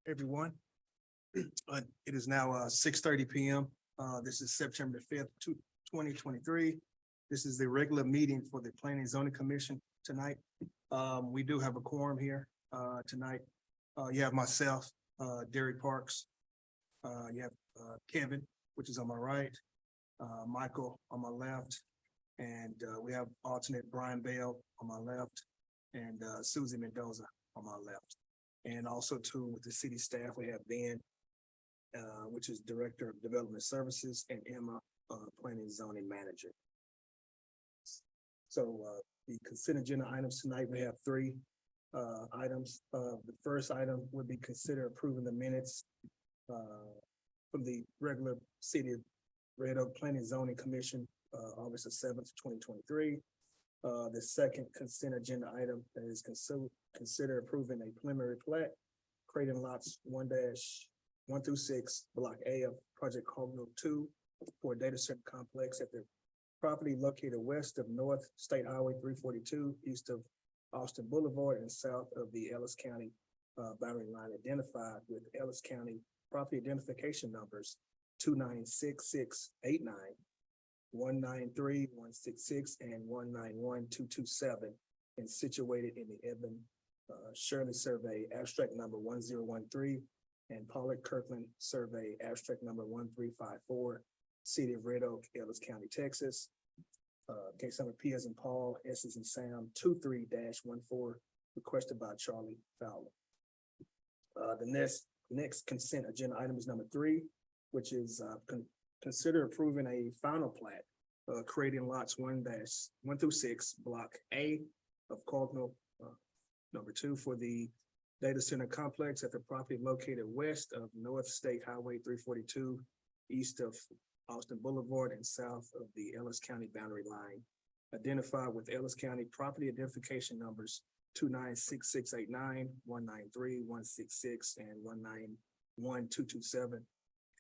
everyone. It is now 6:30 PM. This is September 5th, 2023. This is the regular meeting for the Planning and Zoning Commission tonight. We do have a quorum here tonight. You have myself, Derek Parks. You have Kevin, which is on my right, Michael on my left, and we have alternate Brian Bell on my left, and Susie Mendoza on my left. And also too, with the city staff, we have Ben, which is Director of Development Services, and Emma, Planning and Zoning Manager. So the consent agenda items tonight, we have three items. The first item would be consider approving the minutes from the regular City of Red Oak Planning and Zoning Commission, August the 7th, 2023. The second consent agenda item is consider approving a preliminary plat, creating lots 1 through 6, block A of Project Cogno 2 for a data center complex at the property located west of North State Highway 342, east of Austin Boulevard and south of the Ellis County boundary line, identified with Ellis County property identification numbers 296689, 193166, and 191227, and situated in the Edmund Shirley Survey, abstract number 1013, and Pollard Kirkland Survey, abstract number 1354, City of Red Oak, Ellis County, Texas. Case number P as in Paul, S as in Sam, 23-14, requested by Charlie Fowler. The next consent agenda item is number 3, which is consider approving a final plat, creating lots 1 through 6, block A of Cogno number 2 for the data center complex at the property located west of North State Highway 342, east of Austin Boulevard and south of the Ellis County boundary line, identified with Ellis County property identification numbers 296689, 193166, and 191227,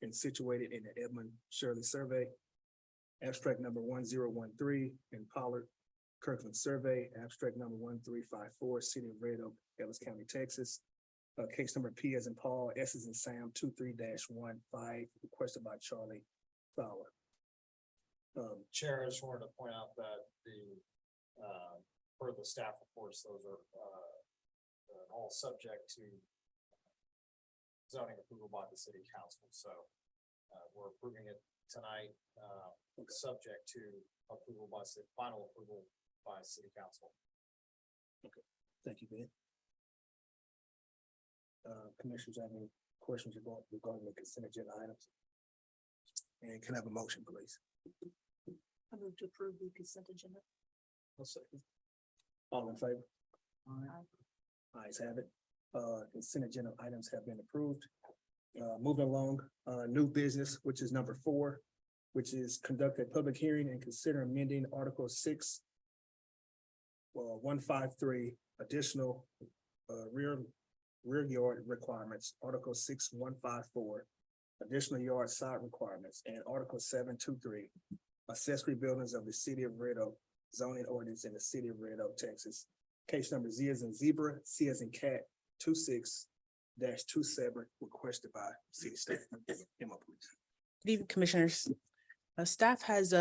and situated in the Edmund Shirley Survey, abstract number 1013, and Pollard Kirkland Survey, abstract number 1354, City of Red Oak, Ellis County, Texas. Case number P as in Paul, S as in Sam, 23-15, requested by Charlie Fowler. Chair, I just wanted to point out that per the staff reports, those are all subject to zoning approval by the city council. So we're approving it tonight, subject to approval by final approval by city council. Okay, thank you, Ben. Commissioners have any questions regarding the consent agenda items? And can I have a motion, please? I move to approve the consent agenda. I'll second. All in favor? Aye. Ayes have it. Consent agenda items have been approved. Moving along, new business, which is number 4, which is conduct a public hearing and consider amending Article 6, 153, additional rear yard requirements, Article 6154, additional yard side requirements, and Article 723, accessory buildings of the City of Red Oak, zoning ordinance in the City of Red Oak, Texas. Case number Z as in zebra, C as in cat, 26-27, requested by city staff. Emma, please. Good evening, Commissioners. Staff has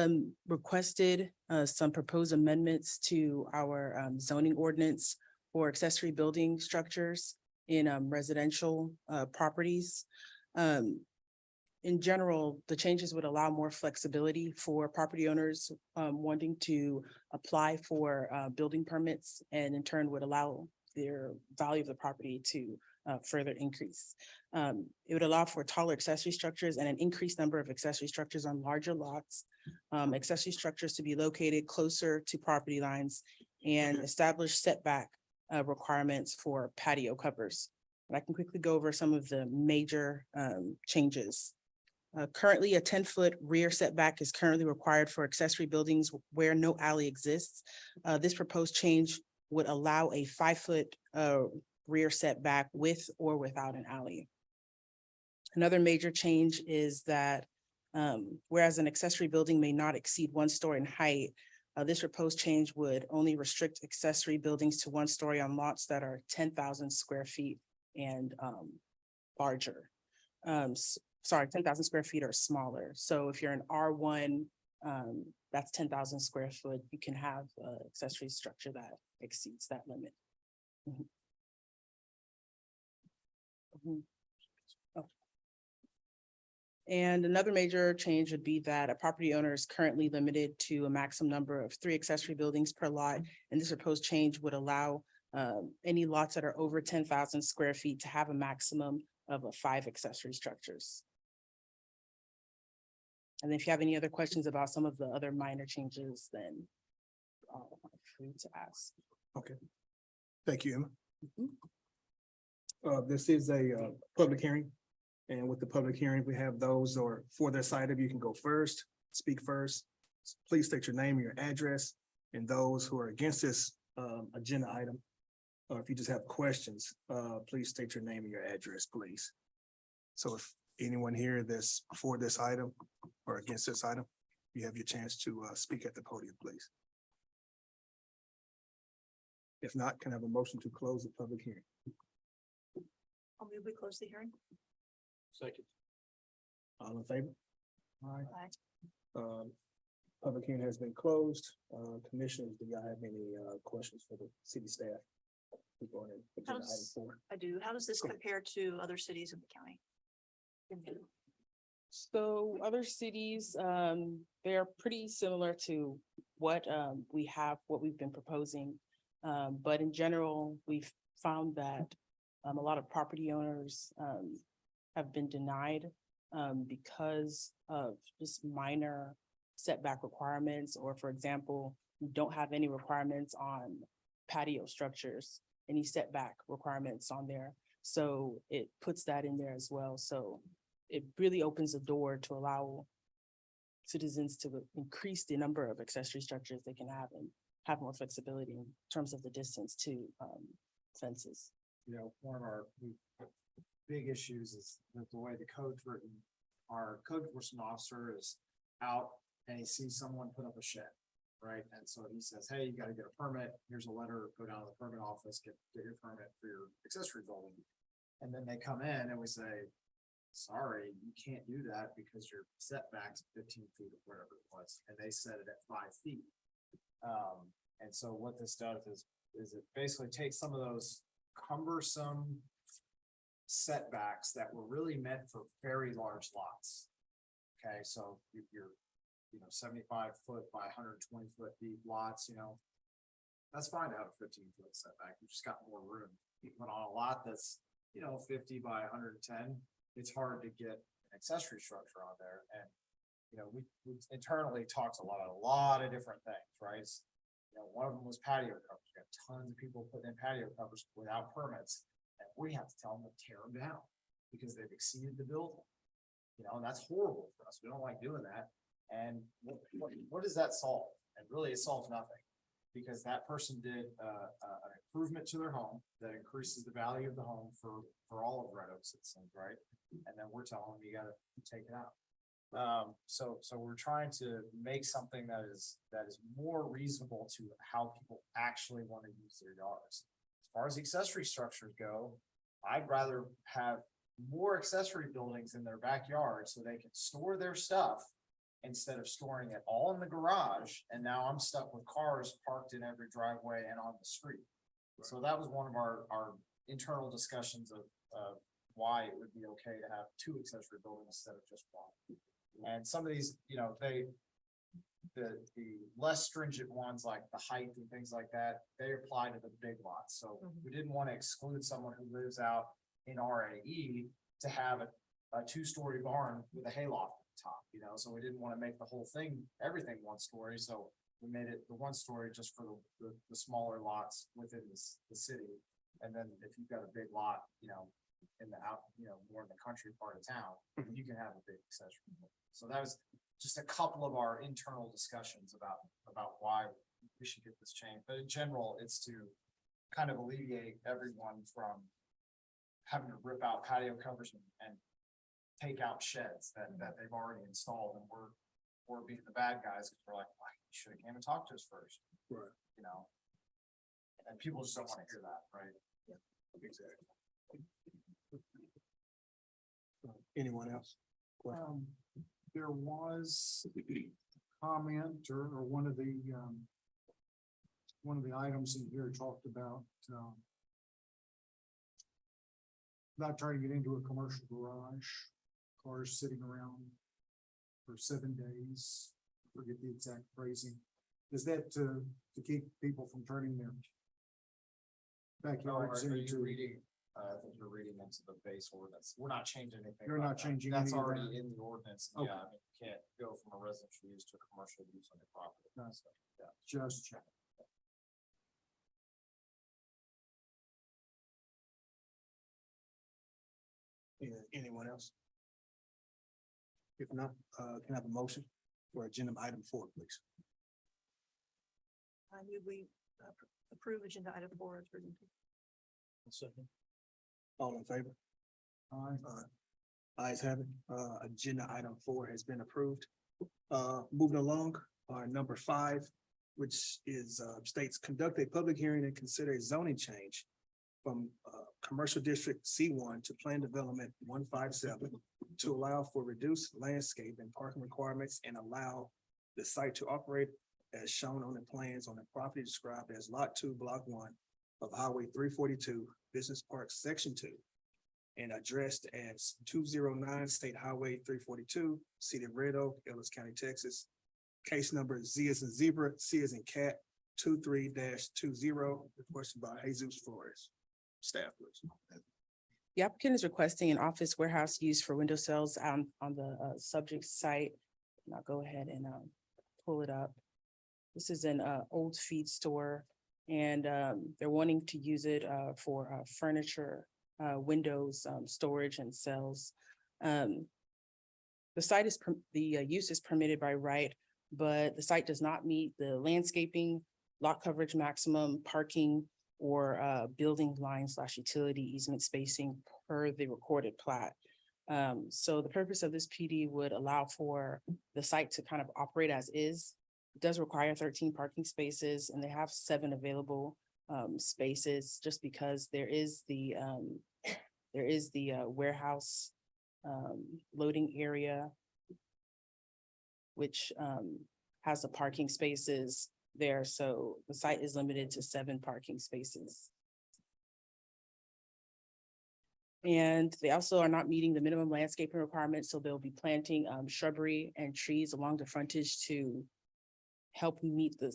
requested some proposed amendments to our zoning ordinance for accessory building structures in residential properties. In general, the changes would allow more flexibility for property owners wanting to apply for building permits, and in turn would allow their value of the property to further increase. It would allow for taller accessory structures and an increased number of accessory structures on larger lots, accessory structures to be located closer to property lines, and establish setback requirements for patio covers. But I can quickly go over some of the major changes. Currently, a 10-foot rear setback is currently required for accessory buildings where no alley exists. This proposed change would allow a 5-foot rear setback with or without an alley. Another major change is that whereas an accessory building may not exceed 1 story in height, this proposed change would only restrict accessory buildings to 1 story on lots that are 10,000 square feet and larger. Sorry, 10,000 square feet or smaller. So if you're an R1, that's 10,000 square foot, you can have an accessory structure that exceeds that limit. Mhm. Mhm. Oh. And another major change would be that a property owner is currently limited to a maximum number of 3 accessory buildings per lot. And this proposed change would allow any lots that are over 10,000 square feet to have a maximum of 5 accessory structures. And if you have any other questions about some of the other minor changes, then free to ask. Okay. Thank you, Emma. Mhm. This is a public hearing. And with the public hearing, we have those who are for this item, you can go first, speak first. Please state your name and your address. And those who are against this agenda item, or if you just have questions, please state your name and your address, please. So if anyone here that's for this item or against this item, you have your chance to speak at the podium, please. If not, can I have a motion to close the public hearing? I'll move, we close the hearing. Second. All in favor? Aye. Public hearing has been closed. Commissioners, do y'all have any questions for the city staff? We go on to agenda item 4. I do. How does this Go ahead. compare to other cities in the county? So other cities, they're pretty similar to what we have, what we've been proposing. But in general, we've found that a lot of property owners have been denied because of just minor setback requirements, or for example, we don't have any requirements on patio structures, any setback requirements on there. So it puts that in there as well. So it really opens the door to allow citizens to increase the number of accessory structures they can have and have more flexibility in terms of the distance to fences. You know, one of our big issues is that the way the code's written, our code enforcement officer is out and he sees someone put up a shed, right? And so he says, hey, you gotta get a permit. Here's a letter, go down to the permit office, get your permit for your accessory building. And then they come in and we say, sorry, you can't do that because your setback's 15 feet or whatever it was, and they set it at 5 feet. And so what this does is it basically takes some of those cumbersome setbacks that were really meant for very large lots. Okay, so you're, 75 foot by 120 foot deep lots, that's fine to have a 15-foot setback. You just got more room. But on a lot that's, 50 by 110, it's hard to get an accessory structure on there. And, we internally talked a lot of different things, right? One of them was patio covers. We got tons of people putting in patio covers without permits. And we have to tell them to tear them down because they've exceeded the building. And that's horrible for us. We don't like doing that. And what does that solve? And really it solves nothing, because that person did an improvement to their home that increases the value of the home for all of Red Oak citizens, right? And then we're telling them you gotta take it out. So we're trying to make something that is more reasonable to how people actually want to use their yards. As far as accessory structures go, I'd rather have more accessory buildings in their backyard so they can store their stuff instead of storing it all in the garage. And now I'm stuck with cars parked in every driveway and on the street. So that was one of our internal discussions of why it would be okay to have 2 accessory buildings instead of just 1. And some of these, the less stringent ones like the height and things like that, they apply to the big lots. So we didn't want to exclude someone who lives out in RAE to have a 2-story barn with a hayloft at the top, so we didn't want to make the whole thing, everything 1 story. So we made it the 1 story just for the smaller lots within the city. And then if you've got a big lot, in the out, more in the country part of town, you can have a big accessory. So that was just a couple of our internal discussions about why we should get this changed. But in general, it's to kind of alleviate everyone from having to rip out patio covers and take out sheds that they've already installed, and we're being the bad guys because we're like, why, you should have came and talked to us first. Right. And people just don't want to hear that, right? Exactly. Anyone else? There was a comment or one of the items in here talked about trying to get into a commercial garage, cars sitting around for 7 days. Forget the exact phrasing. Is that to keep people from turning their backyards into? I think you're reading into the base ordinance. We're not changing anything. You're about not that. changing That's any of already that? in the ordinance. Okay. Yeah, I mean, you can't go from a residential use to a commercial use on your property. Nice. So, yeah. Just check. Anyone else? If not, can I have a motion for agenda item 4, please? I move we approve agenda item 4 as presented. Second. All in favor? Aye. Ayes have it. Agenda item 4 has been approved. Moving along, number 5, which is, states conduct a public hearing and consider a zoning change from, commercial district C1 to plan development 157 to allow for reduced landscape and parking requirements and allow the site to operate as shown on the plans on the property described as Lot 2, Block 1 of Highway 342, Business Park, Section 2, and addressed as 209 State Highway 342, City of Red Oak, Ellis County, Texas. Case number Z as in zebra, C as in cat, 23-20, requested by Jesus Flores. Staff, please. The applicant is requesting an office warehouse used for window cells on the subject site. And I'll go ahead and pull it up. This is an old feed store and they're wanting to use it for furniture, windows, storage and cells. The site is, the use is permitted by right, but the site does not meet the landscaping, lot coverage maximum, parking, or building line / utility easement spacing per the recorded plat. So the purpose of this PD would allow for the site to kind of operate as is. It does require 13 parking spaces and they have 7 available spaces just because there is the warehouse loading area, which has the parking spaces there. So the site is limited to 7 parking spaces. And they also are not meeting the minimum landscaping requirements, so they'll be planting shrubbery and trees along the frontage to help the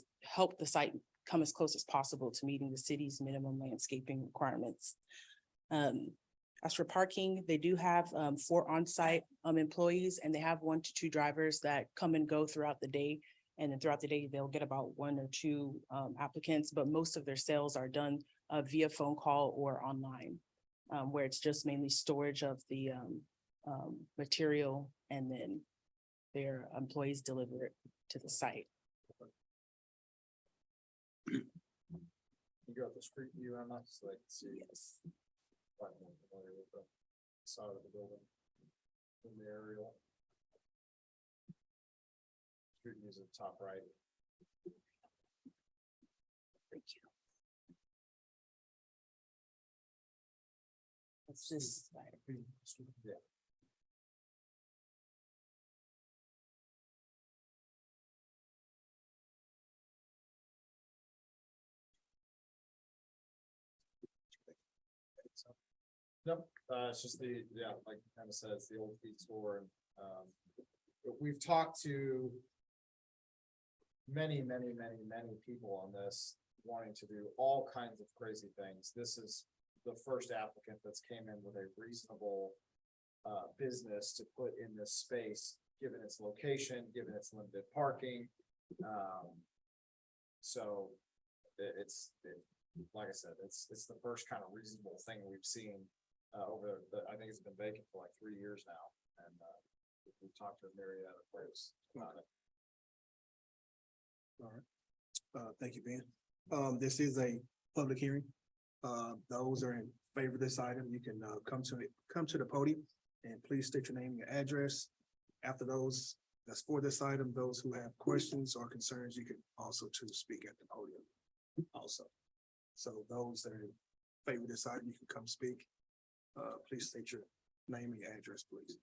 site come as close as possible to meeting the city's minimum landscaping requirements. As for parking, they do have 4 on-site employees and they have 1 to 2 drivers that come and go throughout the day. And then throughout the day, they'll get about 1 or 2 applicants, but most of their sales are done via phone call or online, where it's just mainly storage of the material and then their employees deliver it to the site. You got the street view on that, so I can see. Yes. Quite more familiar with the side of the building. In the aerial. Street views at the top right. Thank you. That's this side. Yeah. Nope, it's just like you kind of said, it's the old feed store and, but we've talked to many people on this, wanting to do all kinds of crazy things. This is the first applicant that's came in with a reasonable business to put in this space, given its location, given its limited parking. So like I said, it's the first kind of reasonable thing we've seen I think it's been vacant for like 3 years now, and we've talked to a myriad of folks about it. All right. Thank you, Ben. This is a public hearing. Those are in favor of this item. You can come to the podium and please state your name and your address. After those, that's for this item. Those who have questions or concerns, you can also choose to speak at the podium also. So those that are in favor of this item, you can come speak. Please state your Name and address, please.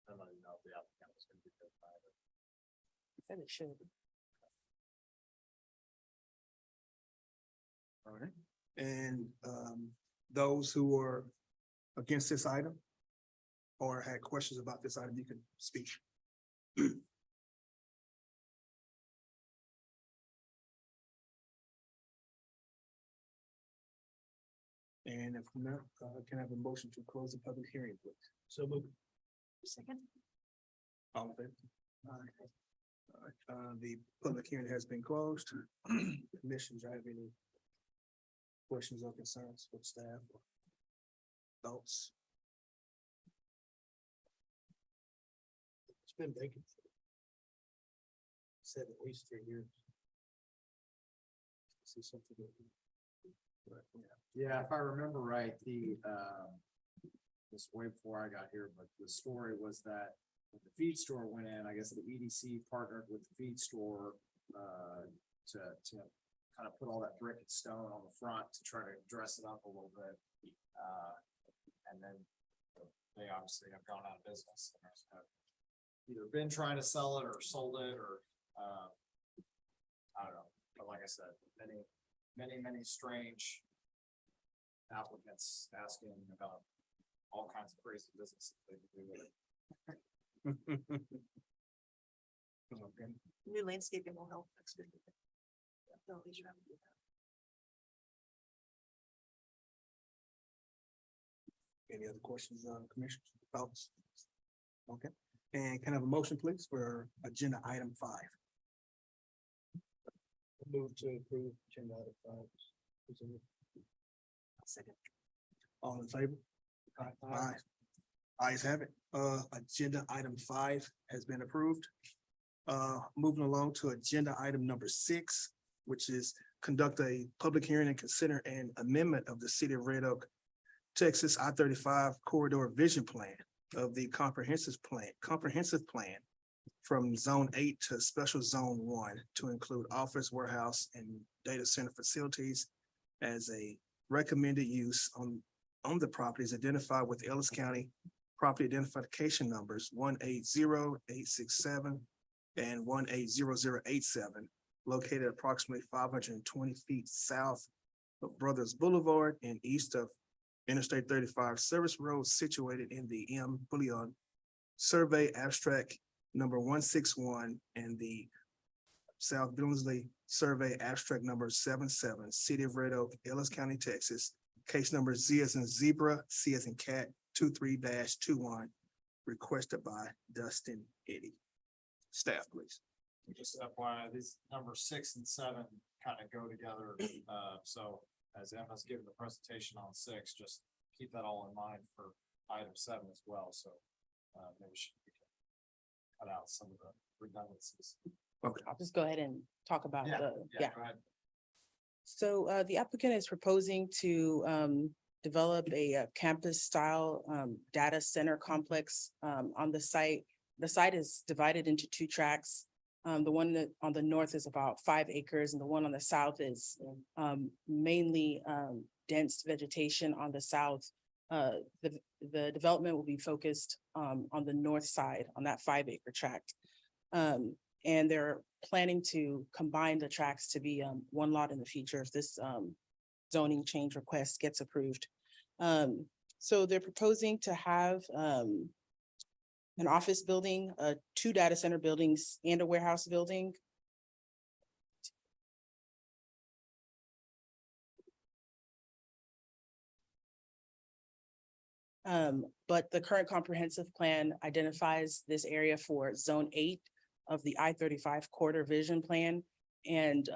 I don't even know if the applicant was gonna be good either. Said it should. All right. And those who are against this item or had questions about this item, you can speak. And if not, can I have a motion to close the public hearing, please? So move. Second. All in favor? All right, the public hearing has been closed. Commissioners, do you have any questions or concerns with staff or thoughts? It's been vacant. Said at least 3 years. See something. Yeah, if I remember right, this way before I got here, but the story was that when the feed store went in, I guess the EDC partnered with the feed store, to kind of put all that brick and stone on the front to try to dress it up a little bit. And then they obviously have gone out of business and have either been trying to sell it or sold it or, I don't know, but like I said, many strange applicants asking about all kinds of crazy business that they can do with it. Okay. New landscaping will help. That's good. They'll at least have to do that. Any other questions, commissioners, thoughts? Okay, and can I have a motion, please, for agenda item 5? Move to approve agenda item 5. Second. All in favor? Aye. Ayes have it. Agenda item 5 has been approved. Moving along to agenda item number 6, which is conduct a public hearing and consider an amendment of the City of Red Oak, Texas I-35 corridor vision plan of the comprehensive plan from Zone 8 to Special Zone 1 to include office, warehouse, and data center facilities as a recommended use on the properties identified with Ellis County property identification numbers 180-867 and 180-087, located approximately 520 feet south of Brothers Boulevard and east of Interstate 35 Service Road, situated in the M. Bullion Survey Abstract number 161 and the South Billingsley Survey Abstract number 77, City of Red Oak, Ellis County, Texas, case number Z as in zebra, C as in cat, 23-21, requested by Dustin Eddy. Staff, please. Just FYI, these numbers 6 and 7 kind of go together. So as Emma's given the presentation on 6, just keep that all in mind for item 7 as well. So maybe we can cut out some of the redundancies. Okay. I'll just go ahead and talk about Yeah, the, Yeah, go ahead. So the applicant is proposing to develop a campus style data center complex on the site. The site is divided into 2 tracks. The one that on the north is about 5 acres and the one on the south is mainly dense vegetation on the south. The development will be focused on the north side on that 5-acre tract. And they're planning to combine the tracks to be one lot in the future if this zoning change request gets approved. So they're proposing to have an office building, 2 data center buildings and a warehouse building. But the current comprehensive plan identifies this area for Zone 8 of the I-35 corridor vision plan. And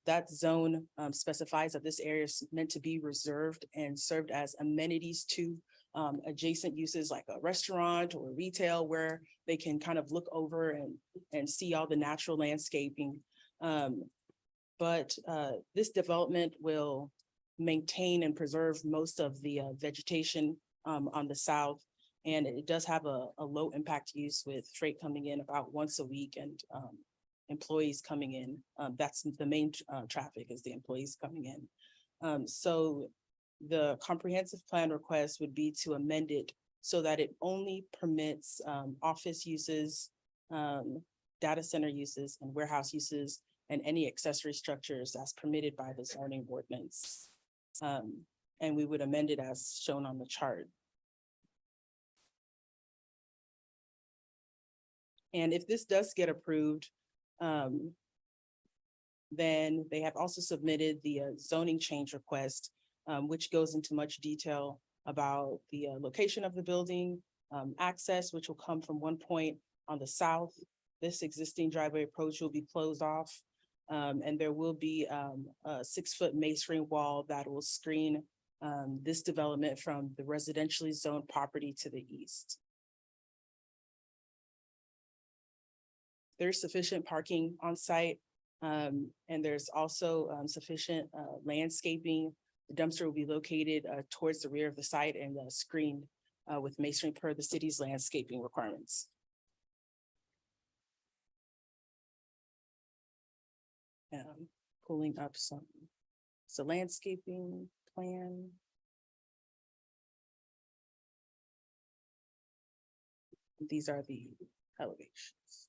that zone specifies that this area is meant to be reserved and served as amenities to adjacent uses like a restaurant or retail, where they can kind of look over and see all the natural landscaping. But this development will maintain and preserve most of the vegetation on the south. And it does have a low impact use with freight coming in about once a week and employees coming in. That's the main traffic is the employees coming in. So the comprehensive plan request would be to amend it so that it only permits office uses, data center uses and warehouse uses and any accessory structures as permitted by the zoning ordinance. And we would amend it as shown on the chart. And if this does get approved, then they have also submitted the zoning change request, which goes into much detail about the location of the building, access, which will come from one point on the south. This existing driveway approach will be closed off. And there will be a 6-foot masonry wall that will screen this development from the residentially zoned property to the east. There's sufficient parking on site, and there's also sufficient landscaping. The dumpster will be located towards the rear of the site and screened with masonry per the city's landscaping requirements. Pulling up some, it's a landscaping plan. These are the elevations.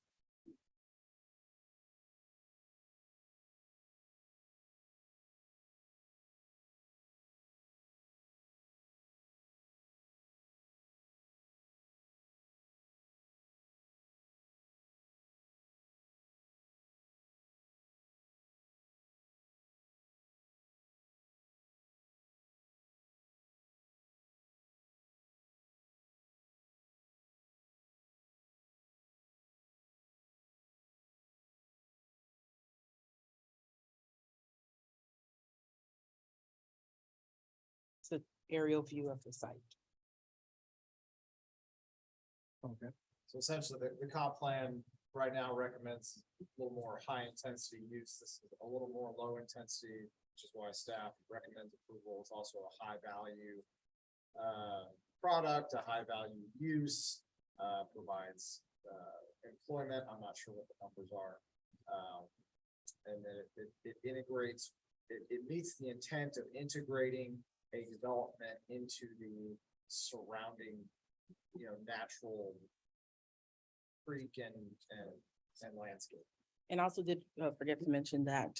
It's an aerial view of the site. Okay. So essentially, the comp plan right now recommends a little more high intensity use. This is a little more low intensity, which is why staff recommends approval. It's also a high value product, a high value use, provides employment. I'm not sure what the numbers are. And then it integrates, it meets the intent of integrating a development into the surrounding, natural creek and landscape. And also did forget to mention that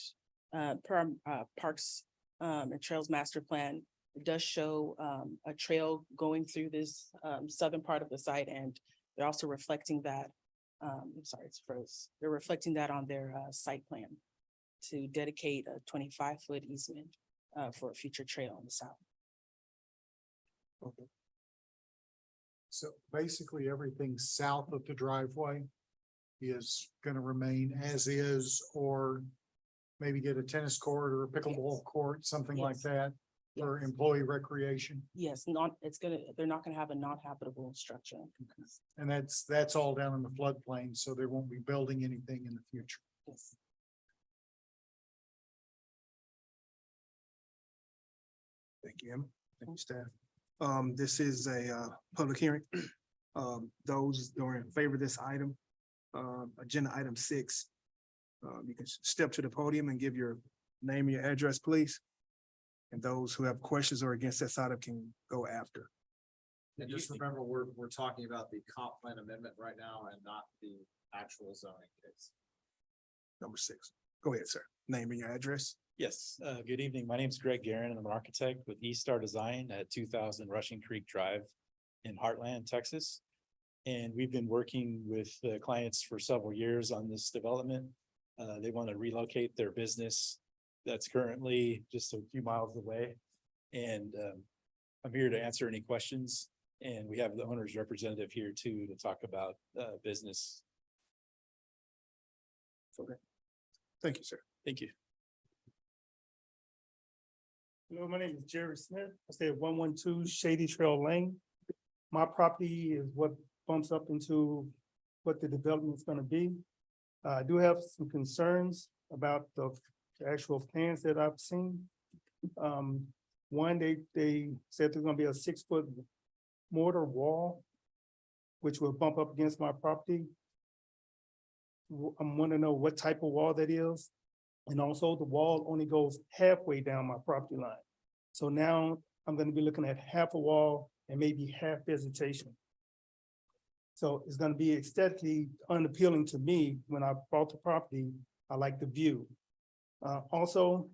per our Parks and Trails Master Plan, it does show a trail going through this southern part of the site, and they're also reflecting that. I'm sorry, it's froze. They're reflecting that on their site plan to dedicate a 25-foot easement for a future trail on the south. Okay. So basically, everything south of the driveway is gonna remain as is, or maybe get a tennis court or a pickleball court, something like Yes. that, for Yes. employee recreation. Yes, they're not gonna have a non-habitable structure. And that's all down in the floodplain, so they won't be building anything in the future. Yes. Thank you, Emma. Thank you, staff. This is a public hearing. Those who are in favor of this item, agenda item 6. You can step to the podium and give your name and your address, please. And those who have questions or against this item can go after. And just remember, we're talking about the comp plan amendment right now and not the actual zoning case. Number 6. Go ahead, sir. Name and your address. Yes, good evening. My name is Greg Guerin, and I'm an architect with E-Star Design at 2000 Rushing Creek Drive in Heartland, Texas. And we've been working with the clients for several years on this development. They want to relocate their business that's currently just a few miles away. And I'm here to answer any questions. And we have the owner's representative here too to talk about business. Thank you, sir. Thank you. Hello, my name is Jerry Smith. I stay at 112 Shady Trail Lane. My property is what bumps up into what the development is gonna be. I do have some concerns about the actual plans that I've seen. One, they said there's gonna be a 6-foot mortar wall, which will bump up against my property. I want to know what type of wall that is. And also the wall only goes halfway down my property line. So now I'm gonna be looking at half a wall and maybe half vegetation. So it's gonna be aesthetically unappealing to me. When I bought the property, I like the view. Also,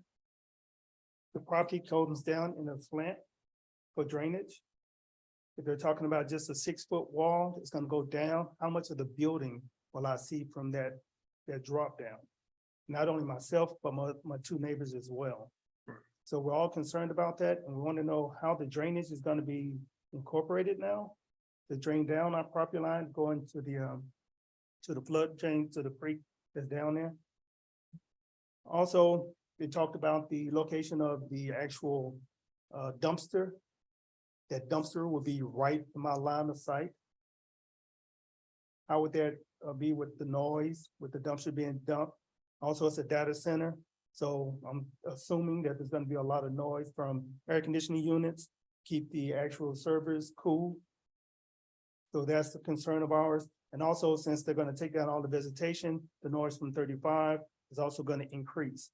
the property comes down in a slant for drainage. If they're talking about just a 6-foot wall, it's gonna go down. How much of the building will I see from that drop down? Not only myself, but my two neighbors as well. So we're all concerned about that, and we want to know how the drainage is gonna be incorporated now. To drain down our property line, going to the flood drain, to the creek that's down there. Also, they talked about the location of the actual dumpster. That dumpster will be right in my line of sight. How would that be with the noise, with the dumpster being dumped? Also, it's a data center, so I'm assuming that there's gonna be a lot of noise from air conditioning units, keep the actual servers cool. So that's a concern of ours. And also, since they're gonna take down all the vegetation, the noise from 35 is also gonna increase.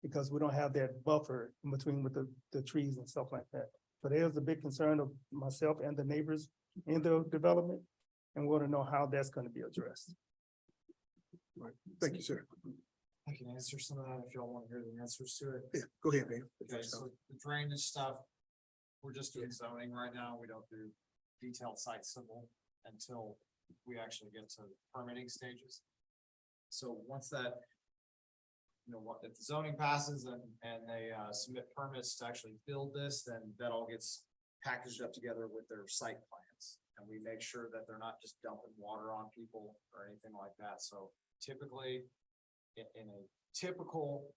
Because we don't have that buffer in between with the trees and stuff like that. But it is a big concern of myself and the neighbors in the development. And we want to know how that's gonna be addressed. Thank you, sir. I can answer some of that if y'all want to hear the answers to it. Yeah, go ahead, man. Okay, so the drainage stuff, we're just doing zoning right now. We don't do detailed site civil until we actually get to permitting stages. So once that, what, if the zoning passes and they submit permits to actually build this, then that all gets packaged up together with their site plans. And we make sure that they're not just dumping water on people or anything like that. So typically, in a typical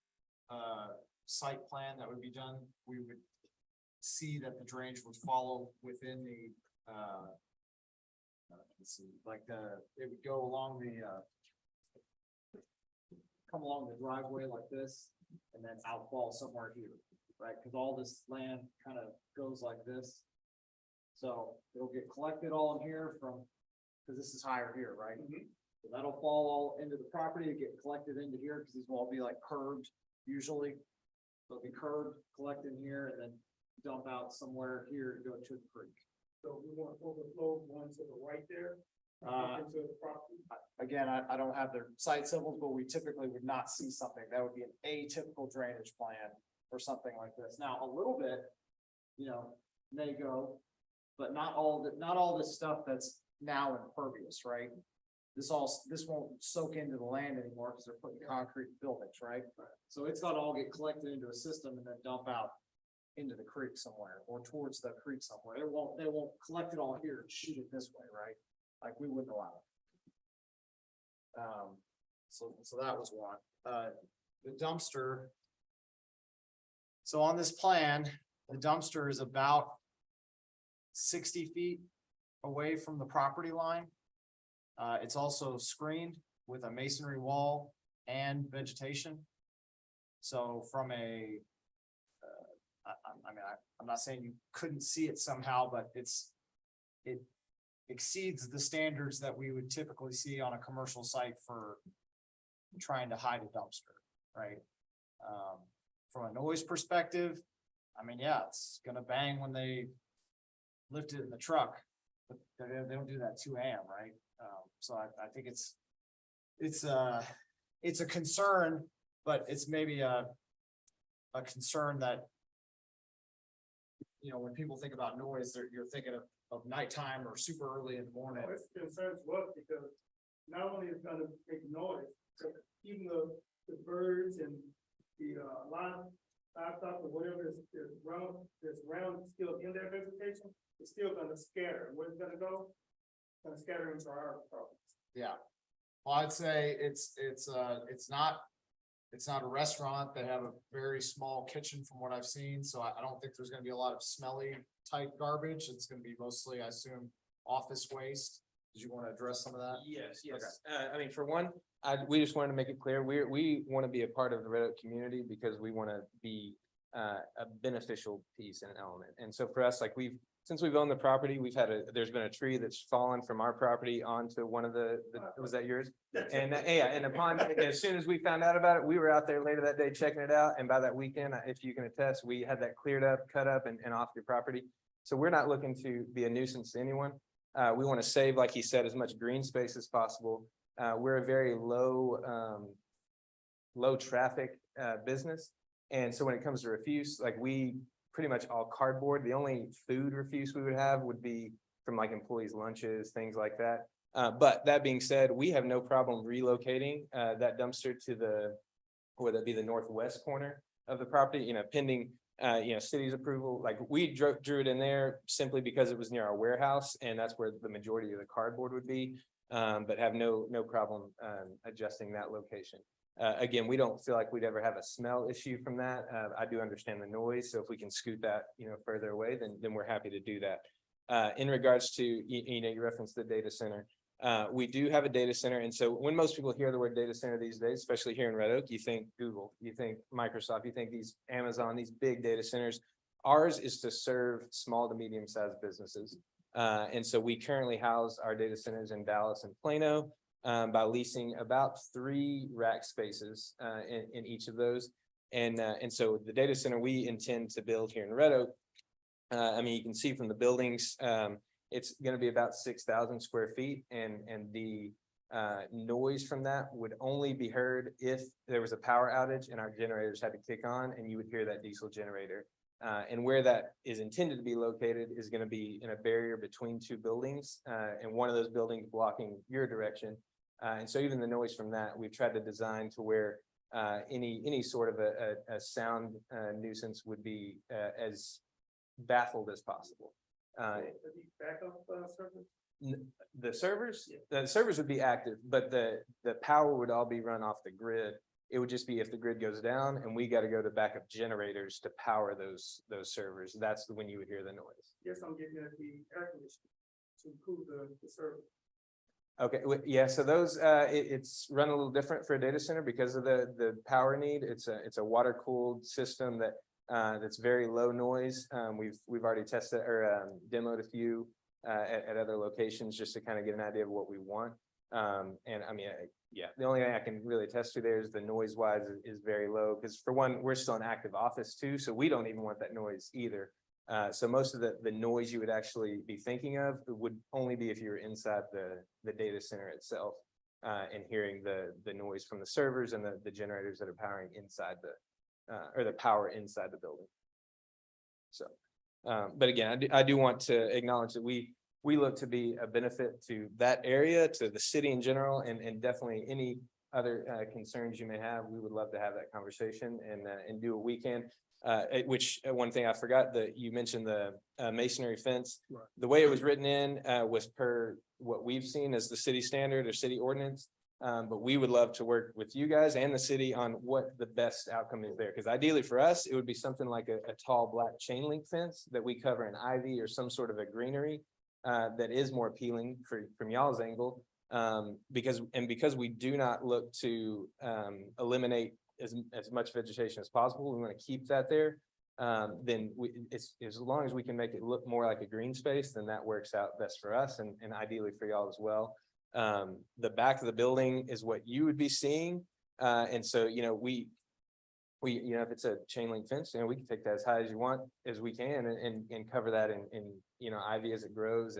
site plan that would be done, we would see that the drainage would follow within the let's see, it would go along come along the driveway like this, and then outfall somewhere here, right? Because all this land kind of goes like this. So it'll get collected all in here because this is higher here, right? So that'll fall all into the property, get collected into here, because these will all be like curved usually. They'll be curved, collect in here, and then dump out somewhere here to go to the creek. So we want overflow one to the right there. Into the property. Again, I don't have their site civils, but we typically would not see something. That would be an atypical drainage plan for something like this. Now, a little bit, may go, but not all this stuff that's now impervious, right? This won't soak into the land anymore because they're putting concrete buildings, right? So it's gotta all get collected into a system and then dump out into the creek somewhere or towards the creek somewhere. They won't collect it all here and shoot it this way, right? Like we wouldn't allow it. So that was one. The dumpster. So on this plan, the dumpster is about 60 feet away from the property line. It's also screened with a masonry wall and vegetation. So from I'm not saying you couldn't see it somehow, but it exceeds the standards that we would typically see on a commercial site for trying to hide a dumpster, right? From a noise perspective, yeah, it's gonna bang when they lift it in the truck, but they don't do that 2 a.m., right? So I think it's a concern, but it's maybe a concern that, when people think about noise, you're thinking of nighttime or super early in the morning. It's concerns was because not only is it gonna make noise, but even the birds and the livestock or whatever is round still in their vegetation, it's still gonna scatter. Where's it gonna go? It's gonna scatter into our property. Yeah. Well, I'd say it's not a restaurant. They have a very small kitchen from what I've seen, so I don't think there's gonna be a lot of smelly type garbage. It's gonna be mostly, I assume, office waste. Did you want to address some of that? Yes. For one, we just wanted to make it clear, we want to be a part of the Red Oak community because we want to be a beneficial piece and an element. And so for us, like we've since we've owned the property, there's been a tree that's fallen from our property onto one of was that yours? And yeah, and as soon as we found out about it, we were out there later that day checking it out. And by that weekend, if you can attest, we had that cleared up, cut up and off your property. So we're not looking to be a nuisance to anyone. We want to save, like he said, as much green space as possible. We're a very low traffic business. And so when it comes to refuse, like we pretty much all cardboard. The only food refuse we would have would be from like employees' lunches, things like that. But that being said, we have no problem relocating that dumpster to whether it be the northwest corner of the property, pending city's approval. Like we drew it in there simply because it was near our warehouse and that's where the majority of the cardboard would be. But have no problem adjusting that location. Again, we don't feel like we'd ever have a smell issue from that. I do understand the noise, so if we can scoot that, further away, then we're happy to do that. In regards to, you referenced the data center. We do have a data center, and so when most people hear the word data center these days, especially here in Red Oak, you think Google, you think Microsoft, you think these Amazon, these big data centers. Ours is to serve small to medium-sized businesses. And so we currently house our data centers in Dallas and Plano. By leasing about 3 rack spaces in each of those. And so the data center we intend to build here in Red Oak, you can see from the buildings, it's going to be about 6,000 square feet. And the noise from that would only be heard if there was a power outage and our generators had to kick on and you would hear that diesel generator. And where that is intended to be located is going to be in a barrier between 2 buildings and one of those buildings blocking your direction. And so even the noise from that, we've tried to design to where any sort of a sound nuisance would be as baffled as possible. The servers would be active, but the power would all be run off the grid. It would just be if the grid goes down and we got to go to backup generators to power those servers. That's when you would hear the noise. Yes, I'm getting at the air conditioning to cool the server. Okay, yeah, so those, it's run a little different for a data center because of the power need. It's a water cooled system that's very low noise. We've already tested or demoed a few at other locations just to kind of get an idea of what we want. Yeah, the only thing I can really attest to there is the noise wise is very low because for one, we're still an active office too, so we don't even want that noise either. So most of the noise you would actually be thinking of would only be if you were inside the data center itself and hearing the noise from the servers and the generators that are powering inside or the power inside the building. So, but again, I do want to acknowledge that we look to be a benefit to that area, to the city in general, and definitely any other concerns you may have. We would love to have that conversation and do what we can. Which one thing I forgot that you mentioned the masonry fence. Right. The way it was written in was per what we've seen as the city standard or city ordinance. But we would love to work with you guys and the city on what the best outcome is there. Because ideally for us, it would be something like a tall black chain link fence that we cover in ivy or some sort of a greenery that is more appealing from y'all's angle. Because we do not look to eliminate as much vegetation as possible. We want to keep that there. Then as long as we can make it look more like a green space, then that works out best for us and ideally for y'all as well. The back of the building is what you would be seeing. And so, we if it's a chain link fence, we can take that as high as you want, as we can and cover that in ivy as it grows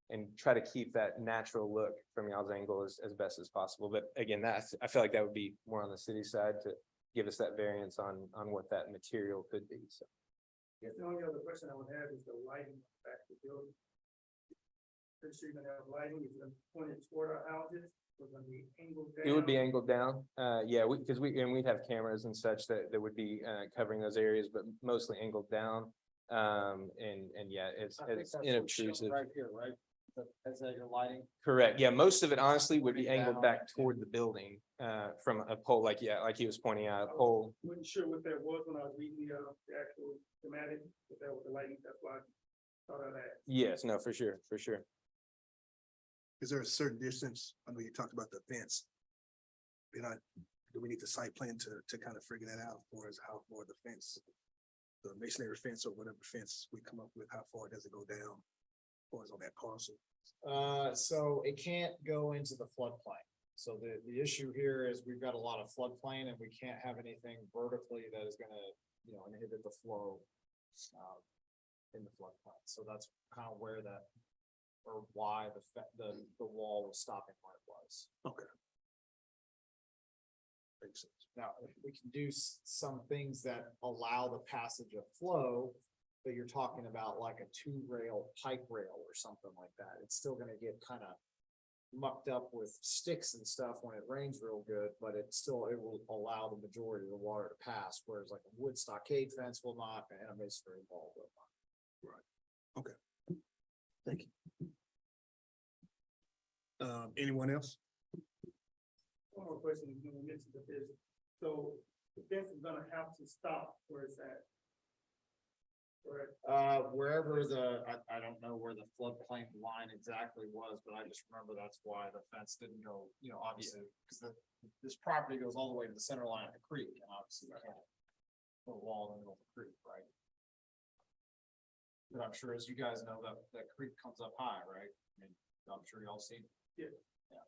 and try to keep that natural look from y'all's angle as best as possible. But again, I feel like that would be more on the city side to give us that variance on what that material could be. So. Yes, the only other question I would have is the lighting back to the building. Pretty sure you're gonna have lighting, is it pointed toward our houses, or gonna be angled down? It would be angled down. Yeah, because we'd have cameras and such that would be covering those areas, but mostly angled down. And yeah, it's inobtrusive. Right here, right? As your lighting. Correct. Yeah, most of it honestly would be angled back toward the building from a pole, like he was pointing out, a pole. Wasn't sure what that was when I was reading the actual schematic, but that was the lighting, that's why I thought of that. Yes, no, for sure, for sure. Is there a certain distance? I know you talked about the fence. Do we need the site plan to kind of figure that out, or is how far the fence? the masonry fence or whatever fence we come up with, how far does it go down? Or is on that parcel? So it can't go into the floodplain. So the issue here is we've got a lot of floodplain and we can't have anything vertically that is gonna, inhibit the flow. In the floodplain, so that's kind of where that, or why the wall was stopping where it was. Okay. Makes sense. Now, if we can do some things that allow the passage of flow, but you're talking about like a 2-rail pipe rail or something like that, it's still gonna get kind of mucked up with sticks and stuff when it rains real good, but it will allow the majority of the water to pass, whereas like a wood stockade fence will not, and a masonry wall will not. Thank you. Anyone else? One more question, you mentioned the business. So the fence is gonna have to stop where it's at. Correct. Wherever I don't know where the floodplain line exactly was, but I just remember that's why the fence didn't go, obviously, because this property goes all the way to the center line of the creek, and obviously we can't put a wall in the middle of the creek, right? But I'm sure, as you guys know, that creek comes up high, right? I mean, I'm sure y'all seen. Yeah. Yeah.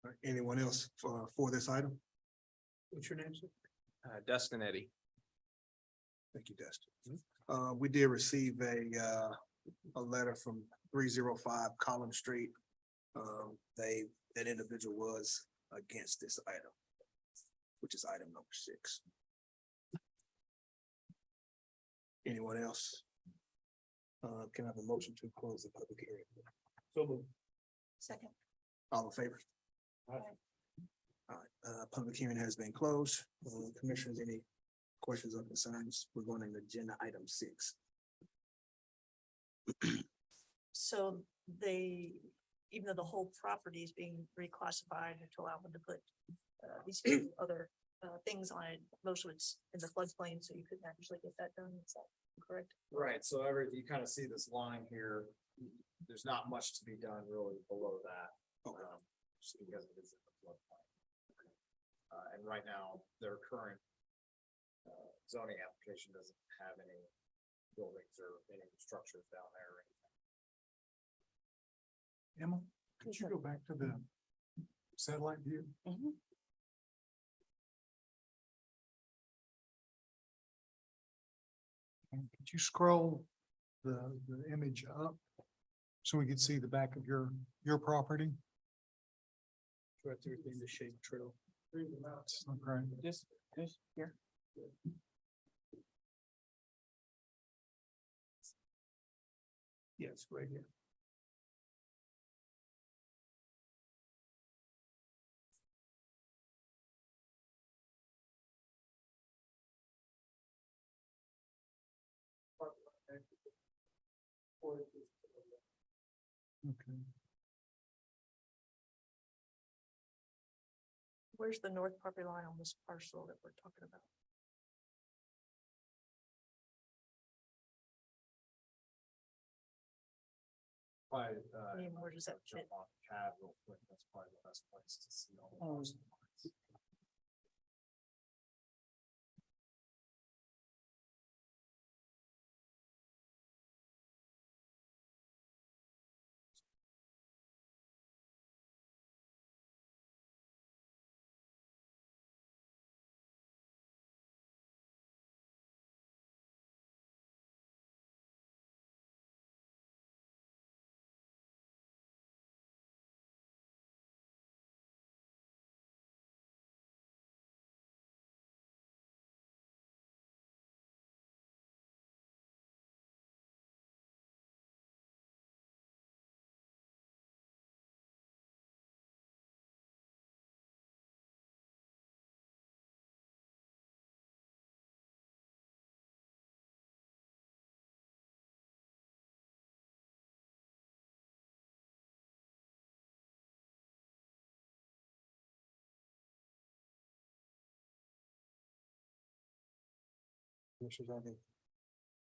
All right, anyone else for this item? What's your name, sir? Dustin Eddy. Thank you, Dustin. We did receive a letter from 305 Collins Street. That individual was against this item, which is item number 6. Anyone else? Can I have a motion to close the public hearing? So moved. Second. All in favor? Aye. All right, public hearing has been closed. Commissioners, any questions or concerns? We're going to agenda item 6. So even though the whole property is being reclassified to allow them to put these two other things on it, most of it's in the floodplain, so you couldn't actually get that done, is that correct? Right, so you kind of see this line here, there's not much to be done really below that. Just because it is in the floodplain. And right now, their current zoning application doesn't have any buildings or any structures down there or anything. Emma, could you go back to the satellite view? And could you scroll the image up so we could see the back of your property? Right there in the shade trail. Okay. This here. Yes, right here. Okay. Where's the north property line on this parcel that we're talking about? Probably, I mean, where does that jump fit? on CAD real quick, that's probably the best place to see all the Oh. parcel lines. Commissioners, have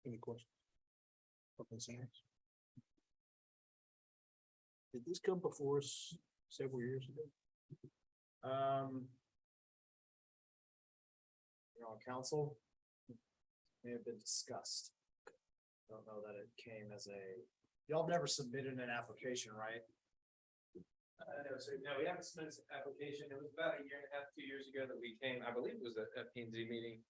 any questions? Or concerns? Did this come before us several years ago? on council. May have been discussed. Don't know that it came as y'all never submitted an application, right? No, we haven't submitted an application. It was about a year and a half, 2 years ago that we came, I believe it was a P and Z meeting.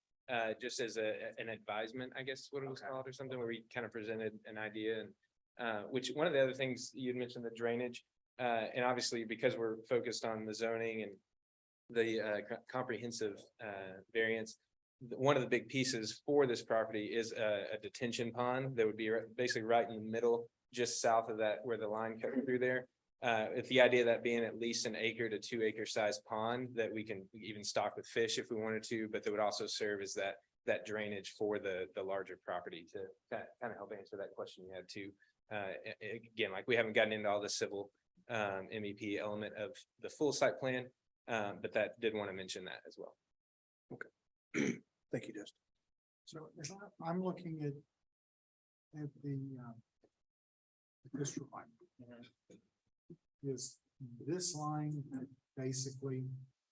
Just as an advisement, I guess is what it was Okay. called or something, where we kind of presented an idea and. Which one of the other things you'd mentioned, the drainage, and obviously because we're focused on the zoning and. The comprehensive variance. One of the big pieces for this property is a detention pond that would be basically right in the middle, just south of that where the line cuts through there. With the idea of that being at least an acre to 2 acre size pond that we can even stock with fish if we wanted to, but that would also serve as that drainage for the larger property to kind of help answer that question you had too. Again, like we haven't gotten into all the civil MEP element of the full site plan, but that did want to mention that as well. Thank you, Dustin. So if I'm looking at the district line. Is this line basically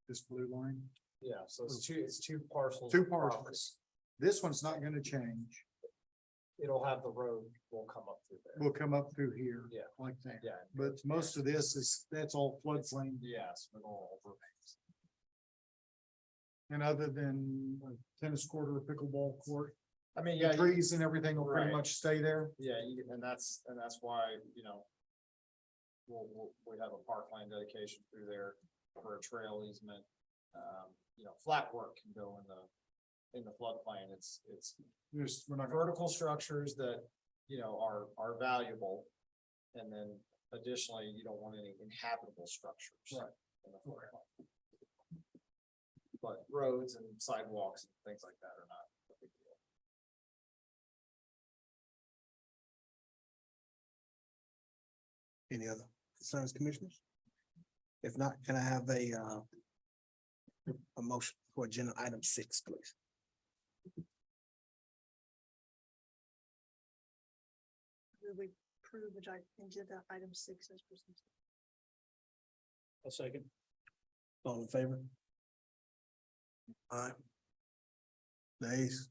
this blue line? Yeah, so it's two parcels. Two of property. parcels. This one's not gonna change. It'll have the road will come up through there. Will come up through here. Yeah. Like that. Yeah. But most of this that's all floodplain. Yes, with all remains. And other than a tennis court or a pickleball court, I mean, the yeah, trees and everything will pretty Right. much stay there. yeah, and that's why, we have a parkland dedication through there for a trail easement. Flat work can go in the floodplain. It's We're not gonna, vertical structures that, are valuable. And then additionally, you don't want any inhabitable structures. Right. in the floodplain. But roads and sidewalks and things like that are not a big deal. Any other concerns, commissioners? If not, can I have a motion for agenda item 6, please? We approve agenda item 6 as presented. A second. All in favor? Aye. Nays,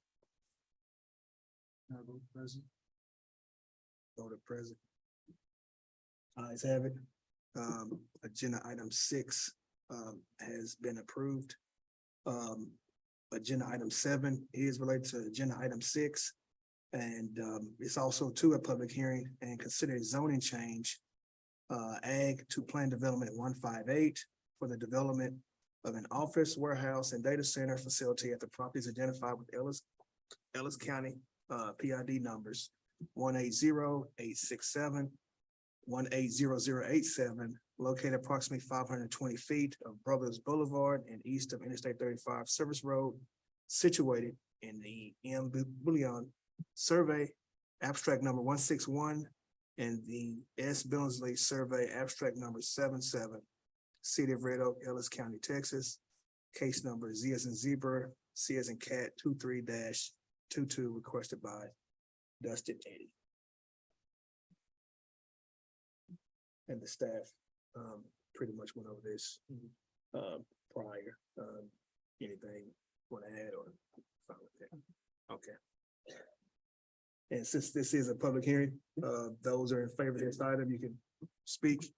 no vote present. voted present. Ayes have it. Agenda item 6, has been approved. Agenda item 7 is related to agenda item 6. And, it's also to a public hearing and consider zoning change. Ag to Plan Development 158 for the development of an office, warehouse, and data center facility at the properties identified with Ellis County, PID numbers 180-867, 180-087, located approximately 520 feet of Brothers Boulevard and east of Interstate 35 Service Road, situated in the M. Bullion Survey, abstract number 161, and the S. Billingsley Survey, abstract number 77, City of Red Oak, Ellis County, Texas, case number Z as in zebra, C as in cat 23-22, requested by Dustin Eddy. And the staff, pretty much went over this, prior, anything want to add or? Fine with that? Okay. And since this is a public hearing, those are in favor of this item, you can speak.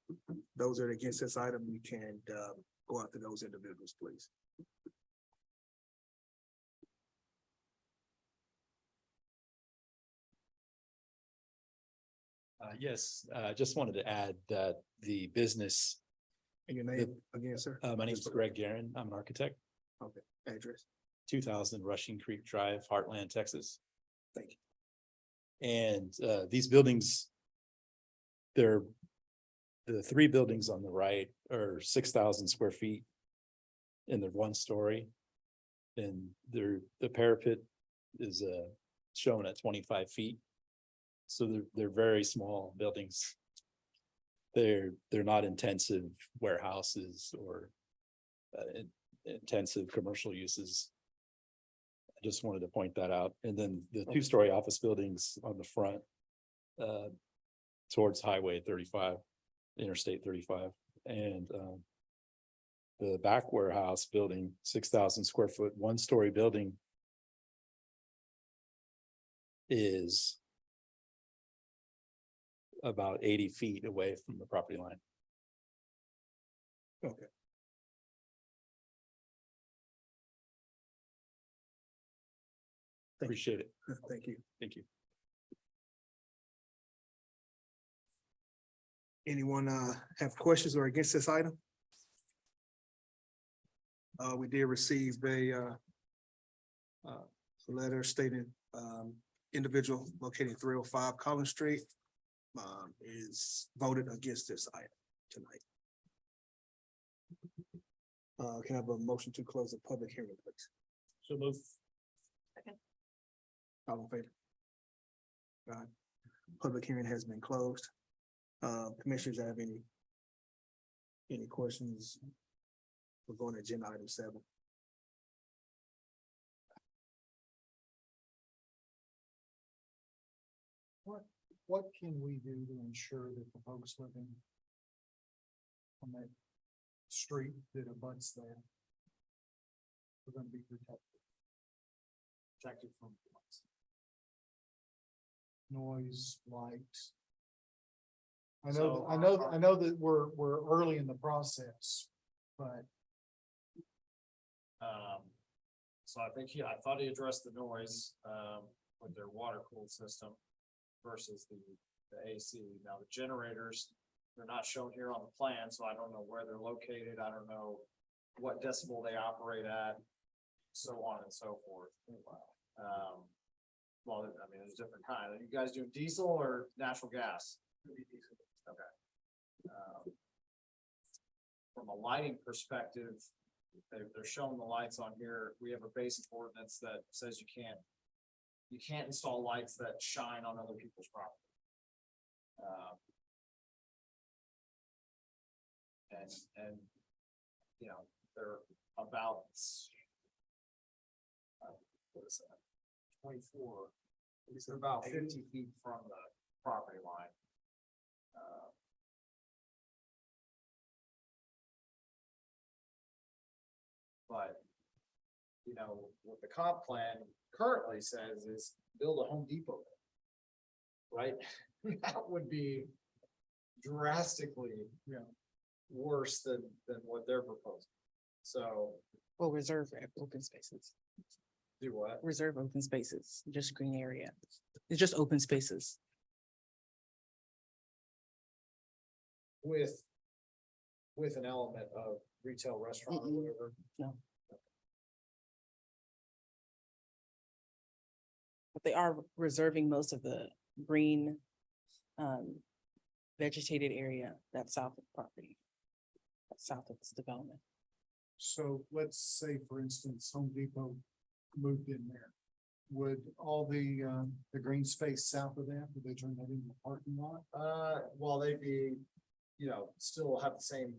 Those are against this item, you can, go after those individuals, please. Yes, just wanted to add that the business, And your name again, sir? my name is Greg Guerin. I'm an architect, Address. 2000 Rushing Creek Drive, Heartland, Texas. Thank you. And these buildings, the 3 buildings on the right are 6,000 square feet. And they're 1 story. And the parapet is shown at 25 feet. So they're very small buildings. They're not intensive warehouses or intensive commercial uses. I just wanted to point that out. And then the 2-story office buildings on the front towards Highway 35, Interstate 35. And the back warehouse building, 6,000 square foot, one-story building is about 80 feet away from the property line. Okay. Appreciate it. Thank you. Thank you. Anyone have questions or against this item? We did receive a letter stating individual located 305 Collins Street is voted against this item tonight. Can I have a motion to close the public hearing, please? So move. All in favor? Public hearing has been closed. Commissioners have any questions? We're going to agenda item 7. What can we do to ensure that the folks living on that street that abuts there are gonna be protected? Protected from noise, lights. I know that we're early in the process, but So I think I thought he addressed the noise, with their water cooled system versus the AC. Now the generators, they're not shown here on the plan, so I don't know where they're located. I don't know what decibel they operate at, so on and so forth. Well, I mean, there's different kinds. Are you guys doing diesel or natural gas? Okay. From a lighting perspective, they're showing the lights on here. We have a basic ordinance that says you can't install lights that shine on other people's property. And, you know, they're about, what is that? 24, they're about 50 feet from the property line. But, you know, what the comp plan currently says is build a Home Depot there. Right? That would be drastically, worse than what they're proposing. So Well, reserve open spaces, do what? reserve open spaces, just green area. It's just open spaces. With an element of retail restaurant or Mm-mm. whatever. No. But they are reserving most of the green vegetated area that's south of the property. That's south of this development. so let's say, for instance, Home Depot moved in there. Would all the green space south of that, would they turn that into a parking lot? Well, they'd be, you know, still have the same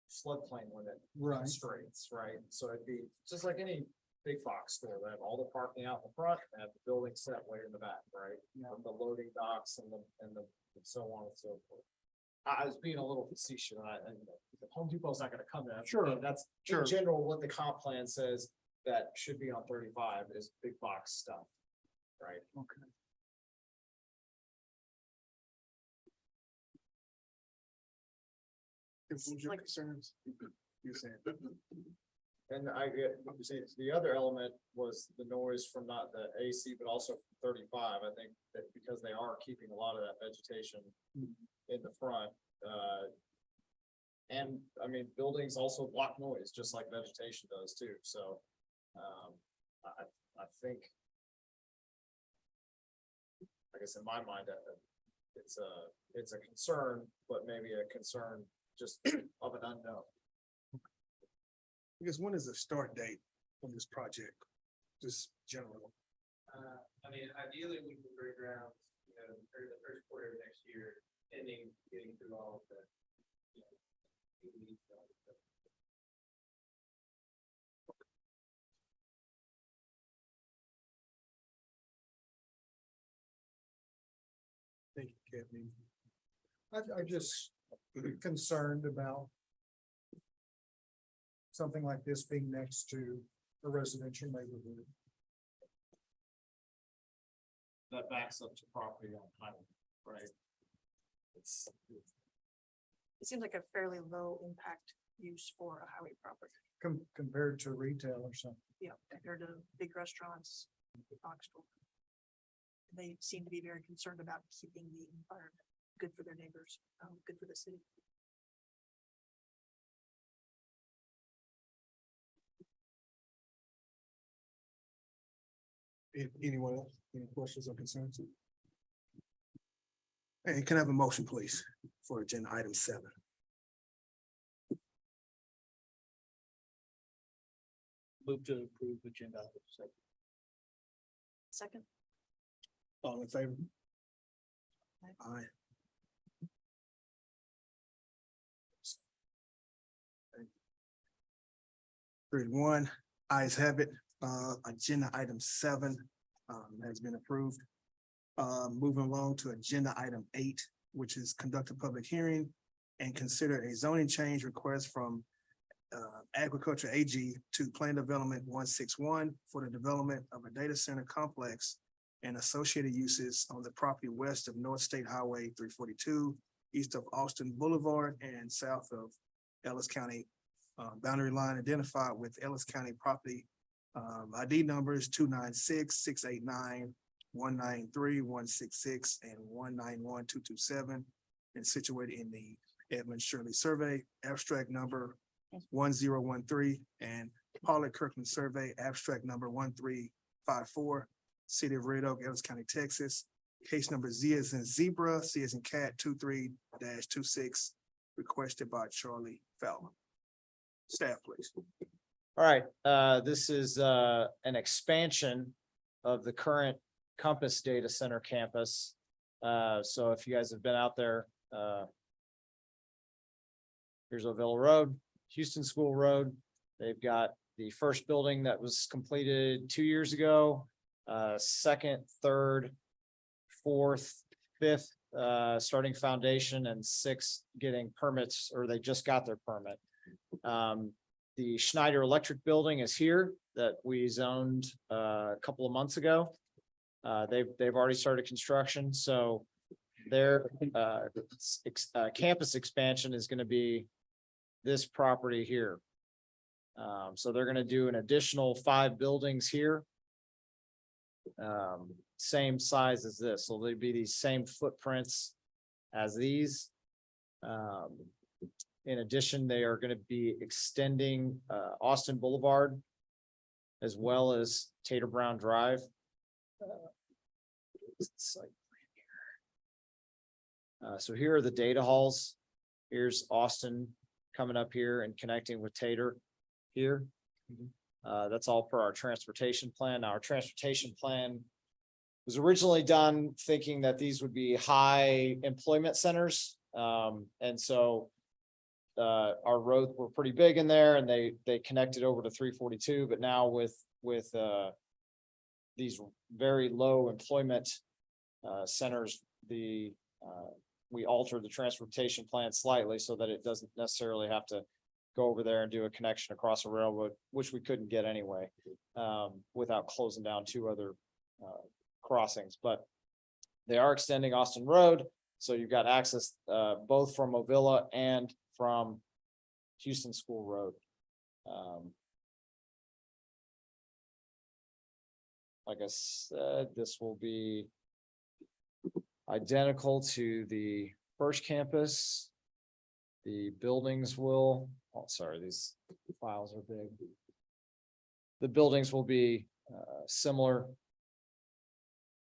floodplain limit Right. constraints, right? So it'd be just like any big box store, they have all the parking out in the front, and have the building set way in the back, right? With the loading docks and the so on and so forth. I was being a little facetious, the Home Depot's not gonna come there. Sure, That's sure. in general what the comp plan says that should be on 35 is big box stuff, right? Okay. What's your Like- concerns? You're saying. And I get, the other element was the noise from not the AC, but also from 35. I think that because they are keeping a lot of that vegetation in the front, and I mean, buildings also block noise, just like vegetation does too, so, I think, I guess in my mind, it's a concern, but maybe a concern just of an unknown. Because when is the start date on this project? Just general. I mean, ideally, we can break ground, you know, during the first quarter of next year, pending getting through all of the, you know, legal stuff. Thank you, Kathleen. I'm just concerned about something like this being next to a residential neighborhood. That backs up to property on highway, right? It's, It seems like a fairly low impact use for a highway property. Compared to retail or something. Yeah, compared to big restaurants, box store. They seem to be very concerned about keeping the environment good for their neighbors, good for the city. Anyone else, any questions or concerns? Hey, can I have a motion, please, for agenda item 7? Move to approve agenda item 7. Second, All in favor? Aye. Aye. 31, ayes have it. Agenda item 7 has been approved. Moving along to agenda item 8, which is conduct a public hearing and consider a zoning change request from Agriculture AG to Plan Development 161 for the development of a data center complex and associated uses on the property west of North State Highway 342, east of Austin Boulevard and south of Ellis County boundary line identified with Ellis County property ID numbers 296-689, 193-166, and 191-227, and situated in the Edmund Shirley Survey, abstract number 1013, and Paulette Kirkland Survey, abstract number 1354, City of Red Oak, Ellis County, Texas. Case number Z as in zebra, C as in cat, 23-26, requested by Charlie Fowler. Staff, please. all right, this is an expansion of the current Compass Data Center campus. So if you guys have been out there, here's Ovilla Road, Houston School Road. They've got the first building that was completed 2 years ago, second, third, fourth, fifth, starting foundation, and sixth getting permits, or they just got their permit. The Schneider Electric Building is here that we zoned a couple of months ago. They've already started construction, so their campus expansion is going to be this property here. So they're going to do an additional 5 buildings here. Same size as this, so they'd be these same footprints as these. In addition, they are going to be extending Austin Boulevard as well as Tater Brown Drive. So here are the data halls. Here's Austin coming up here and connecting with Tater here. That's all per our transportation plan. Our transportation plan was originally done thinking that these would be high employment centers. And so our roads were pretty big in there, and they connected over to 342, but now with these very low employment centers, we altered the transportation plan slightly so that it doesn't necessarily have to go over there and do a connection across a railroad, which we couldn't get anyway, without closing down 2 other crossings. But they are extending Austin Road, so you've got access both from Ovilla and from Houston School Road. Like I said, this will be identical to the first campus. The buildings will, oh, sorry, these files are big. The buildings will be similar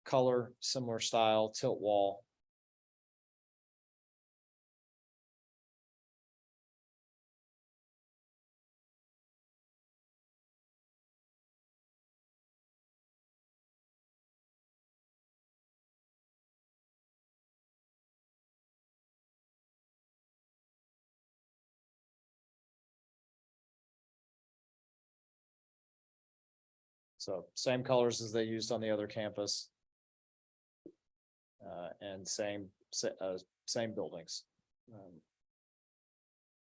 color, similar style, tilt wall. So same colors as they used on the other campus. And same buildings.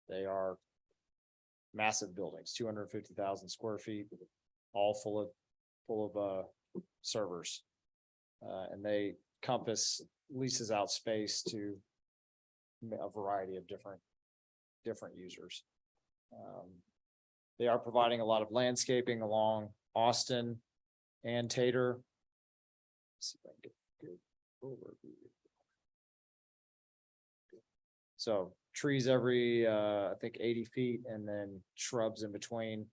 They are massive buildings, 250,000 square feet, all full of servers. And they Compass leases out space to a variety of different users. They are providing a lot of landscaping along Austin and Tater. Let's see if I can get a good overview. So trees every, I think 80 feet and then shrubs in between.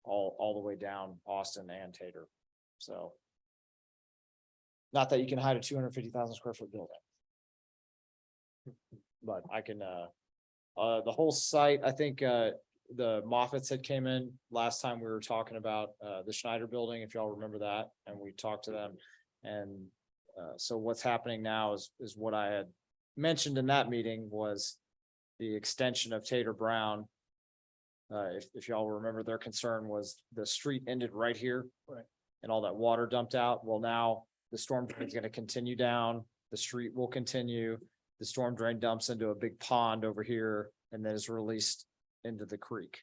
All the way down Austin and Tater. So. Not that you can hide a 250,000 square foot building. But I can, the whole site, I think, the Moffats had came in last time we were talking about, the Schneider building, if y'all remember that, and we talked to them. And, so what's happening now is what I had mentioned in that meeting was the extension of Tater Brown. If y'all remember, their concern was the street ended right here. Right. And all that water dumped out. Well, now the storm drain is gonna continue down, the street will continue. The storm drain dumps into a big pond over here and then is released into the creek.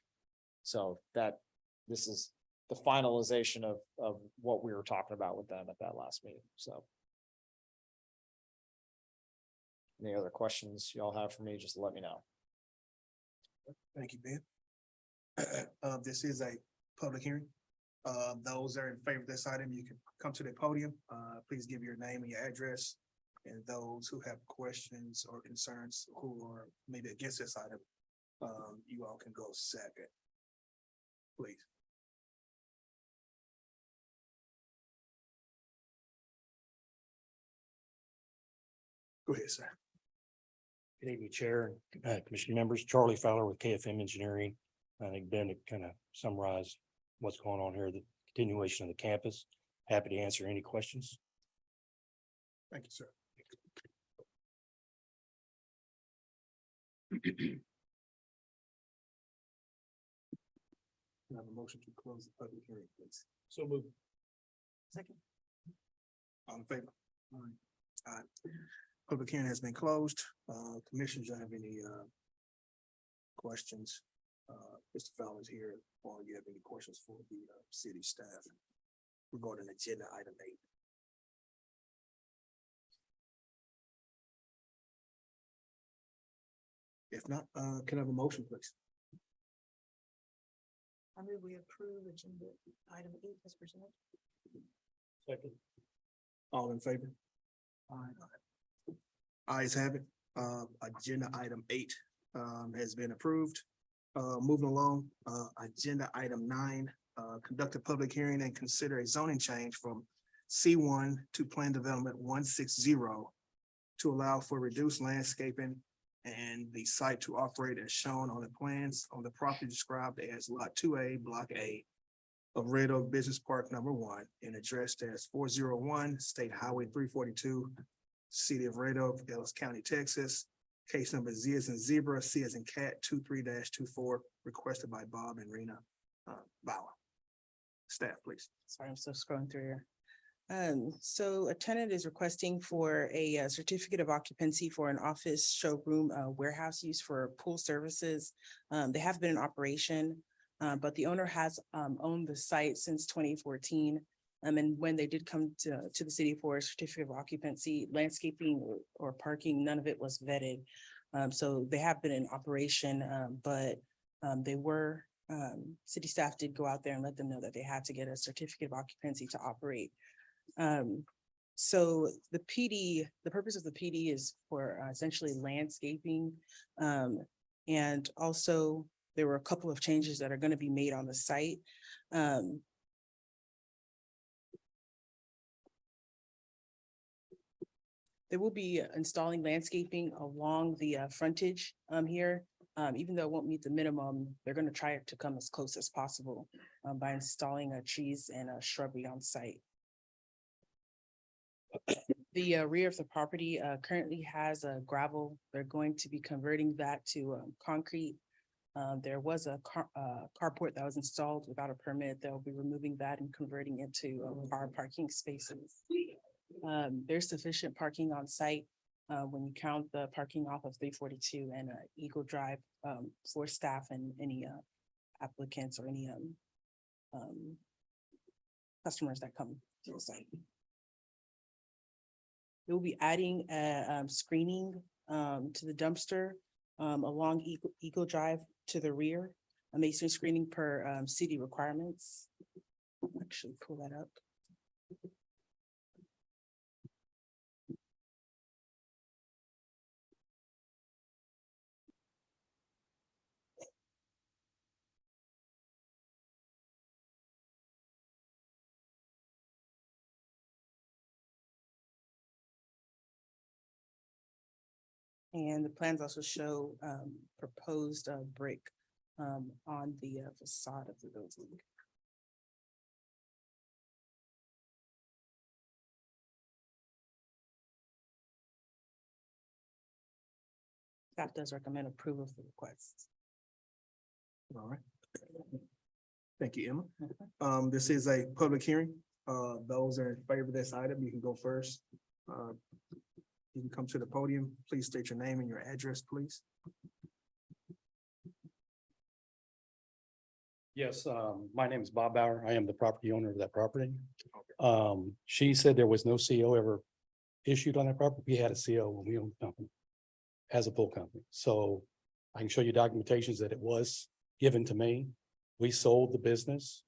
So this is the finalization of what we were talking about with them at that last meeting, so. Any other questions y'all have for me, just let me know. Thank you, Ben. This is a public hearing. Those that are in favor of this item, you can come to the podium. Please give your name and your address. And those who have questions or concerns who are maybe against this item, you all can go second. Please. Go ahead, sir. Good evening, Chair and Commission members. Charlie Fowler with KFM Engineering. I think Ben had kind of summarized what's going on here, the continuation of the campus. Happy to answer any questions. Thank you, sir. Can I have a motion to close the public hearing, please? So move. Second. All in favor? Aye. Public hearing has been closed. Commissioners, do you have any questions? Mr. Fowler's here, or you have any questions for the city staff regarding agenda item 8? If not, can I have a motion, please? I move we approve agenda item 8 as presented. Second. All in favor? Ayes have it. Agenda item 8 has been approved. Moving along, agenda item 9, conduct a public hearing and consider a zoning change from C1 to Plan Development 160 to allow for reduced landscaping and the site to operate as shown on the plans on the property described as Lot 2A, Block A of Red Oak Business Park number 1 and addressed as 401 State Highway 342, City of Red Oak, Ellis County, Texas. Case number Z as in zebra, C as in cat, 23-24, requested by Bob and Rena Bauer. Staff, please. Sorry, I'm still scrolling through here. So a tenant is requesting for a certificate of occupancy for an office, showroom, warehouse use for pool services. They have been in operation, but the owner has owned the site since 2014. And when they did come to the city for a certificate of occupancy, landscaping or parking, none of it was vetted. So they have been in operation, but they were, city staff did go out there and let them know that they had to get a certificate of occupancy to operate. So the PD, the purpose of the PD is for essentially landscaping. And also there were a couple of changes that are going to be made on the site. They will be installing landscaping along the frontage here. Even though it won't meet the minimum, they're going to try to come as close as possible by installing trees and shrubbery on site. The rear of the property currently has a gravel. They're going to be converting that to concrete. There was a carport that was installed without a permit. They'll be removing that and converting it to car parking spaces. There's sufficient parking on site when you count the parking off of 342 and Eagle Drive for staff and any applicants or any customers that come to the site. We'll be adding a screening to the dumpster along Eagle Drive to the rear, a masonry screening per city requirements. Actually, pull that up. And the plans also show proposed brick on the facade of the building. Staff does recommend approval of the request. All right. Thank you, Emma. This is a public hearing. Those are in favor of this item, you can go first. You can come to the podium. Please state your name and your address, please. Yes, my name is Bob Bauer. I am the property owner of that property. She said there was no CO ever issued on that property. We had a CO when we owned the company as a pool company. So I can show you documentations that it was given to me. We sold the business.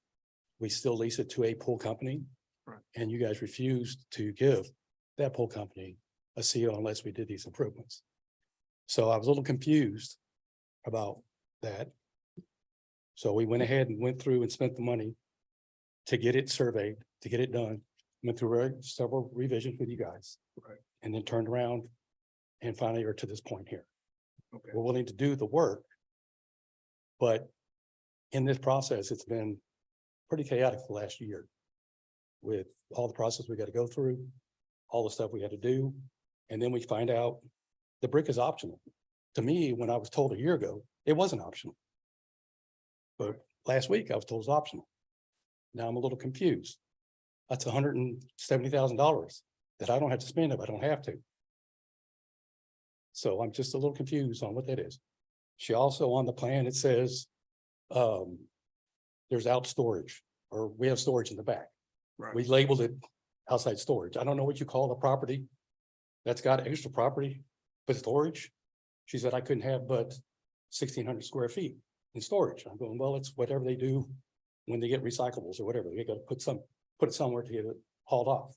We still lease it to a pool company. Right. And you guys refused to give that pool company a CO unless we did these improvements. So I was a little confused about that. So we went ahead and went through and spent the money to get it surveyed, to get it done. Went through several revisions with you guys. Right. And then turned around and finally are to this point here. Okay. We're willing to do the work. But in this process, it's been pretty chaotic the last year. With all the process we got to go through, all the stuff we had to do. And then we find out the brick is optional. To me, when I was told a year ago, it wasn't optional. But last week I was told it's optional. Now I'm a little confused. That's $170,000 that I don't have to spend if I don't have to. So I'm just a little confused on what that is. She also on the plan, it says, there's out storage, or we have storage in the back. Right. We labeled it outside storage. I don't know what you call the property that's got extra property for storage. She said I couldn't have but 1,600 square feet in storage. I'm going, well, it's whatever they do when they get recyclables or whatever. They got to put it somewhere to get it hauled off.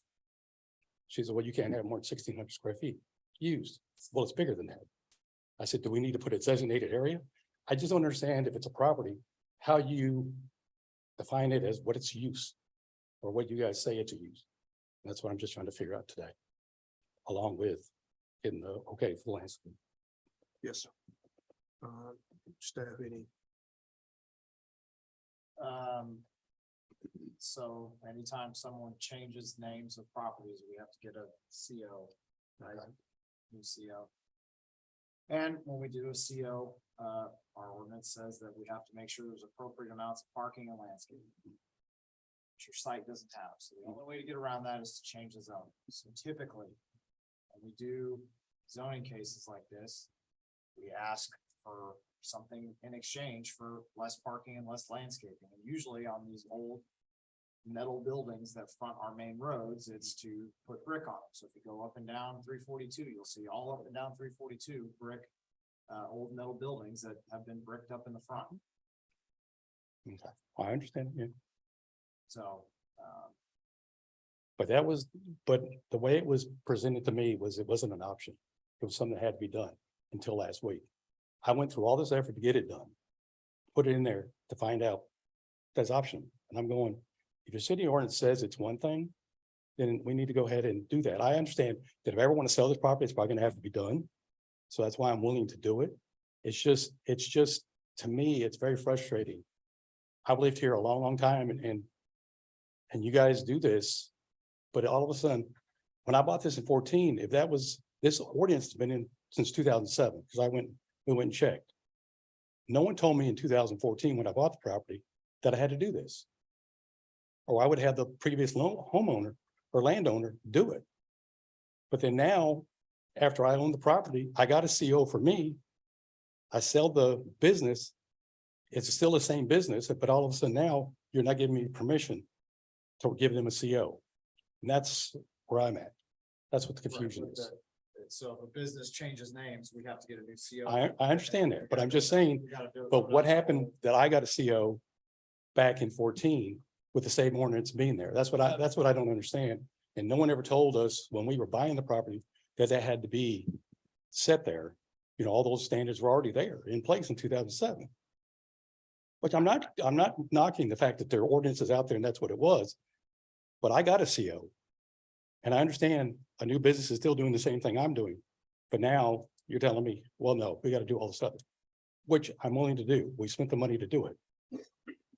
She said, well, you can't have more than 1,600 square feet used. Well, it's bigger than that. I said, do we need to put a designated area? I just don't understand if it's a property, how you define it as what its use or what you guys say it's a use. And that's what I'm just trying to figure out today, along with getting the okay for the landscape. Yes, sir. Staff, any? So anytime someone changes names of properties, we have to get a CO, right? New CO. And when we do a CO, our ordinance says that we have to make sure there's appropriate amounts of parking and landscaping, which your site doesn't have. So the only way to get around that is to change the zone. So typically, when we do zoning cases like this, we ask for something in exchange for less parking and less landscaping. And usually on these old metal buildings that front our main roads, it's to put brick on them. So if you go up and down 342, you'll see all up and down 342 brick, old metal buildings that have been bricked up in the front. Okay. I understand, yeah. So, But the way it was presented to me was it wasn't an option. It was something that had to be done until last week. I went through all this effort to get it done, put it in there to find out that's optional. And I'm going, if your city ordinance says it's one thing, then we need to go ahead and do that. I understand that if I ever want to sell this property, it's probably gonna have to be done. So that's why I'm willing to do it. It's just, to me, it's very frustrating. I've lived here a long, long time and you guys do this, but all of a sudden, when I bought this in 14, if that was, this ordinance has been in since 2007, because we went and checked. No one told me in 2014 when I bought the property that I had to do this. Or I would have the previous homeowner or landowner do it. But then now after I own the property, I got a CO for me. I sell the business. It's still the same business, but all of a sudden now you're not giving me permission to give them a CO. And that's where I'm at. That's what the confusion is. So if a business changes names, we have to get a new CO. I understand that, but I'm just saying, We gotta do it. but what happened that I got a CO back in 14 with the same ordinance being there? That's what I don't understand. And no one ever told us when we were buying the property that that had to be set there. You know, all those standards were already there in place in 2007. Which I'm not knocking the fact that there are ordinances out there and that's what it was. But I got a CO. And I understand a new business is still doing the same thing I'm doing. But now you're telling me, well, no, we got to do all this stuff, which I'm willing to do. We spent the money to do it.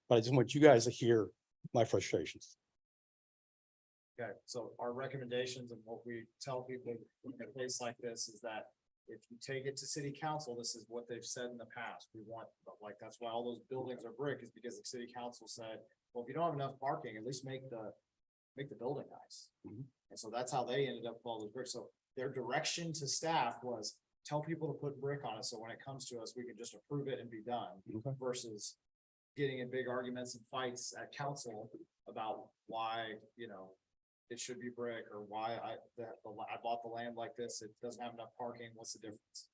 But I just want you guys to hear my frustrations. Okay, so our recommendations and what we tell people in a case like this is that if you take it to city council, this is what they've said in the past. We want, like, that's why all those buildings are brick is because the city council said, well, if you don't have enough parking, at least make the building nice. Mhm. And so that's how they ended up with all those bricks. So their direction to staff was tell people to put brick on it. So when it comes to us, we can just approve it and be done Okay. versus getting in big arguments and fights at council about why, you know, it should be brick or why I bought the land like this, it doesn't have enough parking, what's the difference?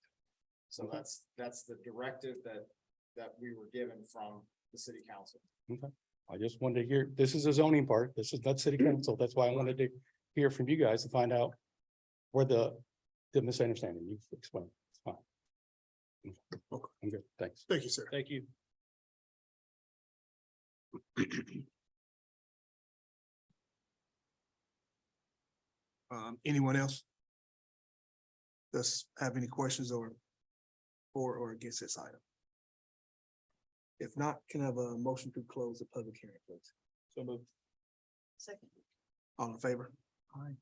So Okay. that's the directive that we were given from the city council. I just wanted to hear, this is a zoning part. This is not city council. That's why I wanted to hear from you guys to find out where the misunderstanding you've explained. It's fine. Okay. I'm good. Thanks. Thank you, sir. Thank you. Anyone else? Does have any questions or for or against this item? If not, can I have a motion to close the public hearing, please? So moved. Second. All in favor? Aye.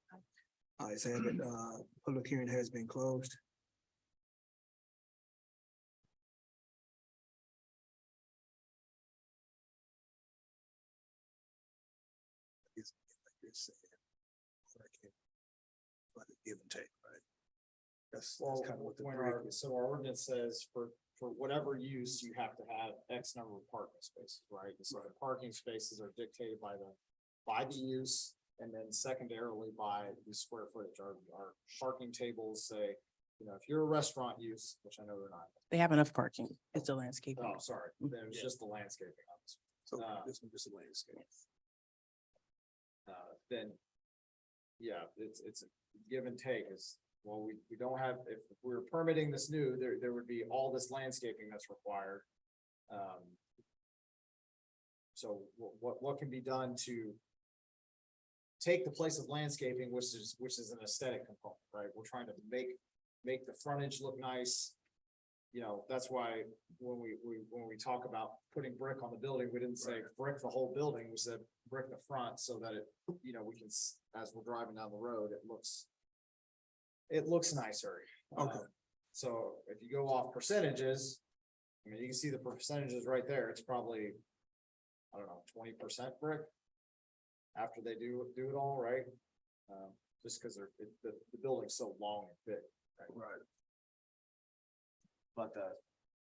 Ayes have it. Public hearing has been closed. It's like this, like it- like a give and take, right? That's Well, kind of what the when brick our, is. so our ordinance says for whatever use, you have to have X number of parking spaces, right? And so the parking spaces are dictated by the use. And then secondarily by the square footage, our parking tables say, you know, if you're a restaurant use, which I know they're not. They have enough parking. It's a landscape. Oh, sorry, then it's just the landscaping on this. So uh, this one just a landscape. Then, yeah, it's a give and take is, well, we don't have, if we were permitting this new, there would be all this landscaping that's required. So what can be done to take the place of landscaping, which is an aesthetic component, right? We're trying to make the frontage look nice. You know, that's why when we talk about putting brick on the building, we didn't say brick the whole building, we said brick the front so that it, you know, we can, as we're driving down the road, it looks nicer. Okay. So if you go off percentages, I mean, you can see the percentages right there, it's probably, I don't know, 20% brick. After they do it all, right? Just because the building's so long and big. Right. But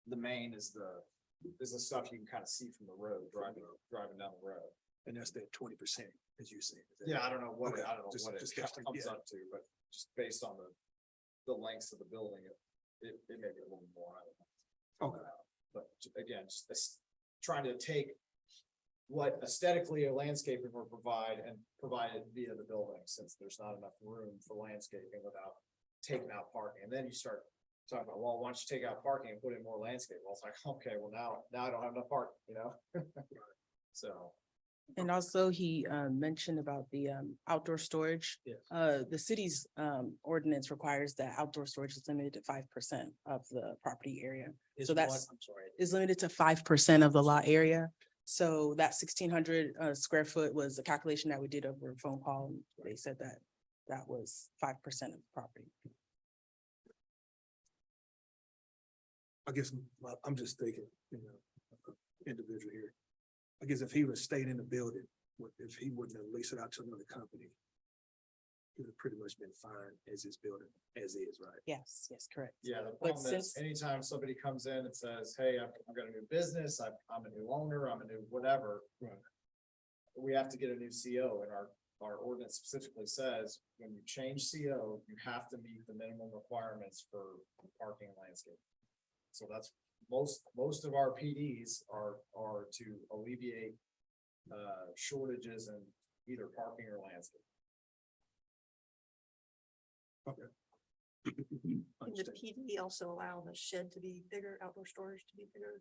the main is the stuff you can kind of see from the road, driving down the road. And that's that 20%, as you said. Yeah, I don't know what, Okay, I don't know just- what it just comes guessing, yeah. up to, but just based on the lengths of the building, it may be a little more, I don't know. Okay. But again, just trying to take what aesthetically a landscaping will provide and provide it via the building, since there's not enough room for landscaping without taking out parking. And then you start talking about, well, why don't you take out parking and put in more landscape? Well, it's like, okay, well, now I don't have enough parking, you know? So. And also he mentioned about the outdoor storage. Yes. The city's ordinance requires that outdoor storage is limited to 5% of the property area. So that's I'm sorry. is limited to 5% of the lot area. So that 1,600 square foot was a calculation that we did over a phone call. And they said that was 5% of the property. I guess I'm just thinking, you know, individual here. I guess if he would have stayed in the building, if he wouldn't have leased it out to another company, it's pretty much been fine as it's building, as is, right? Yes, yes, correct. Yeah, the But problem is since- anytime somebody comes in and says, hey, I've got a new business, I'm a new owner, I'm a new whatever. Right. We have to get a new CO and our ordinance specifically says, when you change CO, you have to meet the minimum requirements for parking and landscape. So that's, most of our PDs are to alleviate shortages in either parking or landscape. Can the Understand. PD also allow the shed to be bigger, outdoor storage to be bigger?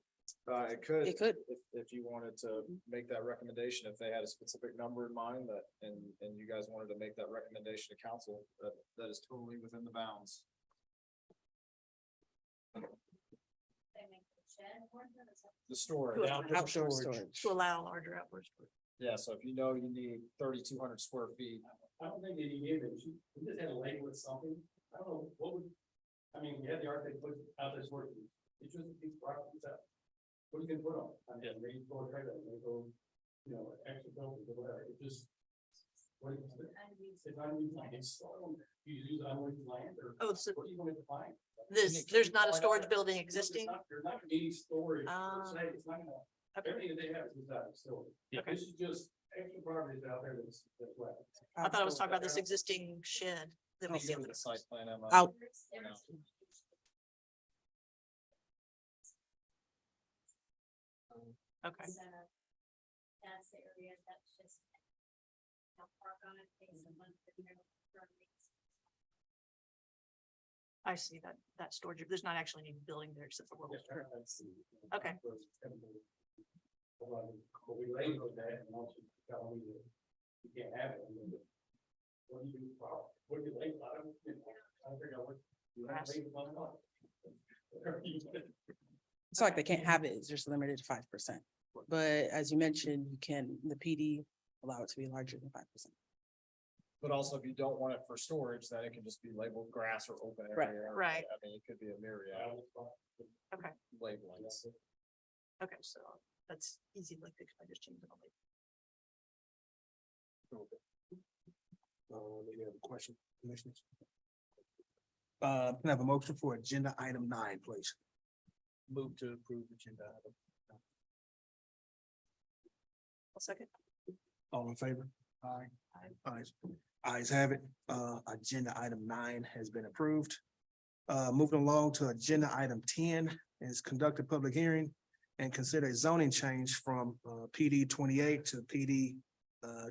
It could. It could. If you wanted to make that recommendation, if they had a specific number in mind that, and you guys wanted to make that recommendation to council, that is totally within the bounds. The storage. To allow- Outdoor storage. To allow larger outdoor storage. Yeah, so if you know you need 3,200 square feet, I don't think they need it. We just had a label with something. I don't know, what would, I mean, you had the architect put out this work. It's just these properties out. What are you gonna put on? I mean, maybe go trailer, maybe go, you know, extra buildings or whatever. It just. What is it? It's unused land. It's, you use unused land or Oh, so what are you going to find? there's not a storage building existing? There's not gonna be any storage per Ah. se. It's not gonna, everything that they have is without storage. Okay. This is just extra properties out there that's wet. I thought I was talking about this existing shed that we I'll see. give on it the- a site plan, Emma. Out, You know. Okay, That's the area that's just. Park on it, face the one. I see that storage. There's not actually any building there except for what was. Okay. But we labeled that and once you tell me that you can't have it. I mean, what do you do? What do you label? I don't figure out what. You have to label on it. Whatever you do. it's not like they can't have it, it's just limited to 5%. But as you mentioned, you can, the PD allow it to be larger than 5%. But also if you don't want it for storage, then it can just be labeled grass or open Right. area. Right. I mean, it could be a myriad Okay, labelings. okay, so that's easy, like, fix. I just changed it. Maybe have a question, commissioners? Can I have a motion for agenda item 9, please? Move to approve agenda item. I'll second. All in favor? Aye. Ayes. Ayes have it. Agenda item 9 has been approved. Moving along to agenda item 10 is conduct a public hearing and consider a zoning change from PD 28 to PD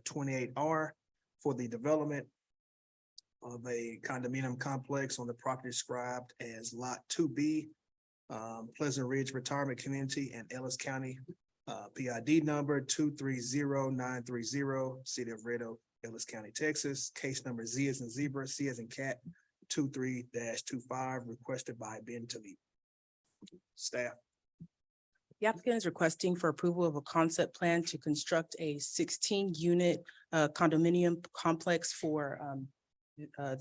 28R for the development of a condominium complex on the property described as Lot 2B, Pleasant Ridge Retirement Community in Ellis County, PID number 230930, City of Red Oak, Ellis County, Texas. Case number Z as in zebra, C as in cat, 23-25, requested by Ben Talib. Staff. The applicant is requesting for approval of a concept plan to construct a 16-unit condominium complex for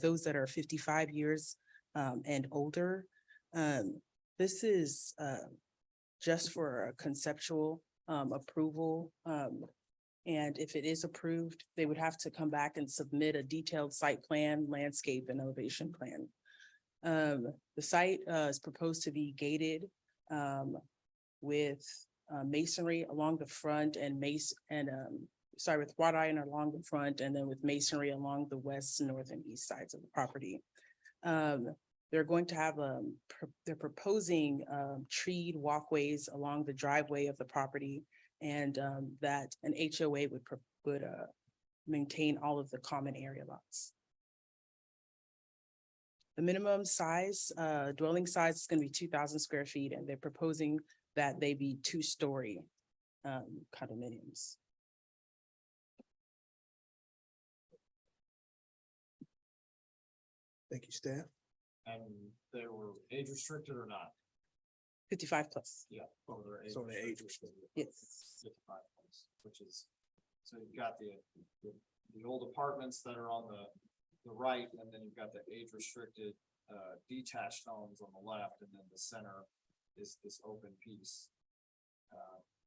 those that are 55 years and older. This is just for a conceptual approval. And if it is approved, they would have to come back and submit a detailed site plan, landscape and elevation plan. The site is proposed to be gated with masonry along the front and with wrought iron along the front and then with masonry along the west, north and east sides of the property. They're going to have they're proposing treed walkways along the driveway of the property and that an HOA would maintain all of the common area lots. The minimum size, dwelling size is going to be 2,000 square feet, and they're proposing that they be 2-story condominiums. Thank you, staff. And they were age restricted or not? 55 plus. Yeah. Oh, they're age So they're age restricted. Yes. 55 plus, which is, so you've got the old apartments that are on the right, and then you've got the age restricted detached homes on the left, and then the center is this open piece.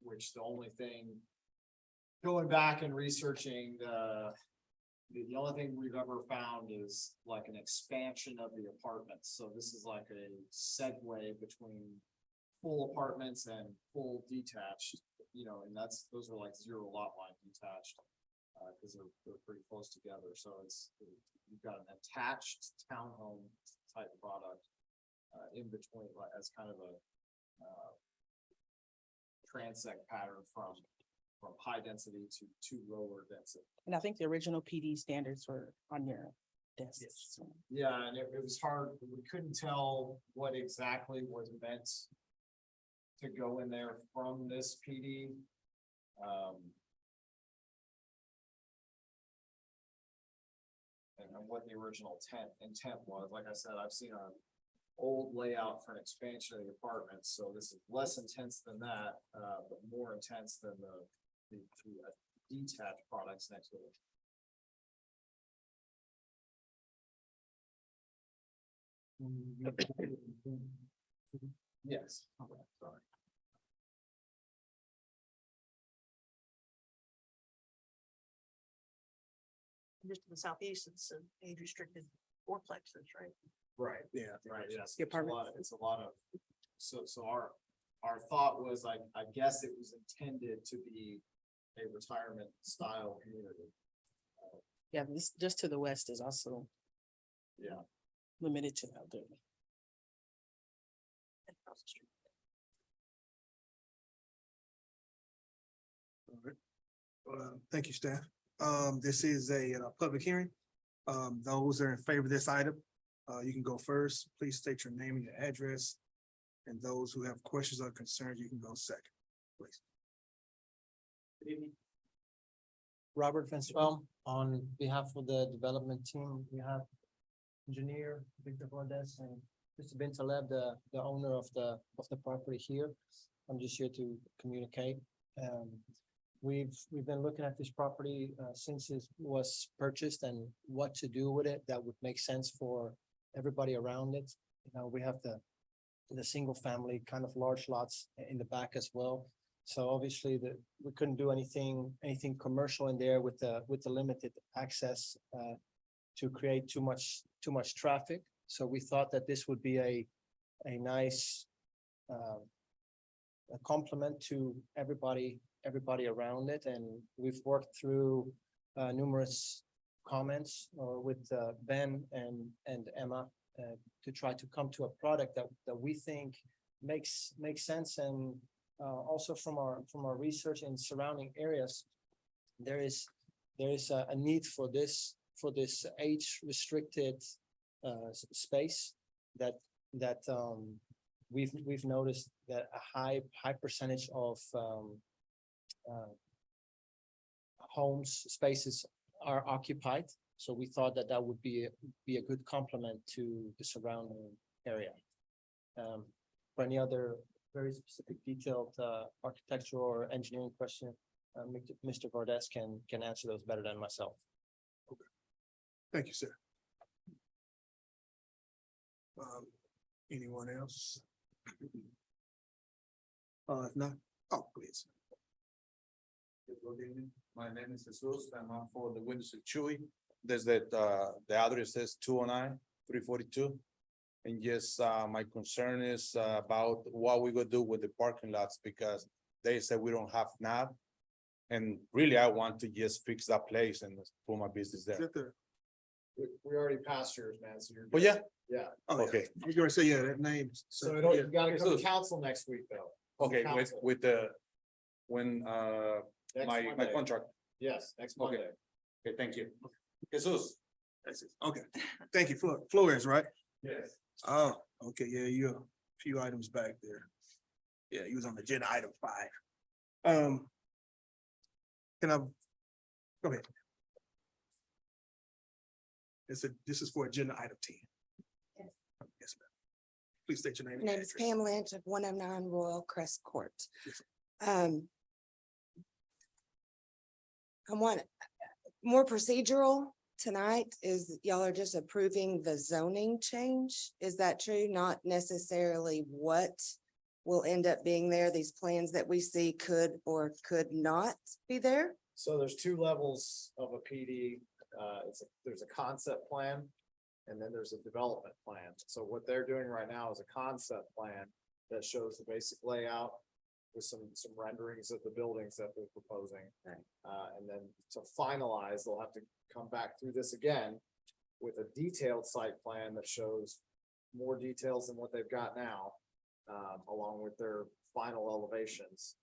Which the only thing, going back and researching The only thing we've ever found is like an expansion of the apartments, so this is like a segue between full apartments and full detached, you know, and those are like zero lot line detached. Cause they're pretty close together, so you've got an attached townhome type product. In between, like, as kind of a transect pattern from high density to lower density. And I think the original PD standards were on your desk. so. Yeah, and it was hard, we couldn't tell what exactly was meant to go in there from this PD. And what the original intent was. Like I said, I've seen an old layout for an expansion of the apartment, so this is less intense than that, but more intense than the detached products next to it. Yes. Okay, sorry. Just to the southeast, it's an age restricted fourplexes, right? Right, Yeah. right, yes. The It's a lot apartments. of- It's a lot of, so our thought was, I guess it was intended to be a retirement style community. Yeah, this just to the west is also Yeah. limited to elderly. And across the street. Thank you, staff. This is a public hearing. Those that are in favor of this item, you can go first. Please state your name and your address. And those who have questions or concerns, you can go second, please. Robert Fenswell, on behalf of the development team, we have engineer Victor Valdez and Mr. Ben Taleb, the owner of the property here. I'm just here to communicate. We've been looking at this property since it was purchased and what to do with it that would make sense for everybody around it. You know, we have the single family kind of large lots in the back as well. So obviously we couldn't do anything commercial in there with the limited access to create too much traffic. So we thought that this would be a nice a complement to everybody around it. And we've worked through numerous comments with Ben and Emma to try to come to a product that we think makes sense. And also from our research in surrounding areas, there is a need for this age restricted space that we've noticed that a high percentage of homes spaces are occupied. So we thought that would be a good complement to the surrounding area. For any other very specific detailed architectural or engineering question, Mr. Valdez can answer those better than myself. Thank you, sir. Anyone else? If not, please. Good evening. My name is Jesus. I'm up for the Windows of Chewy. There's that, the address says 209-342. And yes, my concern is about what we gonna do with the parking lots because they said we don't have now. And really, I want to just fix that place and put my business Is there. that the? We already passed yours, man, so you're. Oh, yeah? Yeah, Oh, yeah. Okay. You're gonna say, yeah, that name. so you gotta come to Jesus. council next week, though. Okay, Council. with the, when, Next my Monday. contract. Yes, next Okay. Monday. Okay, thank you. Jesus. That's it. Okay, thank you. Flores, right? Yes. Oh, okay, yeah, you're a few items back there. Yeah, you was on agenda item 5. Can I? Go ahead. This is for agenda item 10. Yes. Yes, ma'am. Please state your name. My and name is address. Pam Lynch of 109 Royal Crest Court. Yes. I want more procedural tonight is y'all are just approving the zoning change. Is that true? Not necessarily what will end up being there. These plans that we see could or could not be there? So there's two levels of a PD. there's a concept plan. And then there's a development plan. So what they're doing right now is a concept plan that shows the basic layout with some renderings of the buildings that they're proposing. Right. And then to finalize, they'll have to come back through this again with a detailed site plan that shows more details than what they've got now, along with their final elevations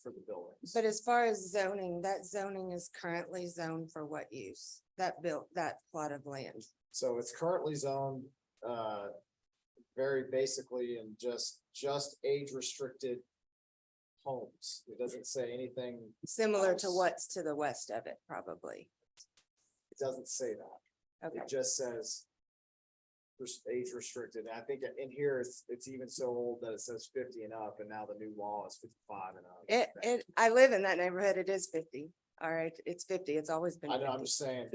for the buildings. But as far as zoning, that zoning is currently zoned for what use? That plot of land? So it's currently zoned, very basically in just age restricted homes. It doesn't say anything, Similar to House. what's to the west of it, probably. it doesn't say that. Okay, It just says age restricted. And I think in here, it's even so old that it says 50 and up, and now the new law is 55 and up. I live in that neighborhood. It is 50. All right, it's 50. It's always been I know, I'm 50. just saying,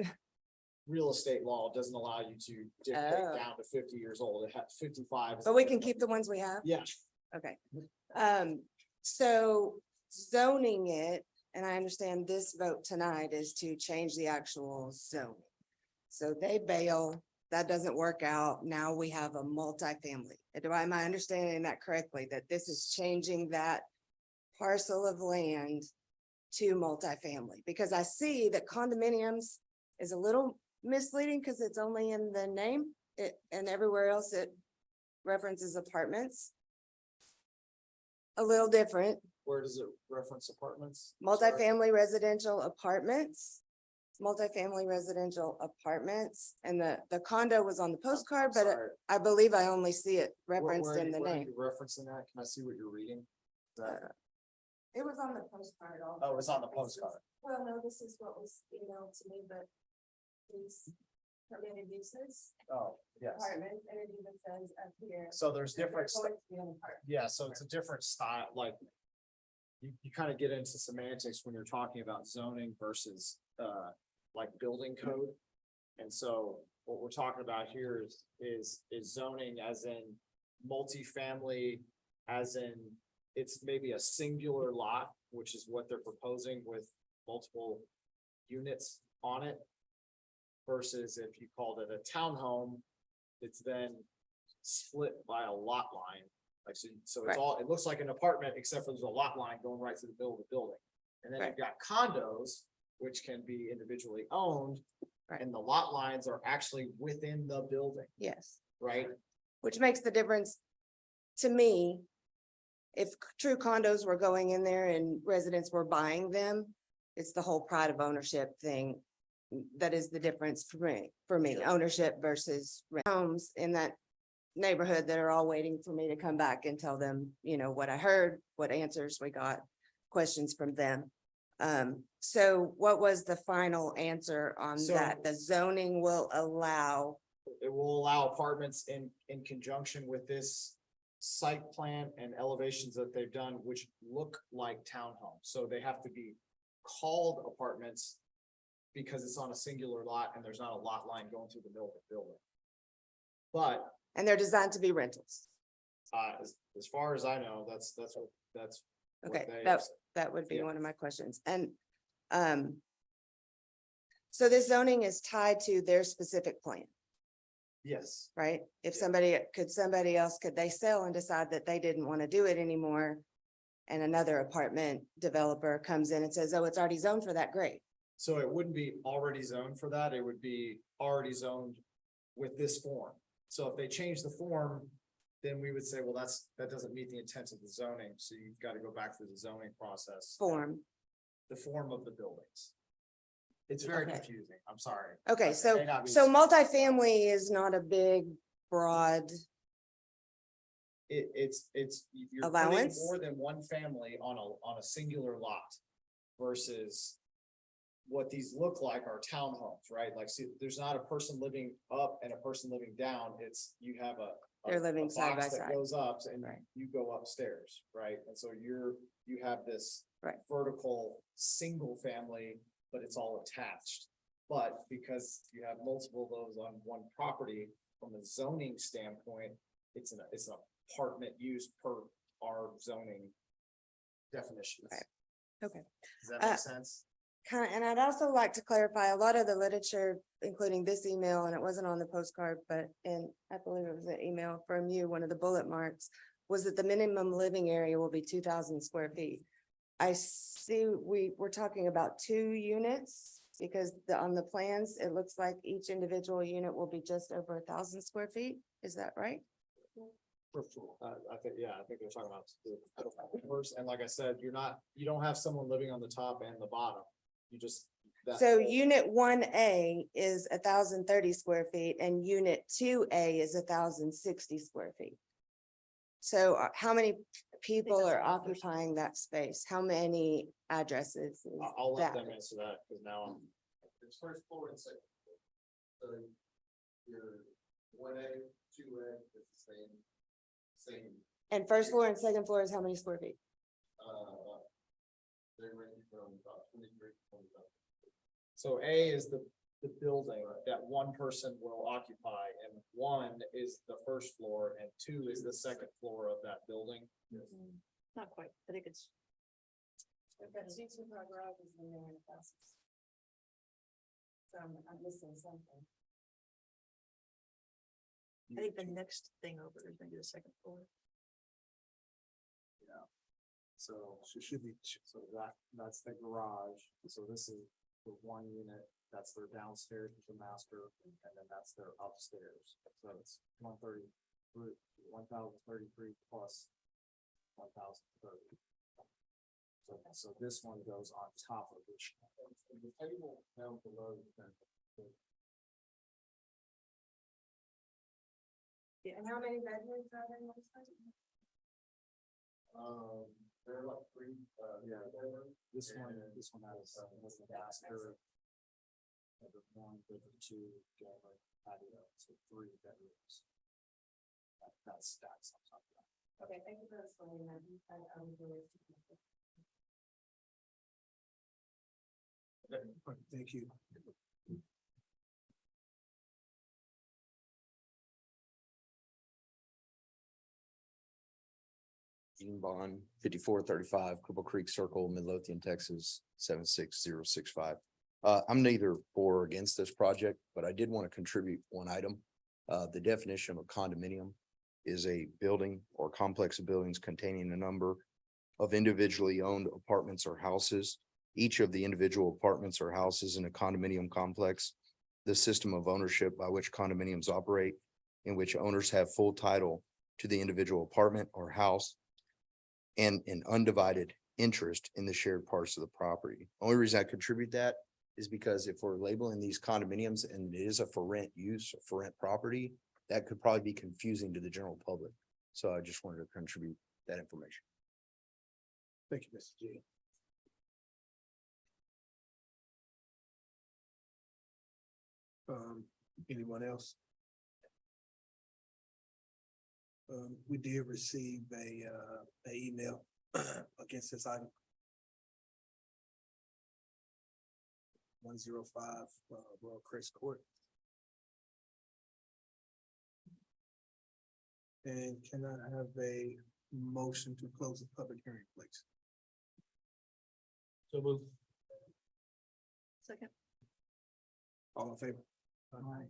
real estate law doesn't allow you to dictate Oh. down to 50 years old. It has 55. is But the we can minimum. keep the ones we have? Yeah, Okay. So zoning it, and I understand this vote tonight is to change the actual zoning. So they bail, that doesn't work out. Now we have a multifamily. Am I understanding that correctly? That this is changing that parcel of land to multifamily? Because I see that condominiums is a little misleading because it's only in the name. And everywhere else it references apartments. A little different, where does it reference apartments? multifamily residential apartments. Multifamily residential apartments, and the condo was on the postcard, but Sorry. I believe I only see it Where- referenced where are in you- the where are name. you Referencing that, can I see what you're reading? Is that- It was on the postcard. Oh, it's on the postcard. Well, no, this is what was emailed to me, but these permitted uses, Oh, yes. apartments, and it even says up here. So there's different, Going to be an apartment. yeah, so it's a different style, like. You kind of get into semantics when you're talking about zoning versus, like building code. And so what we're talking about here is zoning as in multifamily, as in it's maybe a singular lot, which is what they're proposing with multiple units on it. Versus if you called it a townhome, it's then split by a lot line. Like, so it's Right. all, it looks like an apartment, except for there's a lot line going right through the middle of the building. And then you've got condos, which can be individually owned. Right. And the lot lines are actually within the building, Yes, right? which makes the difference to me. If true condos were going in there and residents were buying them, it's the whole pride of ownership thing. That is the difference for me, ownership versus homes in that neighborhood that are all waiting for me to come back and tell them, what I heard, what answers we got, questions from them. So what was the final answer on So- that? The zoning will allow, It will allow apartments in conjunction with this site plan and elevations that they've done, which look like townhomes. So they have to be called apartments because it's on a singular lot and there's not a lot line going through the middle of the building. But, and they're designed to be rentals. as far as I know, that's what Okay, they that, have said. that would be Yeah. one of my questions. And, so this zoning is tied to their specific plan, Yes, right? If Yeah. somebody else, could they sell and decide that they didn't want to do it anymore? And another apartment developer comes in and says, oh, it's already zoned for that, great. so it wouldn't be already zoned for that, it would be already zoned with this form. So if they change the form, then we would say, well, that doesn't meet the intent of the zoning, so you've got to go back through the zoning process. Form. The form of the buildings. It's very Okay. confusing, I'm sorry. Okay, It so, may not be- so multifamily is not a big, broad, It's, you're putting Allowance? more than one family on a singular lot versus what these look like are townhomes, right? Like, see, there's not a person living up and a person living down, it's, you have a They're living side box by that side. goes up and Right. you go upstairs, right? And so you have this Right. vertical, single family, but it's all attached. But because you have multiple of those on one property, from a zoning standpoint, it's an apartment use per our zoning definitions. Right. Okay. Does that Uh, make sense? and I'd also like to clarify, a lot of the literature, including this email, and it wasn't on the postcard, but I believe it was an email from you, one of the bullet marks, was that the minimum living area will be 2,000 square feet. I see we're talking about 2 units because on the plans, it looks like each individual unit will be just over 1,000 square feet. Is that right? I think they're talking about the first, and like I said, you don't have someone living on the top and the bottom. You just. So unit 1A is 1,030 square feet and unit 2A is 1,060 square feet. So how many people that's are one person. occupying that space? How many addresses is I'll let that? them answer that, because now I'm. It's first floor and second floor. So your 1A, 2A is the same, And first floor and second floor is how many square feet? they range from about 23 to 25. So A is the building that one person will occupy, and 1 is the first floor, and 2 is the second floor of that building. Not quite. I think it's, I'm missing something. I think the next thing over is maybe the second floor. So should be, so that's the garage. So this is the 1 unit, that's their downstairs with the master, and then that's their upstairs. So it's 1,033 plus 1,030. So this one goes on top of this. The table down below. And how many bedrooms are there in this place? They're like 3, Yeah, this one has the master. Bedroom 1, bedroom 2, gamma, patio, so 3 bedrooms. That stacks on top of that. Okay, thank you for explaining that. I was really. Thank you. Gene Bond, 5435 Cripple Creek Circle, Midlothian, Texas, 76065. I'm neither for or against this project, but I did want to contribute one item. The definition of a condominium is a building or complex of buildings containing a number of individually owned apartments or houses. Each of the individual apartments or houses in a condominium complex, the system of ownership by which condominiums operate, in which owners have full title to the individual apartment or house and an undivided interest in the shared parts of the property. Only reason I contribute that is because if we're labeling these condominiums and it is a for rent use, for rent property, that could probably be confusing to the general public. So I just wanted to contribute that information. Thank you, Mr. G. Anyone else? We did receive a email against this item. 105 Royal Crest Court. And can I have a motion to close the public hearing, please? So move. Second. All in favor? Aye.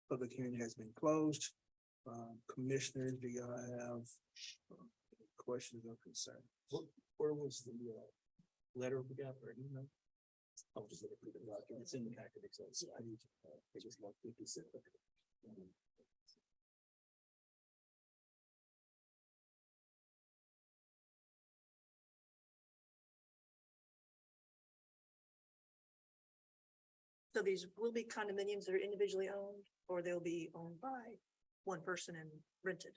Public hearing has been closed. Commissioners, do y'all have any questions or concerns? Where was the letter we got or email? I was just looking through the documents in the packet. So I need to, I just want to consider. So these will be condominiums that are individually owned, or they'll be owned by one person and rented.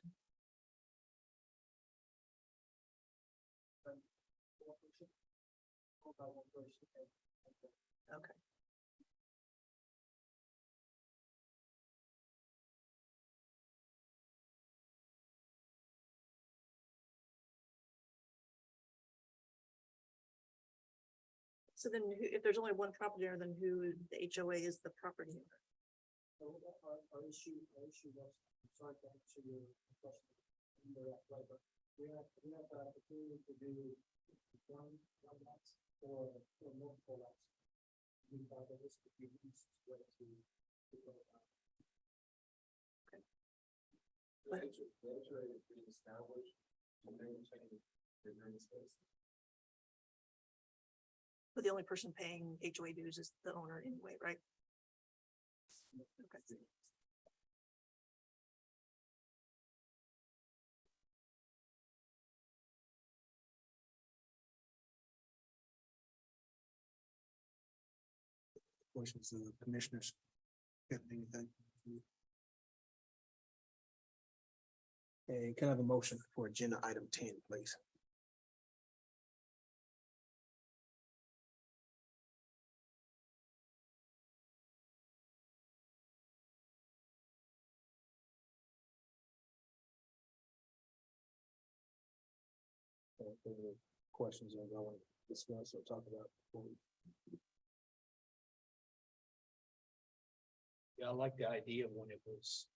Okay. So then if there's only one property owner, then who, the HOA is the property owner? We have the opportunity to do one lots or multiple lots. We thought that this could be the easiest way to go about it. But- The HOA is being established, and then change the green space. But the only person paying HOA dues is the owner anyway, right? Okay. Questions of the commissioners? Got anything? And can I have a motion for agenda item 10, please? Any questions or want to discuss or talk about? before we- Yeah, I like the idea when it was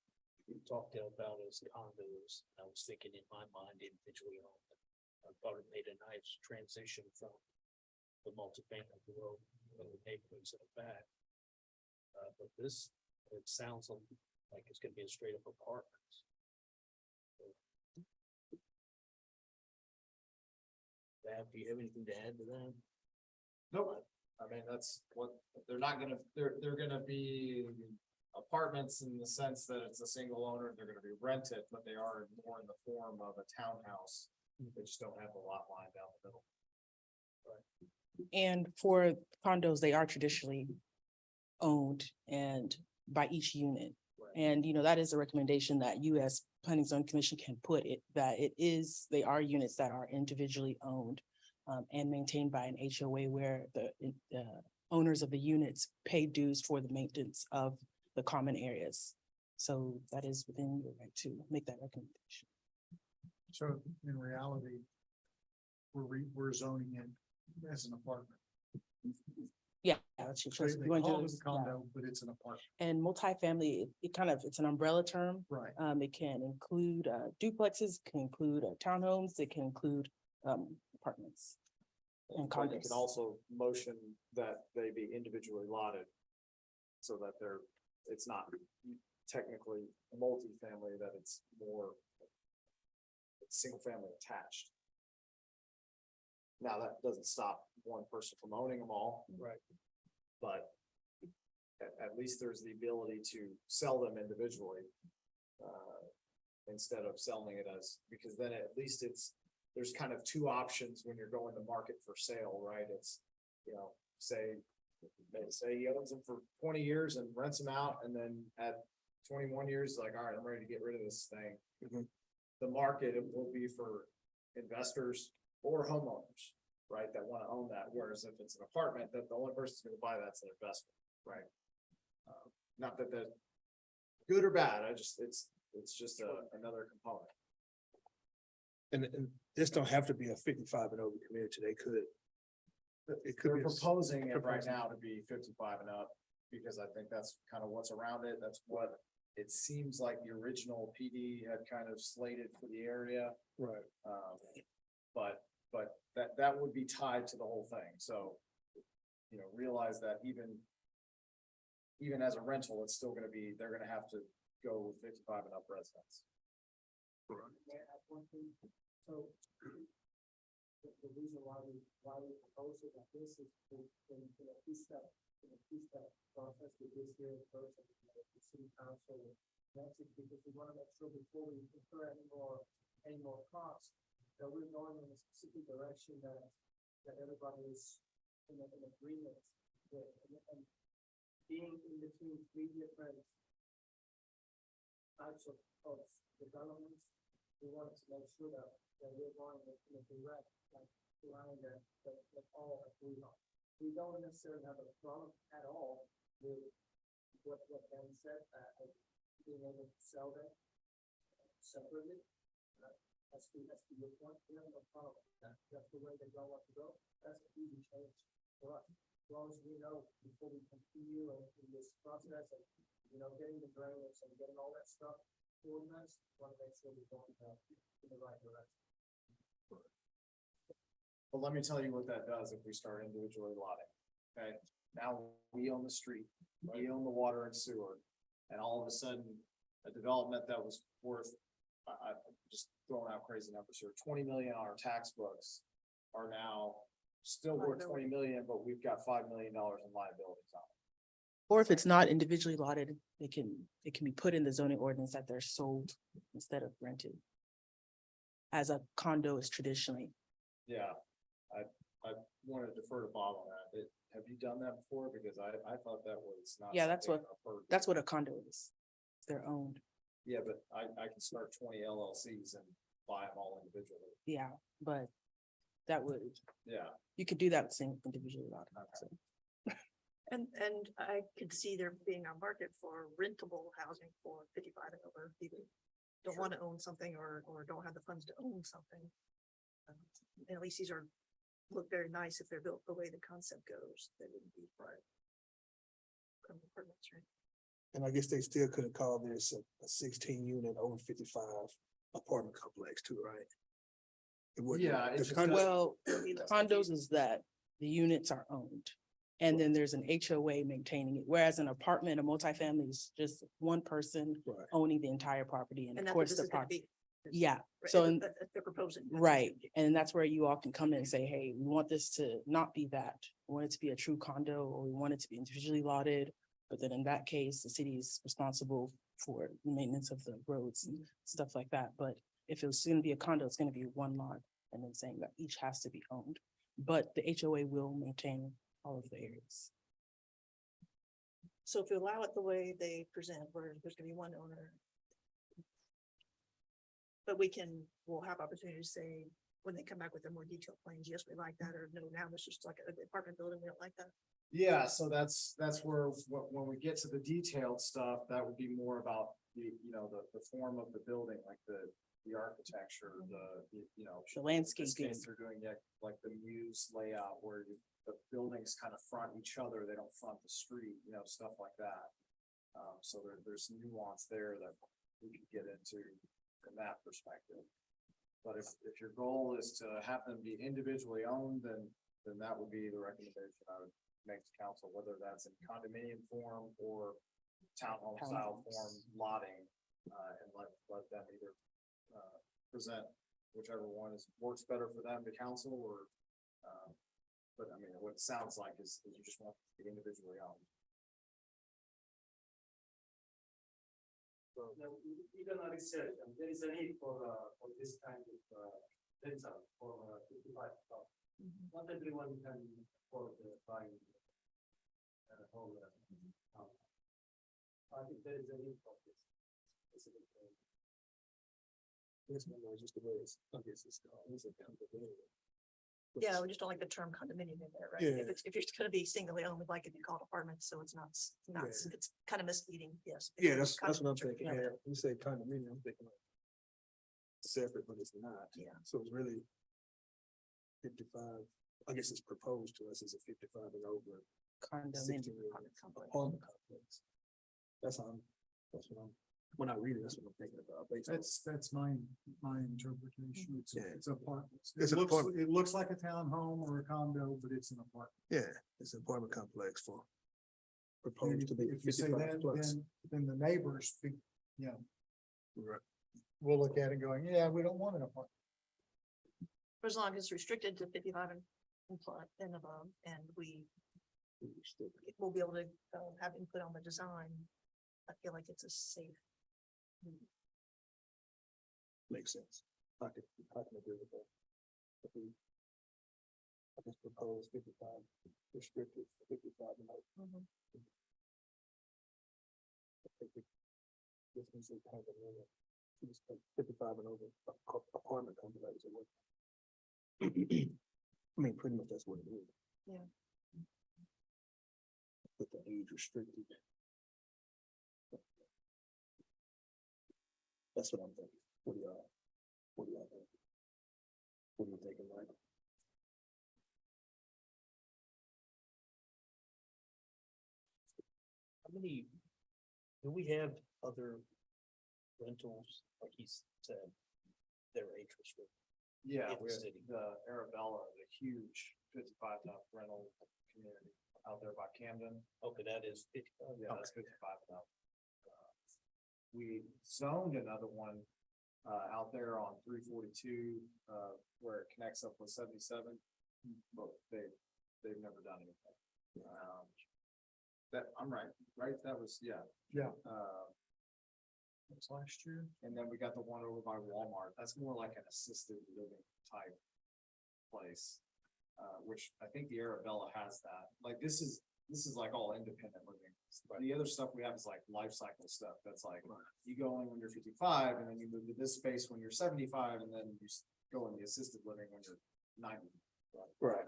talked about as condos. I was thinking in my mind individually owned. I thought it made a nice transition from the multifamily world, the neighborhoods in the back. But this, it sounds like it's gonna be a straight up apartments. Dad, do you have anything to add to that? Nope, I mean, that's what, they're not gonna, they're gonna be apartments in the sense that it's a single owner, they're gonna be rented, but they are more in the form of a townhouse. They just don't have the lot line down the middle. And for condos, they are traditionally owned and by each unit. And, you know, that is a recommendation that you as Planning Zone Commission can put it, that it is, they are units that are individually owned and maintained by an HOA where the owners of the units pay dues for the maintenance of the common areas. So that is within your right to make that recommendation. So in reality, we're zoning it as an apartment. Yeah, that's your So choice. they You wanna do call it this? a condo, but it's an apartment. And multifamily, it kind of, it's an umbrella term. Right. It can include duplexes, can include townhomes, it can include apartments and But you condos. can also motion that they be individually lotted. So that it's not technically multifamily, that it's more. It's single family attached. Now, that doesn't stop one person from owning them all. Right. But at least there's the ability to sell them individually. Instead of selling it as, because then at least there's kind of two options when you're going to market for sale, right? It's, you know, say he owns them for 20 years and rents them out, and then at 21 years, like, all right, I'm ready to get rid of this thing. The market it will be for investors or homeowners, right, that want to own that, whereas if it's an apartment, that the only person's gonna buy that's an investor, right? Not that that's good or bad, it's just another component. And this don't have to be a 55 and over community, they could. It could They're be. proposing it right now to be 55 and up, because I think that's kind of what's around it, that's what it seems like the original PD had kind of slated for the area. Right. But that would be tied to the whole thing, so, you know, realize that even as a rental, it's still gonna be, they're gonna have to go with 55 and up residents. May I add one thing? So the reason why we propose it like this is in a two-step process with this here first, and the city council. That's it, because we want to make sure before we incur any more costs, that we're going in a specific direction that everybody is in agreement with, and being in between three different types of developments, we wanted to make sure that we're going in a direct, line that all agree on. We don't necessarily have a problem at all with what Ben said, being able to sell them separately. That's to your point, we have no problem with that. That's the way they don't want to go. That's an easy change for us. As long as we know before we continue in this process and, you know, getting the drainage and getting all that stuff organized, we want to make sure we're going in the right direction. But let me tell you what that does if we start individually lotting. Okay, now we own the street, we own the water and sewer. And all of a sudden, a development that was worth, I'm just throwing out crazy numbers here, 20 million on our tax books are now still worth 20 million, but we've got $5 million in liabilities on it. Or if it's not individually lotted, it can be put in the zoning ordinance that they're sold instead of rented. As a condo is traditionally. Yeah, I want to defer to Bob on that. Have you done that before? Because I thought that was not. Yeah, that's something I've heard. That's what a condo is. They're owned. Yeah, but I can start 20 LLCs and buy them all individually. Yeah, but that would, Yeah. you could do that with single individually lotted. So. And I could see there being a market for rentable housing for 55 and over, people don't want to own something or don't have the funds to own something. At least these look very nice if they're built the way the concept goes. They wouldn't be right. Apartments, right? And I guess they still could have called this a 16 unit over 55 apartment complex too, right? It wouldn't- Yeah, the it's just condo- Well, condos is that the units are owned. And then there's an HOA maintaining it, whereas an apartment, a multifamily is just one person Right. owning the entire property and And of that's what course this the is gonna property. be. Yeah, Right, so if in- they're proposing. that's what it's right, gonna be. and that's where you all can come in and say, hey, we want this to not be that. We want it to be a true condo, or we want it to be individually lotted. But then in that case, the city is responsible for the maintenance of the roads and stuff like that. But if it was gonna be a condo, it's gonna be one lot, and then saying that each has to be owned. But the HOA will maintain all of the areas. So if you allow it the way they present, where there's gonna be one owner. But we'll have opportunity to say, when they come back with their more detailed plans, yes, we like that, or no, now it's just like an apartment building, we don't like that. Yeah, so that's where, when we get to the detailed stuff, that would be more about the form of the building, like the architecture, The in landscaping. this case, they're doing like the muse layout where the buildings kind of front each other, they don't front the street, stuff like that. So there's nuance there that we could get into from that perspective. But if your goal is to have them be individually owned, then that would be the recommendation I would make to council, whether that's in condominium form or townhome style form lotting. And let them either present whichever one works better for them to council or, but I mean, what it sounds like is you just want to be individually owned. Even like I said, there is a need for this kind of rental for 55. Not everyone can afford buying a home. I think there is a need for this specific thing. This one was just the way it's, I guess it's called. It's a condominium. Yeah, we just don't like the term condominium in there, right? Yeah. If it's gonna be singly owned, we'd like it to be called apartments, so it's not, Yeah. it's kind of misleading, yes. Yeah, that's what I'm Condominium, thinking. Yeah, you say condominium, I'm thinking like separate, but it's not. Yeah. So it's really 55, I guess it's proposed to us as a 55 and over. Condominium. 16-unit apartment complex. That's what when I read it, that's what I'm thinking about. based on- That's my interpretation. Yeah. It's apartments. It's an apartment. It looks like a townhome or a condo, but it's an apartment. Yeah, it's an apartment complex for And proposed to be If you say 55 that, plus. then the neighbors, Right. will look at it going, yeah, we don't want an apartment. For as long as it's restricted to 55 and above, and we'll be able to have input on the design. I feel like it's a safe. Makes sense. I can agree with that. If we- I just propose 55, restricted 55 and over. I think this one's a condominium. Just put 55 and over apartment complex or what? I mean, pretty much that's what it is. Yeah. With the age restricted. That's what I'm thinking. What do y'all think? What are you thinking, Mike? How many, do we have other rentals, like he said, that are age restricted? Yeah, in the we have city. the Arabella, the huge 55 ton rental community out there by Camden. Okay, that is 50. Yeah, that's 55 ton. We zoned another one out there on 342 where it connects up with 77, but they've never done anything. That, I'm right? That was, yeah. Yeah. That was last year. And then we got the one over by Walmart. That's more like an assisted living type place. Which I think the Arabella has that. Like, this is like all independent living. The other stuff we have is like life cycle stuff. That's like, you go in when you're 55 and then you move to this space when you're 75 and then you go in the assisted living when you're 90. Right.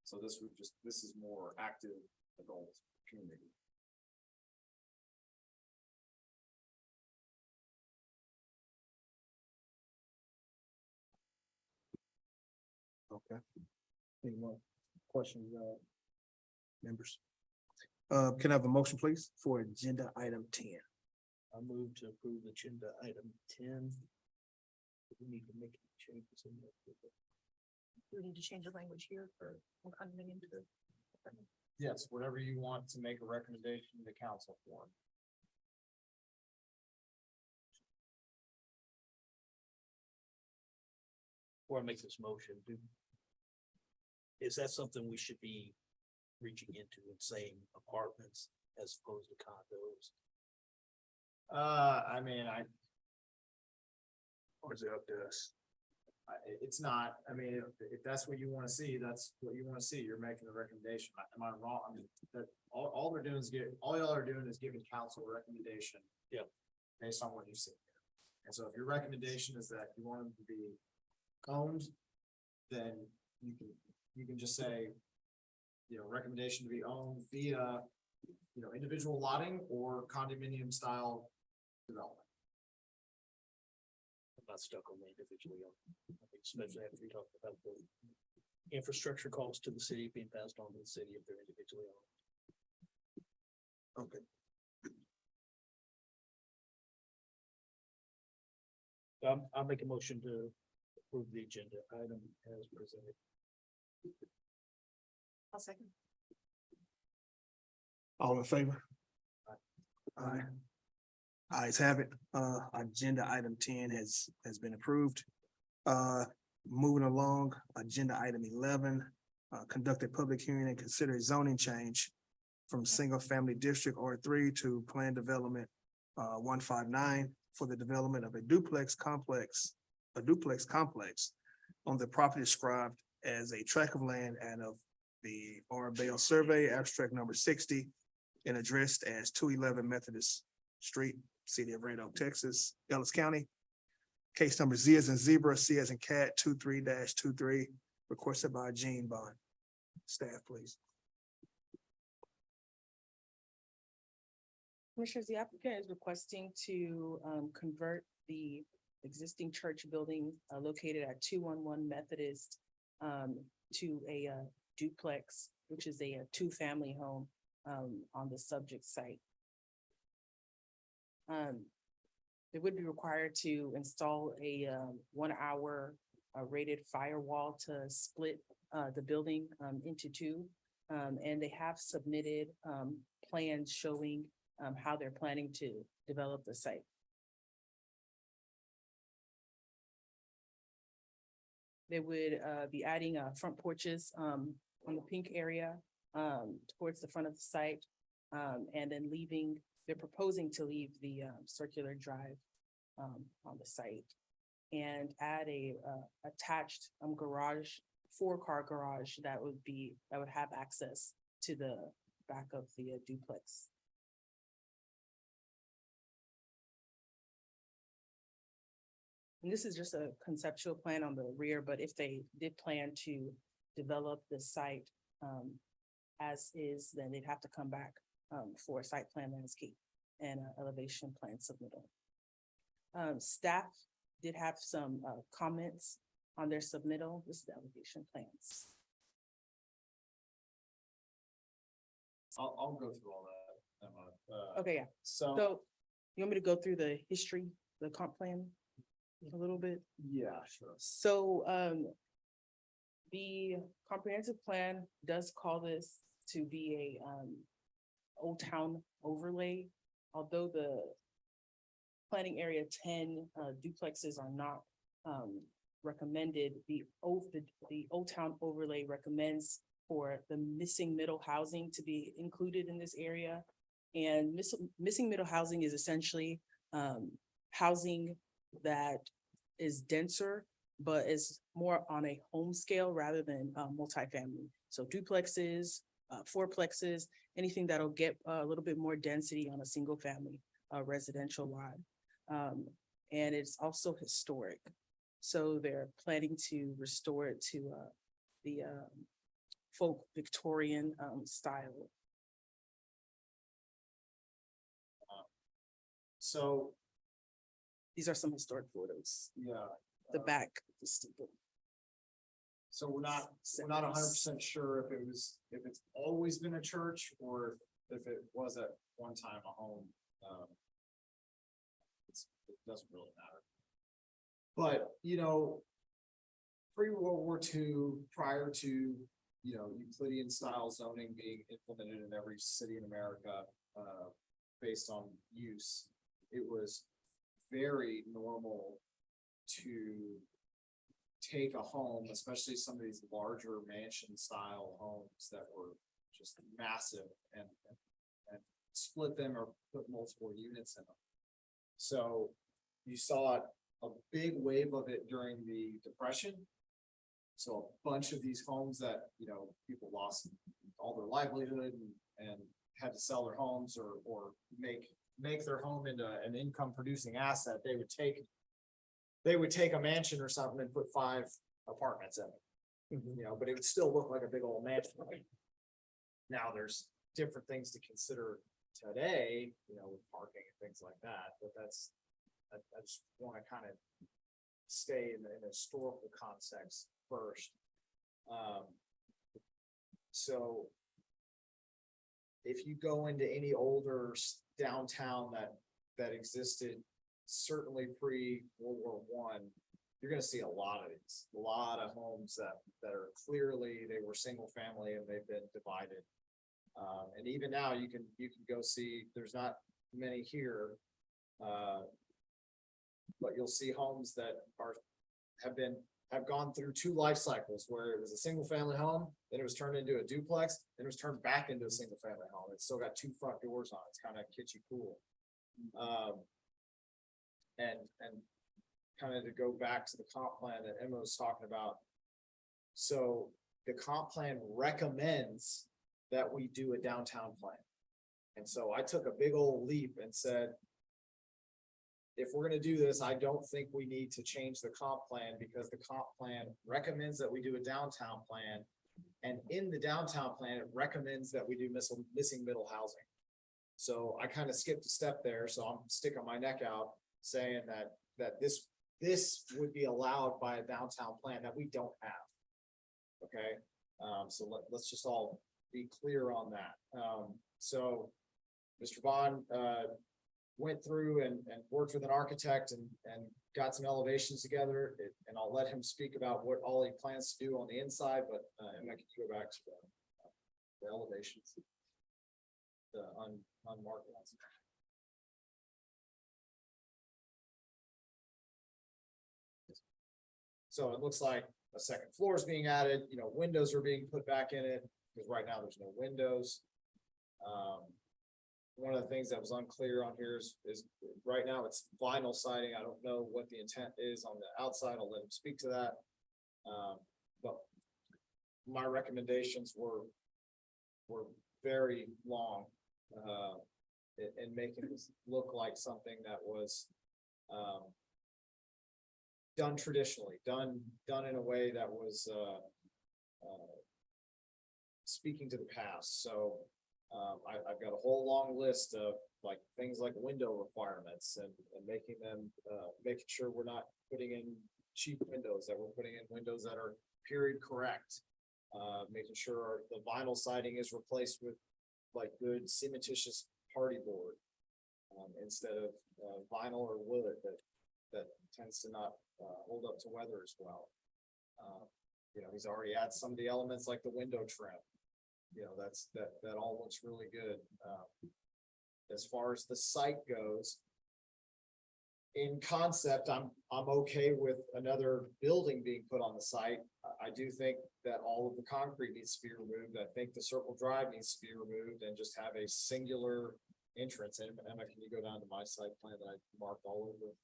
So this is more active adult community. Okay. Any more questions, members? Can I have a motion, please, for agenda item 10? I move to approve agenda item 10. We need to make any changes in that. We need to change the language here for condominium to. Yes, whatever you want to make a recommendation to council for. Before I make this motion, is that something we should be reaching into and saying apartments as opposed to condos? I mean, Or is it up to us? it's not, I mean, if that's what you wanna see, that's what you wanna see, you're making a recommendation, am I wrong? I mean, that, all they're doing is all y'all are doing is giving council a recommendation. Yep. Based on what you see. And so if your recommendation is that you want them to be owned, then you can just say, recommendation to be owned via, individual lotting or condominium style development. I'm not stuck on the individually owned, I think especially after we talked about the infrastructure costs to the city being passed on to the city if they're individually owned. Okay. I'll make a motion to approve the agenda item as presented. I'll second. All in favor? Aye. Ayes have it. Agenda item 10 has been approved. Moving along, agenda item 11, conduct a public hearing and consider a zoning change from single family district R3 to plan development 159 for the development of a duplex complex on the property described as a tract of land and of the Arabella Survey, abstract number 60, and addressed as 211 Methodist Street, City of Red Oak, Texas, Ellis County. Case number Z as in zebra, C as in cat, 23-23, requested by Gene Bond. Staff, please. Commissioners, the applicant is requesting to convert the existing church building located at 211 Methodist to a duplex, which is a two-family home on the subject site. They would be required to install a 1 hour rated firewall to split the building into two. And they have submitted plans showing how they're planning to develop the site. They would be adding front porches on the pink area towards the front of the site. And then they're proposing to leave the circular drive on the site and add a attached garage, 4-car garage that would have access to the back of the duplex. And this is just a conceptual plan on the rear, but if they did plan to develop the site as is, then they'd have to come back for a site plan landscape and an elevation plan submittal. Staff did have some comments on their submittal. This is the elevation plans. I'll go through all that, Emma. Okay, yeah. So So you want me to go through the history, the comp plan? a little bit? Yeah, sure. So, the comprehensive plan does call this to be a, Old Town overlay, although the planning area 10 duplexes are not, recommended, the Old Town overlay recommends for the missing middle housing to be included in this area. And missing middle housing is essentially, housing that is denser, but is more on a home scale rather than multifamily. So duplexes, fourplexes, anything that'll get a little bit more density on a single family residential lot. And it's also historic. So they're planning to restore it to the folk Victorian style. So, These are some historic photos. yeah. The back, the steeple. So we're not 100% sure if it's always been a church or if it was at one time a home. It doesn't really matter. But, pre-World War II, prior to, Euclidean style zoning being implemented in every city in America, based on use, it was very normal to take a home, especially some of these larger mansion style homes that were just massive and split them or put multiple units in them. So you saw a big wave of it during the Depression. So a bunch of these homes that, people lost all their livelihood and had to sell their homes or make their home into an income producing asset, they would take a mansion or something and put 5 apartments in it. But it would still look like a big old mansion. Now there's different things to consider today, with parking and things like that, but I just want to kind of stay in the historical context first. So if you go into any older downtown that existed, certainly pre-World War I, you're gonna see a lot of homes that are clearly, they were single family and they've been divided. And even now you can go see, there's not many here. But you'll see homes that have gone through 2 life cycles where it was a single family home, then it was turned into a duplex, then it was turned back into a single family home. It's still got 2 front doors on it. It's kind of kitschy cool. And kind of to go back to the comp plan that Emma was talking about. So the comp plan recommends that we do a downtown plan. And so I took a big old leap and said, if we're gonna do this, I don't think we need to change the comp plan because the comp plan recommends that we do a downtown plan. And in the downtown plan, it recommends that we do missing middle housing. So I kind of skipped a step there, so I'm sticking my neck out saying that this would be allowed by a downtown plan that we don't have. Okay, so let's just all be clear on that. So Mr. Vaughn went through and worked with an architect and got some elevations together, and I'll let him speak about what all he plans to do on the inside, but Emma, can you go back to the elevations? The unmarked ones. So it looks like a second floor is being added, windows are being put back in it, because right now there's no windows. One of the things that was unclear on here is right now it's vinyl siding. I don't know what the intent is on the outside. I'll let him speak to that. But my recommendations were very long in making this look like something that was done traditionally, done in a way that was speaking to the past. So I've got a whole long list of things like window requirements and making sure we're not putting in cheap windows, that we're putting in windows that are period correct. Making sure the vinyl siding is replaced with good cementitious party board instead of vinyl or wood that tends to not, hold up to weather as well. You know, he's already had some of the elements like the window trim. You know, that all looks really good. As far as the site goes, in concept, I'm okay with another building being put on the site. I do think that all of the concrete needs to be removed. I think the circle drive needs to be removed and just have a singular entrance. And Emma, can you go down to my site plan that I marked all over?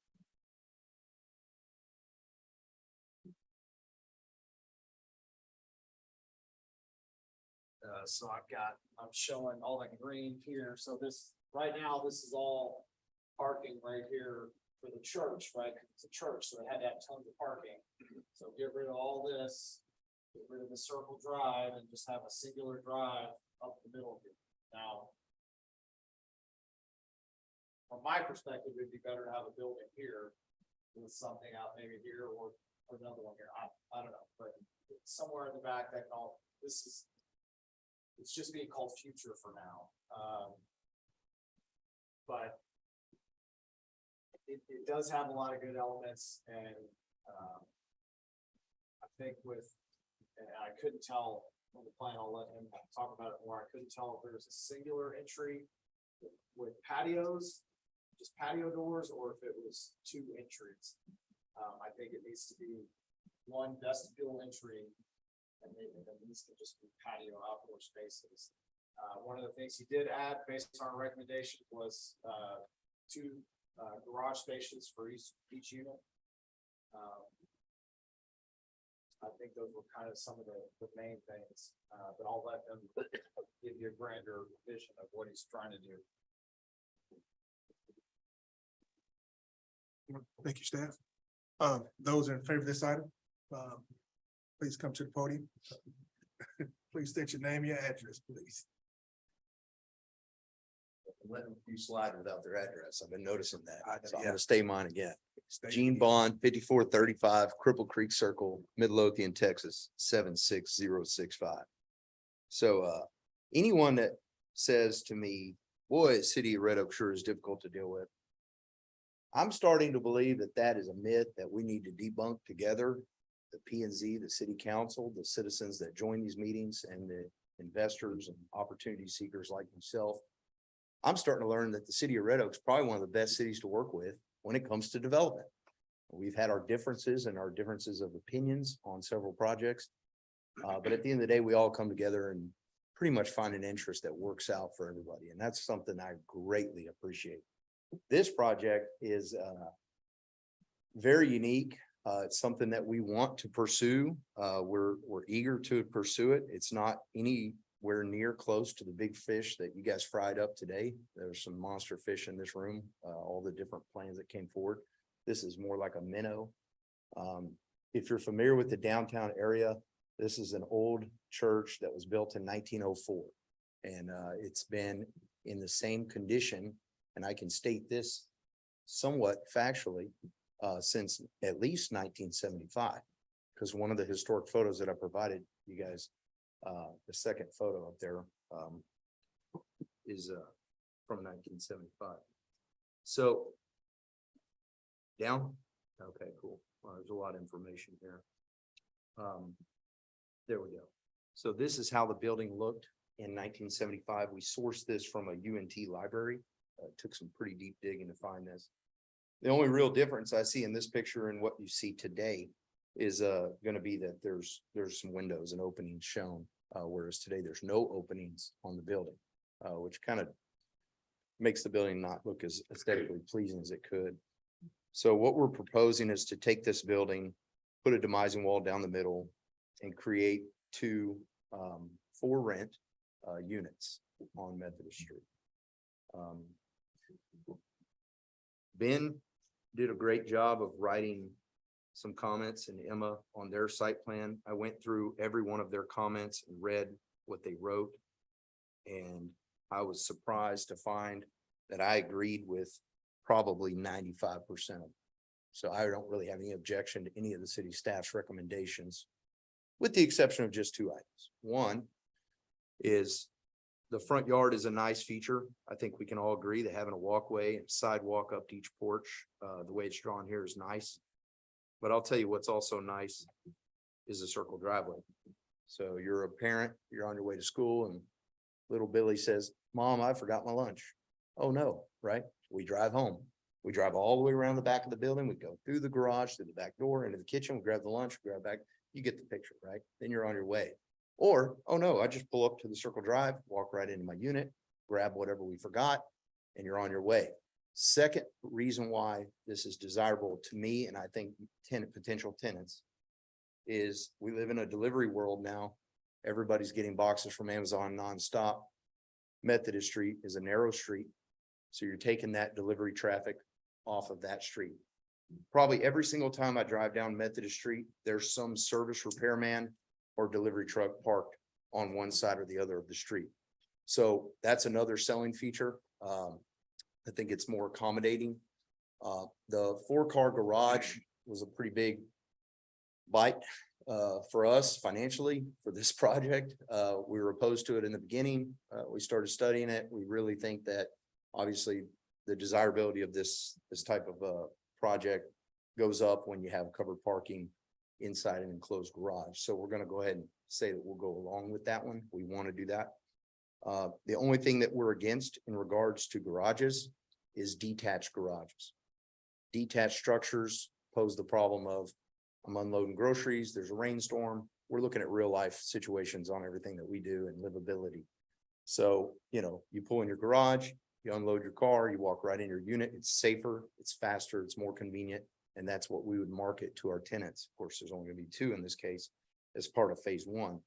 So I'm showing all that green here. So this, right now, this is all parking right here for the church, right? It's a church, so it had to have tons of parking. So get rid of all this, get rid of the circle drive and just have a singular drive up the middle here. Now, from my perspective, it'd be better to have a building here with something out maybe here or another one here. I don't know, but somewhere in the back that can all, it's just being called future for now. But it does have a lot of good elements and I think and I couldn't tell on the plan, I'll let him talk about it more. I couldn't tell if there was a singular entry with patios, just patio doors, or if it was two entries. I think it needs to be one vestibule entry and maybe these can just be patio outdoor spaces. One of the things he did add based on our recommendation was two garage spaces for each unit. I think those were kind of some of the main things, but I'll let them give you a grander vision of what he's trying to do. Thank you, staff. Those in favor of this item, please come to the podium. Please state your name, your address, please. Letting you slide without their address. I've been noticing that. So I'm Yeah. gonna stay mine again. State- Gene Bond, 5435 Cripple Creek Circle, Midlothian, Texas, 76065. So, anyone that says to me, boy, city of Red Oak sure is difficult to deal with. I'm starting to believe that that is a myth that we need to debunk together. The P and Z, the city council, the citizens that join these meetings and the investors and opportunity seekers like myself. I'm starting to learn that the city of Red Oak is probably one of the best cities to work with when it comes to development. We've had our differences and our differences of opinions on several projects. But at the end of the day, we all come together and pretty much find an interest that works out for everybody. And that's something I greatly appreciate. This project is very unique. It's something that we want to pursue. We're eager to pursue it. It's not anywhere near close to the big fish that you guys fried up today. There's some monster fish in this room, all the different plans that came forward. This is more like a minnow. If you're familiar with the downtown area, this is an old church that was built in 1904. And it's been in the same condition, and I can state this somewhat factually, since at least 1975. Because one of the historic photos that I provided you guys, the second photo up there is from 1975. So down, okay, cool. Well, there's a lot of information here. There we go. So this is how the building looked in 1975. We sourced this from a UNT library. Took some pretty deep digging to find this. The only real difference I see in this picture and what you see today is gonna be that there's some windows and openings shown, whereas today there's no openings on the building, which kind of makes the building not look as aesthetically pleasing as it could. So what we're proposing is to take this building, put a demising wall down the middle, and create two for rent units on Methodist Street. Ben did a great job of writing some comments and Emma on their site plan. I went through every one of their comments and read what they wrote. And I was surprised to find that I agreed with probably 95% of them. So I don't really have any objection to any of the city staff's recommendations, with the exception of just two items. One is the front yard is a nice feature. I think we can all agree that having a walkway and sidewalk up to each porch, the way it's drawn here is nice. But I'll tell you what's also nice is a circle driveway. So you're a parent, you're on your way to school and little Billy says, Mom, I forgot my lunch. Oh, no, right? We drive home. We drive all the way around the back of the building. We go through the garage, through the back door, into the kitchen, we grab the lunch, we grab back. You get the picture, right? Then you're on your way. Or, oh no, I just pull up to the circle drive, walk right into my unit, grab whatever we forgot, and you're on your way. Second reason why this is desirable to me, and I think potential tenants, is we live in a delivery world now. Everybody's getting boxes from Amazon nonstop. Methodist Street is a narrow street. So you're taking that delivery traffic off of that street. Probably every single time I drive down Methodist Street, there's some service repairman or delivery truck parked on one side or the other of the street. So that's another selling feature. I think it's more accommodating. The 4-car garage was a pretty big bite for us financially for this project. We were opposed to it in the beginning. We started studying it. We really think that obviously the desirability of this type of project goes up when you have covered parking inside an enclosed garage. So we're going to go ahead and say that we'll go along with that one. We want to do that. The only thing that we're against in regards to garages is detached garages. Detached structures pose the problem of I'm unloading groceries, there's a rainstorm. We're looking at real life situations on everything that we do and livability. So, you pull in your garage, you unload your car, you walk right in your unit. It's safer, it's faster, it's more convenient. And that's what we would market to our tenants. Of course, there's only gonna be 2 in this case as part of phase 1.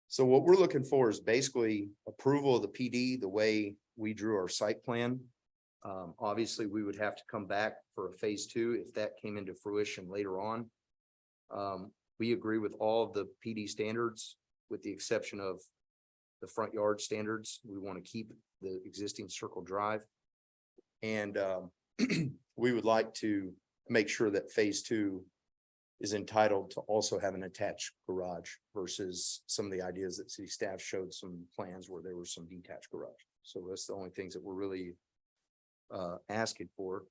So what we're looking for is basically approval of the PD, the way we drew our site plan. Obviously, we would have to come back for a phase 2 if that came into fruition later on. We agree with all of the PD standards, with the exception of the front yard standards. We want to keep the existing circle drive. And we would like to make sure that phase 2 is entitled to also have an attached garage versus some of the ideas that city staff showed some plans where there were some detached garage. So that's the only things that we're really asking for.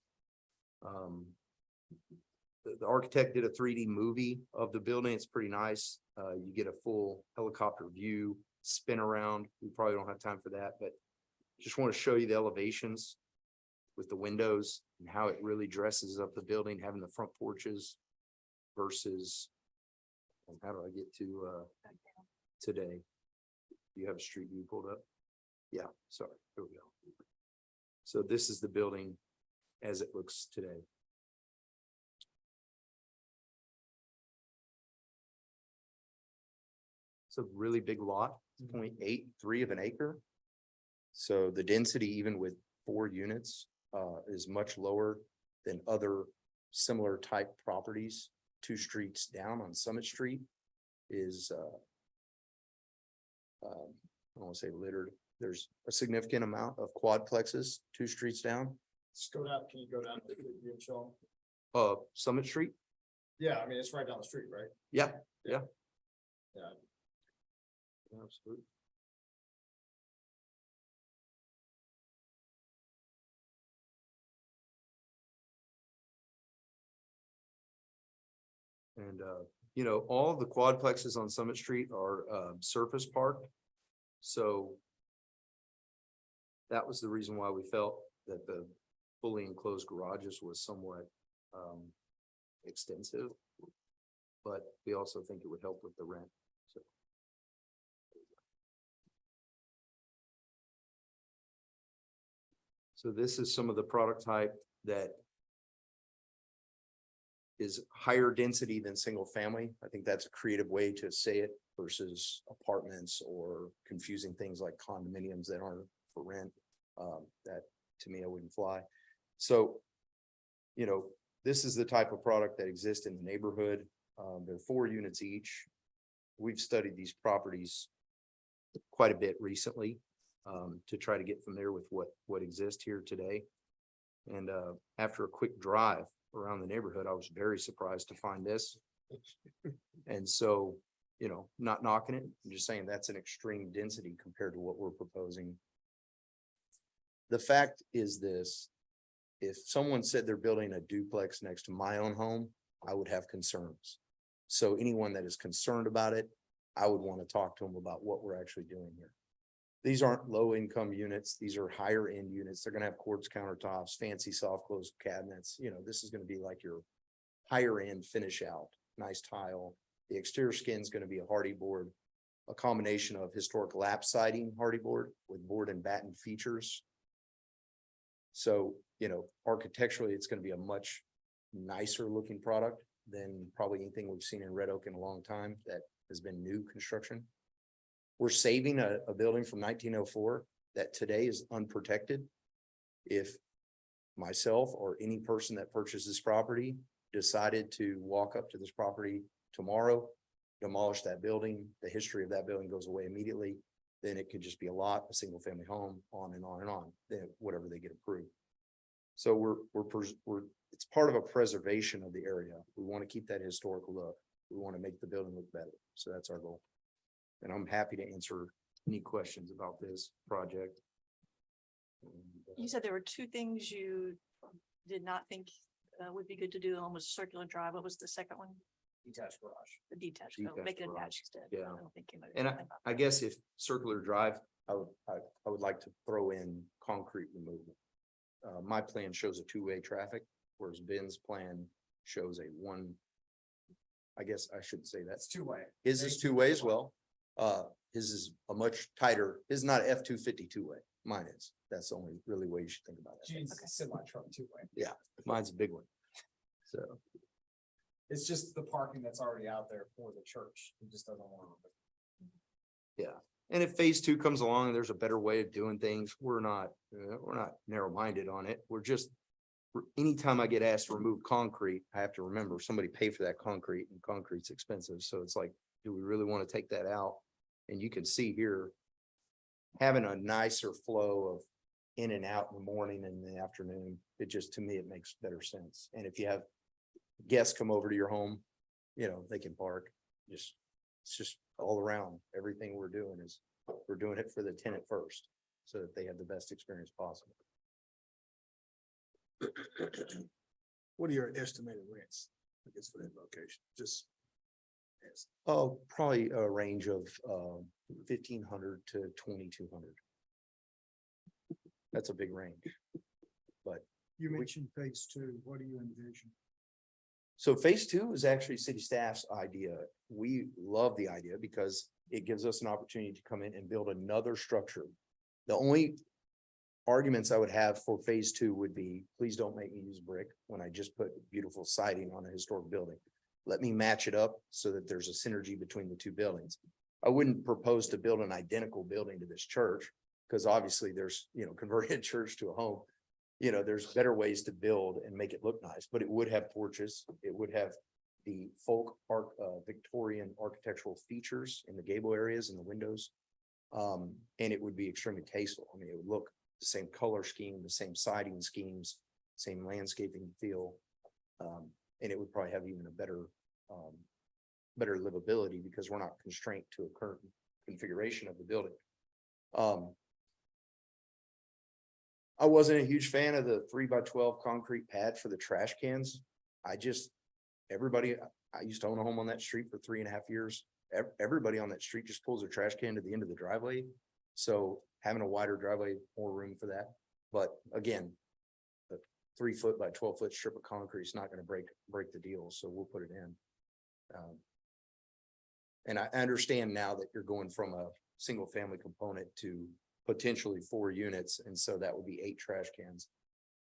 The architect did a 3D movie of the building. It's pretty nice. You get a full helicopter view, spin around. We probably don't have time for that, but just want to show you the elevations with the windows and how it really dresses up the building, having the front porches versus, and how do I get to today? Do you have a street view pulled up? Yeah, sorry, here we go. So this is the building as it looks today. It's a really big lot, 0.83 of an acre. So the density, even with 4 units, is much lower than other similar type properties. 2 streets down on Summit Street is, I don't want to say littered. There's a significant amount of quadplexes 2 streets down. Can you go down to the view, Sean? Summit Street? Yeah, I mean, it's right down the street, right? Yeah. Yeah. Absolutely. And, all of the quadplexes on Summit Street are, surface parked. So that was the reason why we felt that the fully enclosed garages was somewhat, extensive. But we also think it would help with the rent, so. So this is some of the product type that is higher density than single family. I think that's a creative way to say it versus apartments or confusing things like condominiums that aren't for rent. That to me, I wouldn't fly. So, this is the type of product that exists in the neighborhood. There are 4 units each. We've studied these properties quite a bit recently to try to get familiar with what exists here today. And after a quick drive around the neighborhood, I was very surprised to find this. And so, you know, not knocking it, I'm just saying that's an extreme density compared to what we're proposing. The fact is this, if someone said they're building a duplex next to my own home, I would have concerns. So anyone that is concerned about it, I would want to talk to them about what we're actually doing here. These aren't low income units. These are higher end units. They're gonna have quartz countertops, fancy soft close cabinets. You know, this is gonna be like your higher end finish out, nice tile. The exterior skin is gonna be a hardy board, a combination of historic lap siding hardy board with board and batten features. So, you know, architecturally, it's gonna be a much nicer looking product than probably anything we've seen in Red Oak in a long time that has been new construction. We're saving a building from 1904 that today is unprotected. If myself or any person that purchases property decided to walk up to this property tomorrow, demolish that building, the history of that building goes away immediately, then it could just be a lot, a single family home, on and on and on, then whatever they get approved. So it's part of a preservation of the area. We want to keep that historical look. We want to make the building look better. So that's our goal. And I'm happy to answer any questions about this project. You said there were two things you did not think would be good to do. One was circular drive. What was the second one? Detached garage. The detached, Detached make it garage. attached instead. Yeah. I don't think you might have And done that. I guess if circular drive, I would like to throw in concrete removal. My plan shows a two-way traffic, whereas Ben's plan shows a one. I guess I shouldn't say that. That's two-way. His is two-way as well. His is a much tighter, his is not F-250 two-way. Mine is. That's the only really way you should think about it. Geez, semi-truck two-way. Mine's a big one. So, It's just the parking that's already out there for the church. He just doesn't want to. and if phase two comes along and there's a better way of doing things, we're not narrow-minded on it. We're just, anytime I get asked to remove concrete, I have to remember somebody paid for that concrete, and concrete's expensive. So it's like, do we really want to take that out? And you can see here, having a nicer flow of in and out in the morning and the afternoon, it just, to me, it makes better sense. And if you have guests come over to your home, you know, they can park. It's just all around. Everything we're doing is, we're doing it for the tenant first, so that they have the best experience possible. What are your estimated rents, I guess, for that location? Just. Yes. Oh, probably a range of 1,500 to 2,200. That's a big range. But You mentioned phase two. What do you envision? so phase two is actually city staff's idea. We love the idea because it gives us an opportunity to come in and build another structure. The only arguments I would have for phase two would be, please don't make me use brick when I just put beautiful siding on a historic building. Let me match it up so that there's a synergy between the two buildings. I wouldn't propose to build an identical building to this church, because obviously there's, you know, converting a church to a home. You know, there's better ways to build and make it look nice, but it would have porches. It would have the Victorian architectural features in the gable areas and the windows. And it would be extremely tasteful. I mean, it would look the same color scheme, the same siding schemes, same landscaping feel. And it would probably have even a better livability, because we're not constrained to a current configuration of the building. I wasn't a huge fan of the 3x12 concrete pad for the trash cans. I used to own a home on that street for 3.5 years. Everybody on that street just pulls their trash can to the end of the driveway. So having a wider driveway, more room for that. But again, 3 foot by 12 foot strip of concrete is not going to break the deal, so we'll put it in. And I understand now that you're going from a single family component to potentially 4 units, and so that would be 8 trash cans.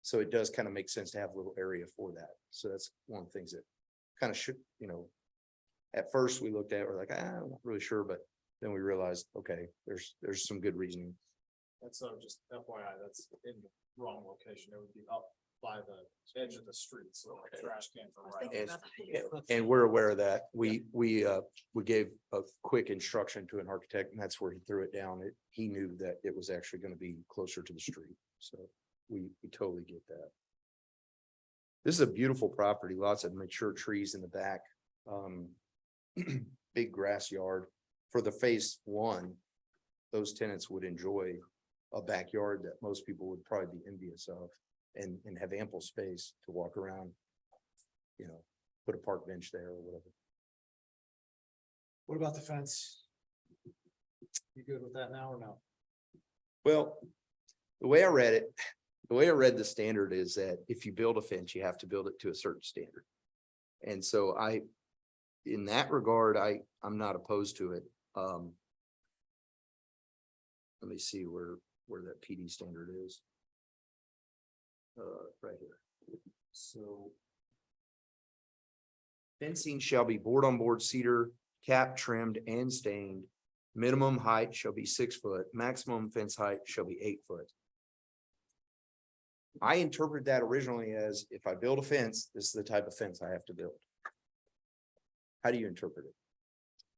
So it does kind of make sense to have a little area for that. So that's one of the things that kind of should, you know, at first we looked at, we're like, I'm not really sure, but then we realized, okay, there's some good reasoning. And so just FYI, that's in the wrong location. It would be up by the edge of the street, so the trash cans are right. Thinking about that. And we're aware of that. We gave a quick instruction to an architect, and that's where he threw it down. He knew that it was actually going to be closer to the street. So we totally get that. This is a beautiful property, lots of mature trees in the back. big grass yard. For the phase one, those tenants would enjoy a backyard that most people would probably be envious of and have ample space to walk around, you know, put a park bench there or whatever. What about the fence? You good with that now or no? Well, the way I read the standard is that if you build a fence, you have to build it to a certain standard. And so in that regard, I'm not opposed to it. Let me see where that PD standard is. Right here. So. Fencing shall be board on board cedar, capped, trimmed and stained. Minimum height shall be 6 foot, maximum fence height shall be 8 foot. I interpret that originally as if I build a fence, this is the type of fence I have to build. How do you interpret it?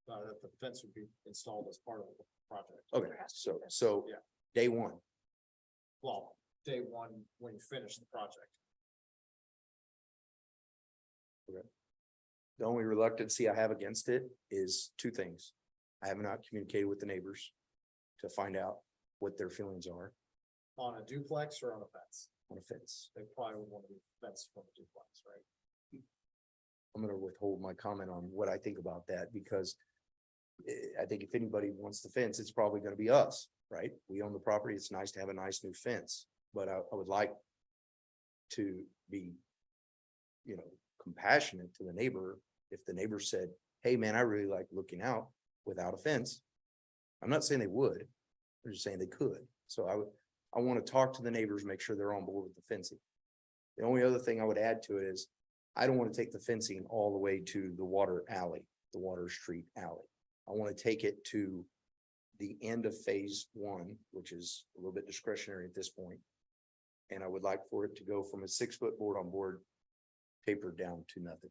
That the fence would be installed as part of the project. Okay, so Yeah. day one, Well, day one, when you finish the project. the only reluctancy I have against it is two things. I have not communicated with the neighbors to find out what their feelings are On a duplex or on a fence? on a fence. They probably would want to be fenced from a duplex, right? I'm gonna withhold my comment on what I think about that because I think if anybody wants the fence, it's probably gonna be us, right? We own the property. It's nice to have a nice new fence, but I would like to be, you know, compassionate to the neighbor. If the neighbor said, hey, man, I really like looking out without a fence. I'm not saying they would. I'm just saying they could. So I want to talk to the neighbors, make sure they're on board with the fencing. The only other thing I would add to it is I don't want to take the fencing all the way to the water alley, the Water Street alley. I want to take it to the end of phase one, which is a little bit discretionary at this point. And I would like for it to go from a 6 foot board on board tapered down to nothing.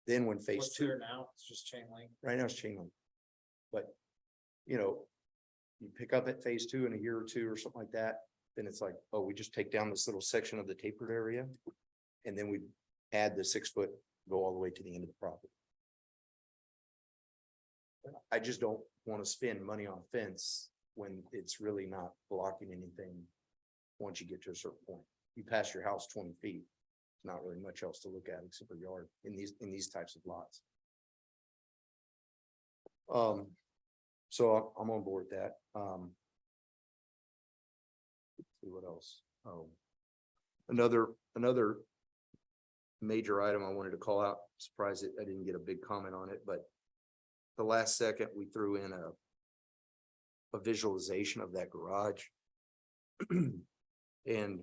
Then when phase What's two, there now? It's just chain link. right now it's chain link. But, you know, you pick up at phase two in a year or two or something like that, then it's like, oh, we just take down this little section of the tapered area. And then we add the 6 foot, go all the way to the end of the property. I just don't want to spend money on a fence when it's really not blocking anything. Once you get to a certain point, you pass your house 20 feet. There's not really much else to look at except for yard in these types of lots. So I'm on board with that. Let's see what else. Oh, another major item I wanted to call out. Surprised that I didn't get a big comment on it, but the last second we threw in a visualization of that garage. And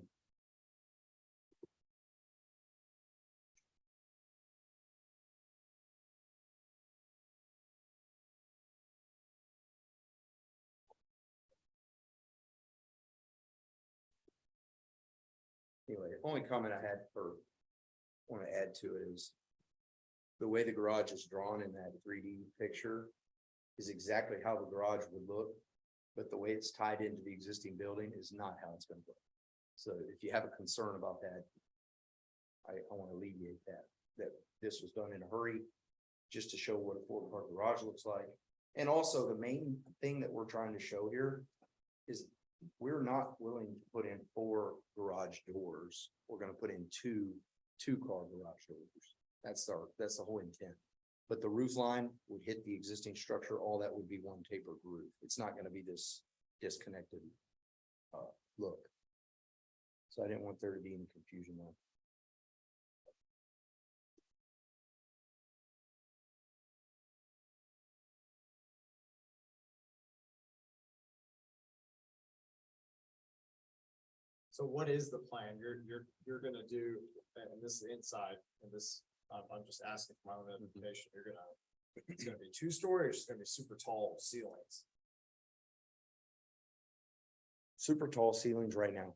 anyway, only comment I had want to add to it is the way the garage is drawn in that 3D picture is exactly how the garage would look, but the way it's tied into the existing building is not how it's going to look. So if you have a concern about that, I want to alleviate that this was done in a hurry just to show what a 4-car garage looks like. And also the main thing that we're trying to show here is we're not willing to put in 4 garage doors. We're going to put in two-car garage doors. That's the whole intent. But the roof line would hit the existing structure. All that would be one tapered roof. It's not going to be this disconnected look. So I didn't want there to be any confusion there. So what is the plan? You're gonna do, and this is inside, and this, I'm just asking for my own information. It's gonna be 2-story, or it's gonna be super tall ceilings? Super tall ceilings right now.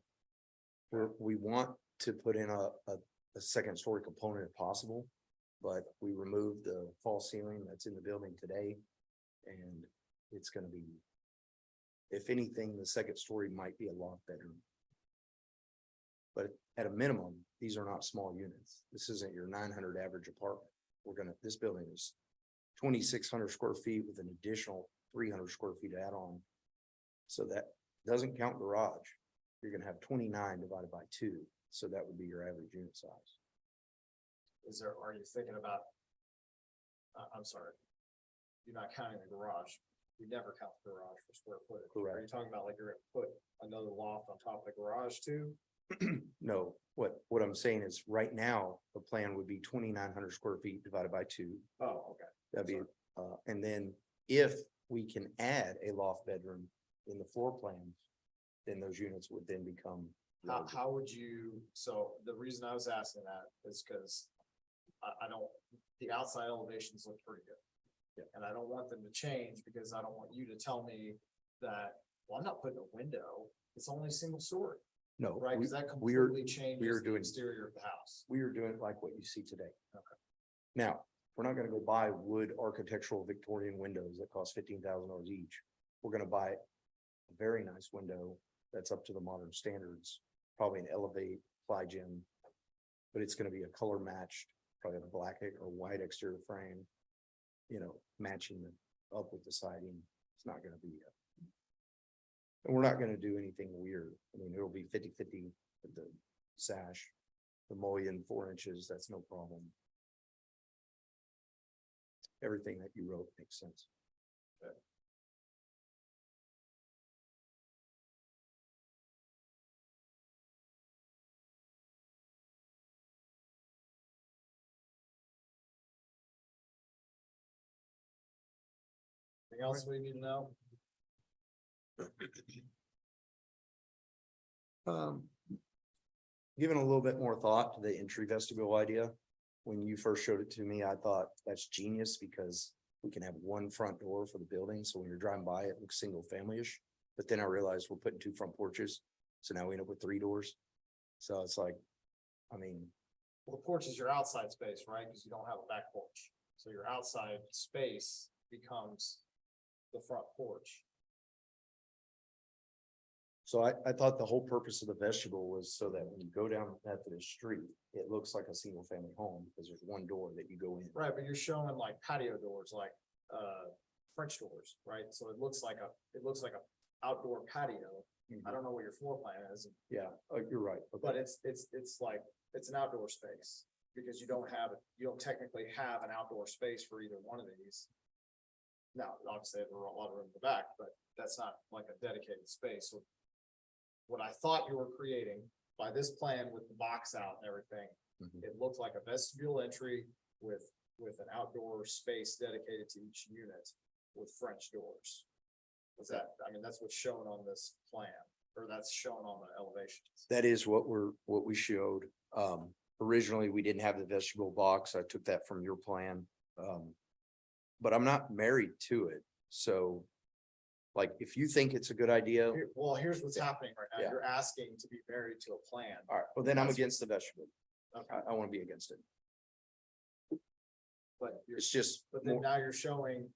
We want to put in a second story component if possible, but we removed the false ceiling that's in the building today. And it's gonna be, if anything, the second story might be a loft bedroom. But at a minimum, these are not small units. This isn't your 900 average apartment. This building is 2,600 square feet with an additional 300 square feet to add on. So that doesn't count garage. You're gonna have 29 divided by 2, so that would be your average unit size. Are you thinking about? I'm sorry. You're not counting the garage. You never count the garage for square footage. Are you Correct. talking about like you're gonna put another loft on top of the garage too? No, what I'm saying is right now, the plan would be 2,900 square feet divided by 2. Oh, okay. That'd be, and then if we can add a loft bedroom in the floor plans, then those units would then become. How would you, so the reason I was asking that is because I don't, the outside elevations look pretty good. Yeah. And I don't want them to change because I don't want you to tell me that, well, I'm not putting a window, it's only single story, No, right? we, Because that we are, completely changes we are the doing- exterior of the house. we are doing it like what you see today. Okay. Now, we're not gonna go buy wood architectural Victorian windows that cost $15,000 each. We're gonna buy a very nice window that's up to the modern standards, probably an Elevate ply gem. But it's gonna be a color matched, probably a black or white exterior frame. You know, matching the up with the siding. It's not gonna be. And we're not gonna do anything weird. I mean, it'll be 50-50 with the sash. The mullion 4 inches, that's no problem. Everything that you wrote makes sense. Anything else we need to know? Given a little bit more thought to the entry vestibule idea. When you first showed it to me, I thought that's genius because we can have one front door for the building. So when you're driving by, it looks single family-ish. But then I realized we're putting 2 front porches. So now we end up with 3 doors. So it's like, I mean, Well, the porch is your outside space, right? Because you don't have a back porch. So your outside space becomes the front porch. so I thought the whole purpose of the vestibule was so that when you go down Methodist Street, it looks like a single family home because there's one door that you go in. Right, but you're showing like patio doors, like, French doors, right? So it looks like a outdoor patio. I don't know what your floor plan is, Yeah, you're right. Okay. but it's like, it's an outdoor space. Because you don't technically have an outdoor space for either one of these. Now, obviously, there's a lot of room in the back, but that's not like a dedicated space, so. What I thought you were creating by this plan with the box out and everything, Mhm. it looked like a vestibule entry with an outdoor space dedicated to each unit with French doors. Was that, I mean, that's what's shown on this plan, or that's shown on the elevations. That is what we showed. Originally, we didn't have the vestibule box. I took that from your plan. But I'm not married to it, so. Like, if you think it's a good idea, Well, here's what's happening right now. Yeah. You're asking to be married to a plan. all right, well, then I'm That's- against the vestibule. Okay, I wanna be against it. but you're, It's just but then more, now you're showing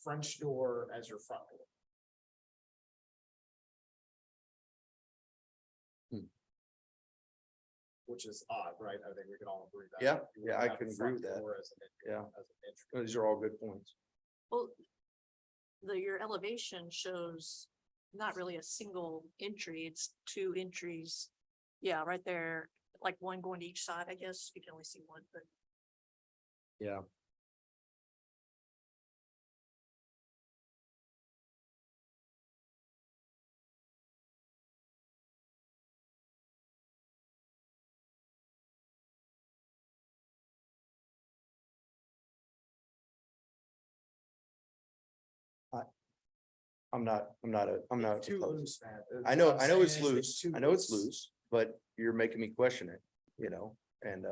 French door as your front door. Which is odd, right? I think we can all agree that. Yeah, You wouldn't yeah, I have can the agree front with that. door as an entry- Yeah. As an entry. these are all good points. Well, your elevation shows not really a single entry, it's 2 entries. Yeah, right there, like one going to each side, I guess. You can only see one, but Yeah. I'm not It's too opposed. loose, man. I know What I'm it's saying is loose. too I know it's loose, but you're making me question it, and,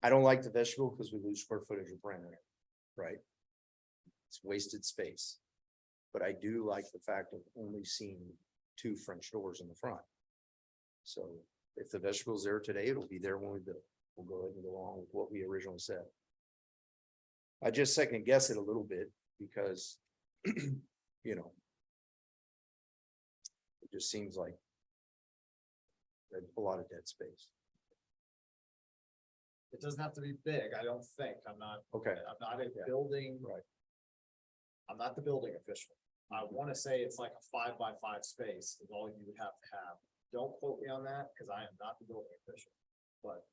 I don't like the vestibule because we lose square footage of rent in it, right? It's wasted space. But I do like the fact of only seeing 2 French doors in the front. So if the vestible's there today, it'll be there when we build. We'll go ahead and go along with what we originally said. I just second guess it a little bit because, it just seems like a lot of dead space. It doesn't have to be big, I don't think. I'm not a building. Right. I'm not the building official. I wanna say it's like a 5x5 space is all you would have to have. Don't quote me on that, cause I am not the building official. But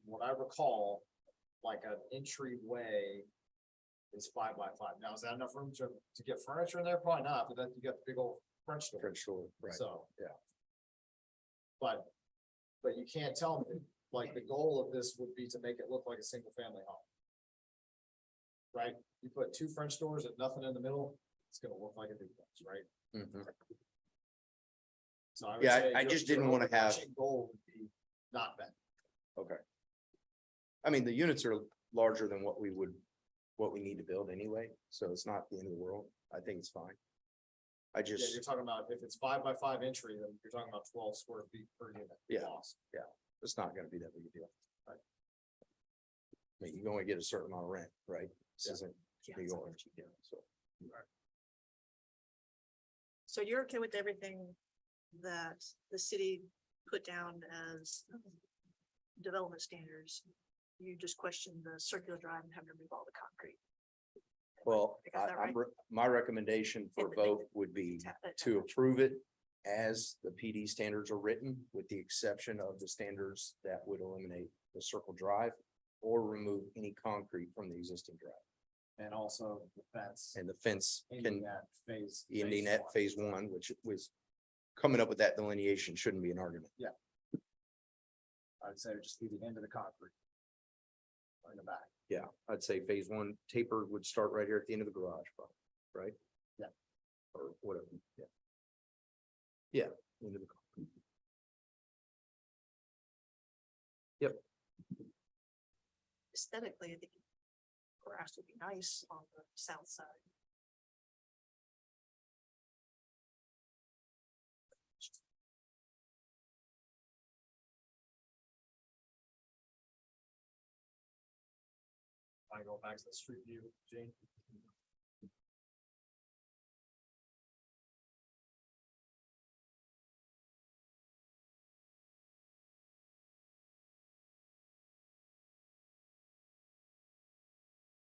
what I recall, like an entryway is 5x5. Now, is that enough room to get furniture in there? Probably not, but then you got the big old French door. French door, right. So. Yeah. But you can't tell me, like, the goal of this would be to make it look like a single family home. Right? You put two French doors and nothing in the middle, it's gonna look like a duplex, right? Mhm. So I would Yeah, say I your- just your didn't wanna have- overarching Goal would be not that. Okay. I mean, the units are larger than what we need to build anyway, so it's not the end of the world. I think it's fine. I Yeah, just, you're talking about, if it's 5x5 entry, then you're talking about 12 square feet per unit. Yeah. loss. it's not gonna be that big a deal. Right. I mean, you only get a certain amount of rent, right? This isn't big orange, yeah, so. So you're okay with everything that the city put down as development standards? You just question the circular drive and having to remove all the concrete? Well, I got that right? my recommendation for And the- vote would be to approve it as the PD standards are written, with the exception of the standards that would eliminate the circle drive or remove any concrete from the existing drive. And also the fence. And the fence Ending can, at phase. ending phase at one. phase one, which was coming up with that delineation shouldn't be an argument. I'd say it'd just be the end of the concrete. In the back. Yeah, I'd say phase one taper would start right here at the end of the garage, probably, right? Yeah. Or whatever, yeah. Yeah. End of the concrete. Aesthetically, I think grass would be nice on the south side. I go back to the street view, Gene.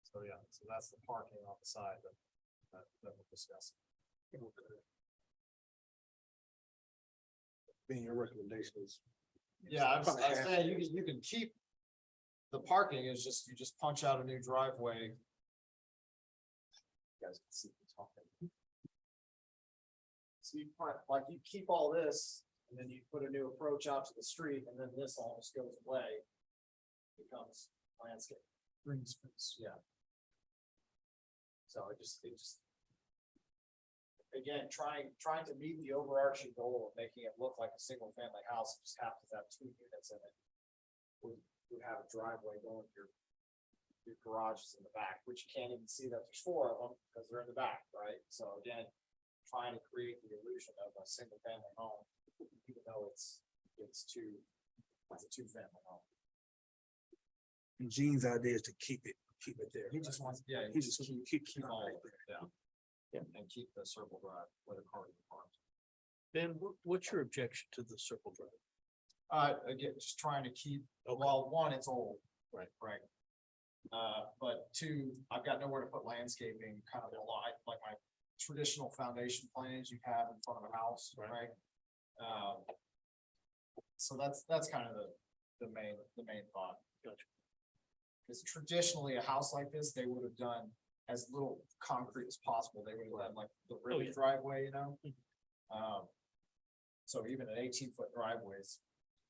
So, yeah, so that's the parking on the side that we're discussing. Being your recommendation is. Yeah, I'm saying you can keep. The parking is just, you just punch out a new driveway. You guys can see me talking. So you like you keep all this and then you put a new approach out to the street and then this almost goes away. Becomes landscape. Green space. Yeah. So it just. Again, trying to meet the overarching goal of making it look like a single family house, just happens to have 2 units in it. Would have a driveway going to your garages in the back, which you can't even see that there's 4 of them because they're in the back, right? So again, trying to create the illusion of a single family home, even though it's a 2-family home. Gene's idea is to keep it there. He just wants, yeah, He just keep all all of it, yeah. And keep the circle drive where the car parks. Ben, what's your objection to the circle drive? Again, just trying to keep, well, 1, it's old. Right. Right. But 2, I've got nowhere to put landscaping kind of aligned, like my traditional foundation plans you have in front of a house, right? So that's kind of the main thought. Gotcha. Because traditionally, a house like this, they would have done as little concrete as possible. They would have done like the ribbon yeah. driveway, you know? So even an 18-foot driveway is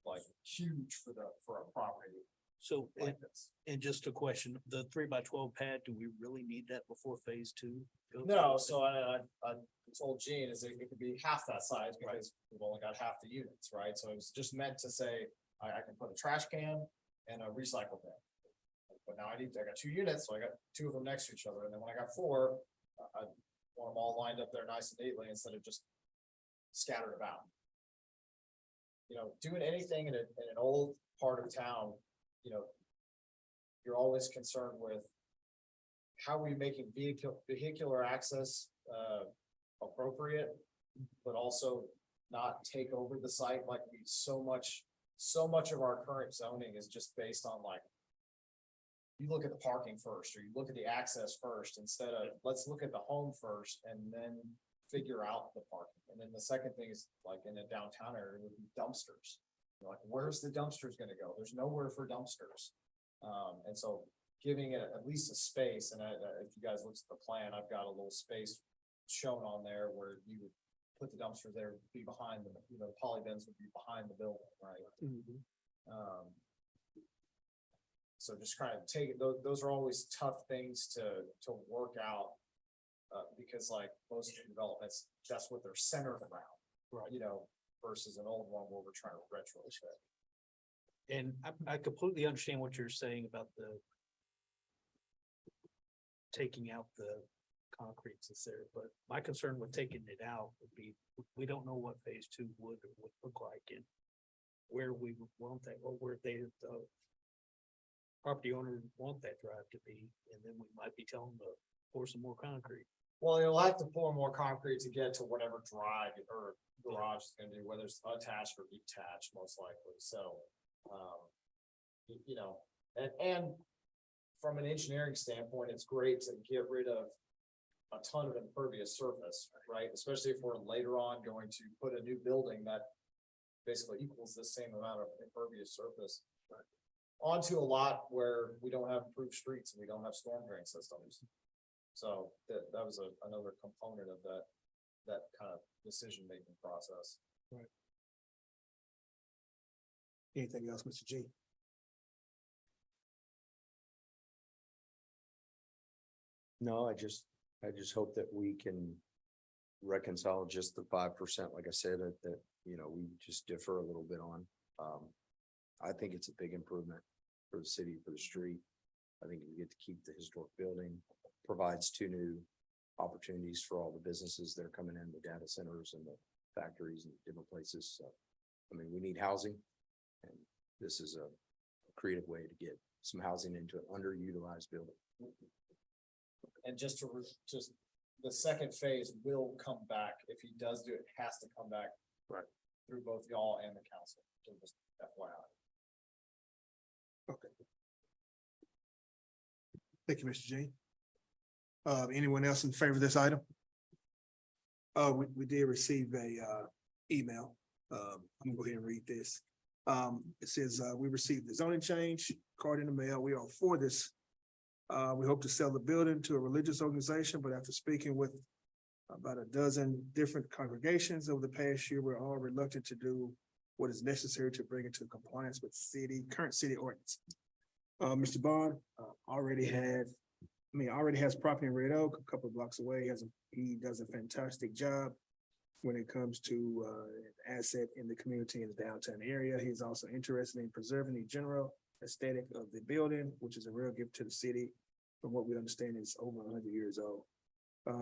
like huge for a property So, like this. and just a question, the 3x12 pad, do we really need that before phase 2? No, so I told Gene is it could be half that size because we've only got half the units, right? So it was just meant to say, I can put a trash can and a recycle bin. But now I got 2 units, so I got 2 of them next to each other, and then when I got 4, I want them all lined up there nice and neatly instead of just scattered about. You know, doing anything in an old part of town, you know, you're always concerned with how are we making vehicular access appropriate, but also not take over the site like so much of our current zoning is just based on like you look at the parking first, or you look at the access first, instead of, let's look at the home first and then figure out the parking. And then the second thing is like in a downtown area would be dumpsters. Like, where's the dumpsters gonna go? There's nowhere for dumpsters. And so giving it at least a space, and if you guys look at the plan, I've got a little space shown on there where you would put the dumpsters there, be behind the, poly bins would be behind the building, right? So just kind of take it, those are always tough things to work out. Because like most developments, that's what they're centered around. Right. Versus an old one where we're trying to retrofit. And I completely understand what you're saying about the taking out the concrete that's there, but my concern with taking it out would be, we don't know what phase two would look like and where we would want that, or where the property owner want that drive to be, and then we might be telling them to pour some more concrete. Well, you'll have to pour more concrete to get to whatever drive or garage is gonna do, whether it's attached or detached, most likely, so. And from an engineering standpoint, it's great to get rid of a ton of impervious surface, right? Especially if we're later on going to put a new building that basically equals the same amount of impervious surface onto a lot where we don't have improved streets and we don't have storm drain systems. So that was another component of that kind of decision-making process. Anything else, Mr. G? No, I just hope that we can reconcile just the 5%, like I said, that, we just differ a little bit on. I think it's a big improvement for the city, for the street. I think we get to keep the historic building, provides 2 new opportunities for all the businesses that are coming in, the data centers and the factories and different places. So, I mean, we need housing, and this is a creative way to get some housing into an underutilized building. And just the second phase will come back. If he does do it, it has to come back. Right. Through both y'all and the council, so just FYI. Okay. Thank you, Mr. G. Anyone else in favor of this item? We did receive a email. I'm gonna go ahead and read this. It says, we received the zoning change card in the mail. We are for this. We hope to sell the building to a religious organization, but after speaking with about a dozen different congregations over the past year, we're all reluctant to do what is necessary to bring it to compliance with current city ordinance. Mr. Bond already has property in Red Oak, a couple of blocks away. He does a fantastic job when it comes to an asset in the community in the downtown area. He's also interested in preserving the general aesthetic of the building, which is a real gift to the city. From what we understand, it's over 100 years old.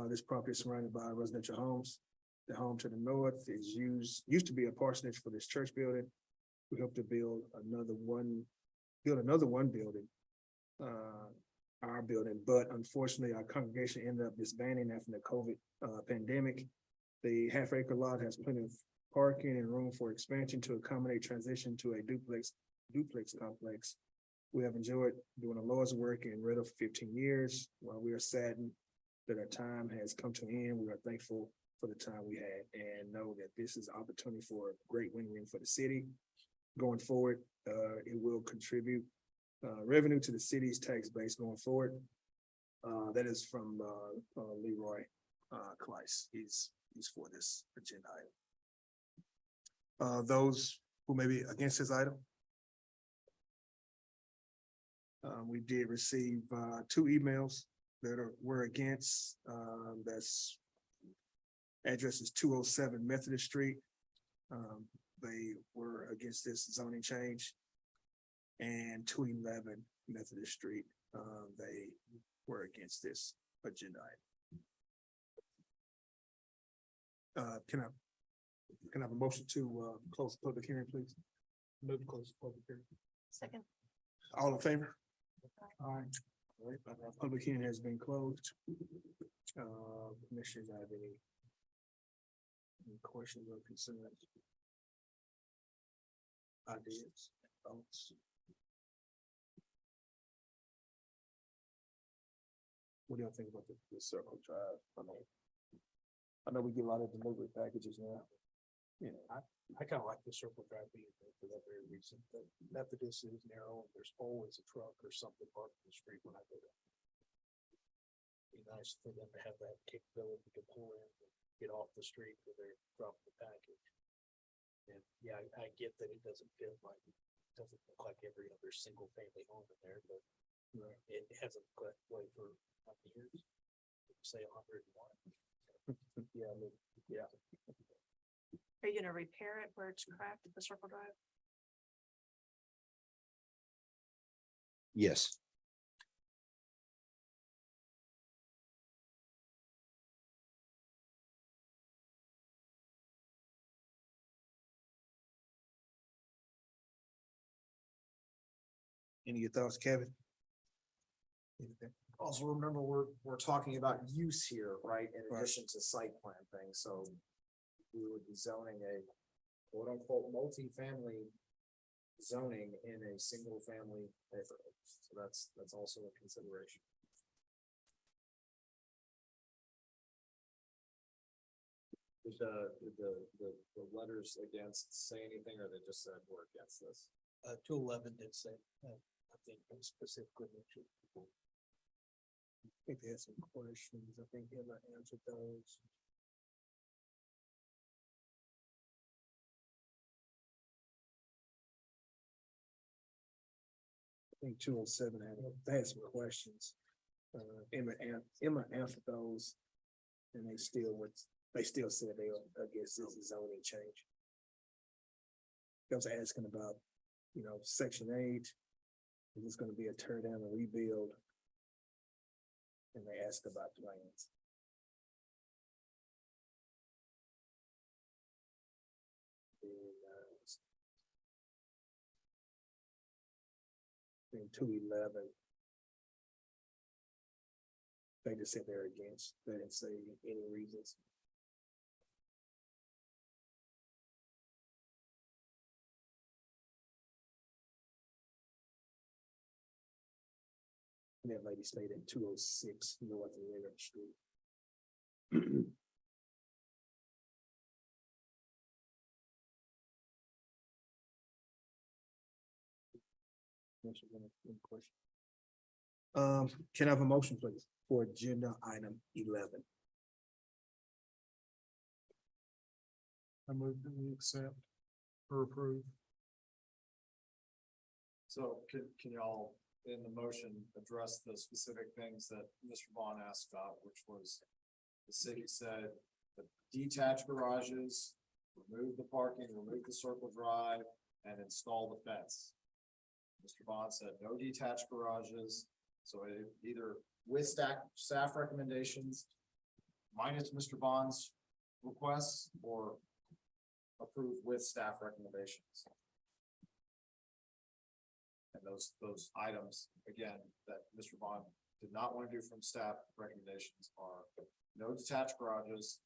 This property is surrounded by residential homes. The home to the north is used to be a parsonage for this church building. We hope to build another one building, our building, but unfortunately, our congregation ended up disbanding after the COVID pandemic. The half-acre lot has plenty of parking and room for expansion to accommodate transition to a duplex complex. We have enjoyed doing the Lord's work in Red Oak for 15 years. While we are saddened that our time has come to an end, we are thankful for the time we had and know that this is an opportunity for a great win-win for the city. Going forward, it will contribute revenue to the city's tax base going forward. That is from Leroy Kleiss. He's for this agenda item. Those who may be against this item. We did receive 2 emails that were against. That's address is 207 Methodist Street. They were against this zoning change. And 211 Methodist Street. They were against this agenda item. Can I have a motion to close the public hearing, please? Move to close the public hearing. Second. All in favor? All right, public hearing has been closed. Commissioners, have any questions or concerns? Ideas, thoughts? What do you think about the circle drive? I know we get a lot of delivery packages now. Yeah, I kind of like the circle drive being there for that very reason. The Methodist is narrow, and there's always a truck or something parked in the street when I go there. Be nice for them to have that capability to pull in, and get off the street where they're dropping the package. And yeah, I get that it doesn't feel like, it doesn't look like every other single family home in there, but it hasn't looked that way for how many years? Say 101. Yeah, I mean, yeah. Are you gonna repair it where it's cracked at the circle drive? Yes. Any of your thoughts, Kevin? Anything? Also, remember, we're talking about use here, right, in Right. addition to site plan things, so we would be zoning a quote unquote multi-family zoning in a single family neighborhood, so that's also a consideration. Did the letters against say anything, or they just said we're against this? 211 did say, I think specifically mentioned. I think they had some questions. I think Emma answered those. I think 207 had some questions. Emma answered those. And they still said they were against this zoning change. I was asking about, section 8. Is this gonna be a tear down and rebuild? And they asked about plans. In 211. They just said they're against, they didn't say any reasons. And that lady stayed at 206 North River Street. Can I have a motion, please, for agenda item 11? I move that we accept or approve. So can y'all, in the motion, address the specific things that Mr. Vaughn asked about, which was the city said the detached garages, remove the parking, remove the circle drive, and install the fence. Mr. Vaughn said no detached garages, so either with staff recommendations minus Mr. Vaughn's requests, or approve with staff recommendations. And those items, again, that Mr. Vaughn did not want to do from staff recommendations are no detached garages,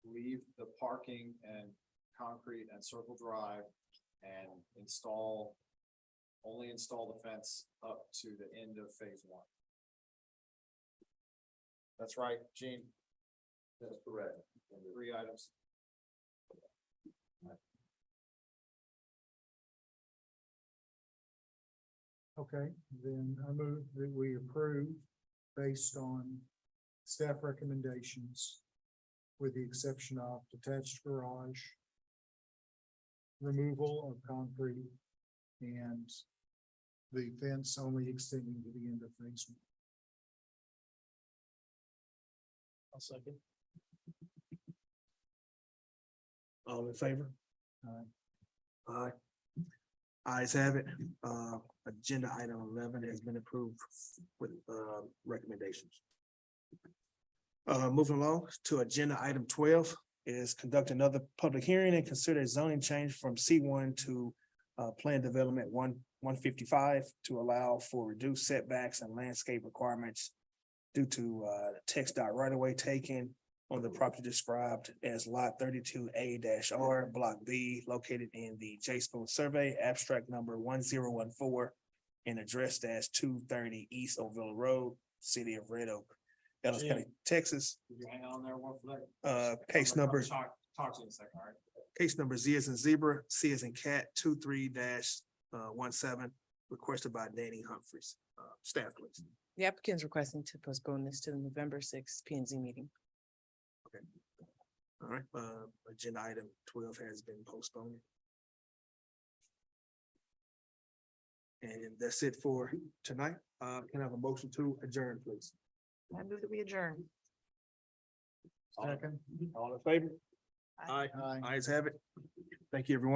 leave the parking and concrete and circle drive, and only install the fence up to the end of phase 1. That's right, Gene? That's correct. 3 items. Okay, then I move that we approve based on staff recommendations, with the exception of detached garage, removal of concrete, and the fence only extending to the end of phase 1. I'll second. All in favor? Aye. Aye. Ayes have it. Agenda item 11 has been approved with, recommendations. Moving along to agenda item 12 is conduct another public hearing and consider a zoning change from C1 to plan development 155 to allow for reduced setbacks and landscape requirements due to text dot right of way taken on the property described as lot 32A-R, block B, located in the J Spoon Survey, abstract number 1014, and addressed as 230 East Oakville Road, City of Red Oak, Ellis County, Texas. Did you hang on there one flick? Case number, Talk to you in a second, all right? case number Z as in zebra, C as in cat, 23-17, requested by Danny Humphries. Staff, please. The applicant is requesting to postpone this to the November sixth P and Z meeting. All right, agenda item 12 has been postponed. And that's it for tonight. Can I have a motion to adjourn, please? I move that we adjourn. Second. All in favor? Aye. Ayes have it. Thank you, everyone.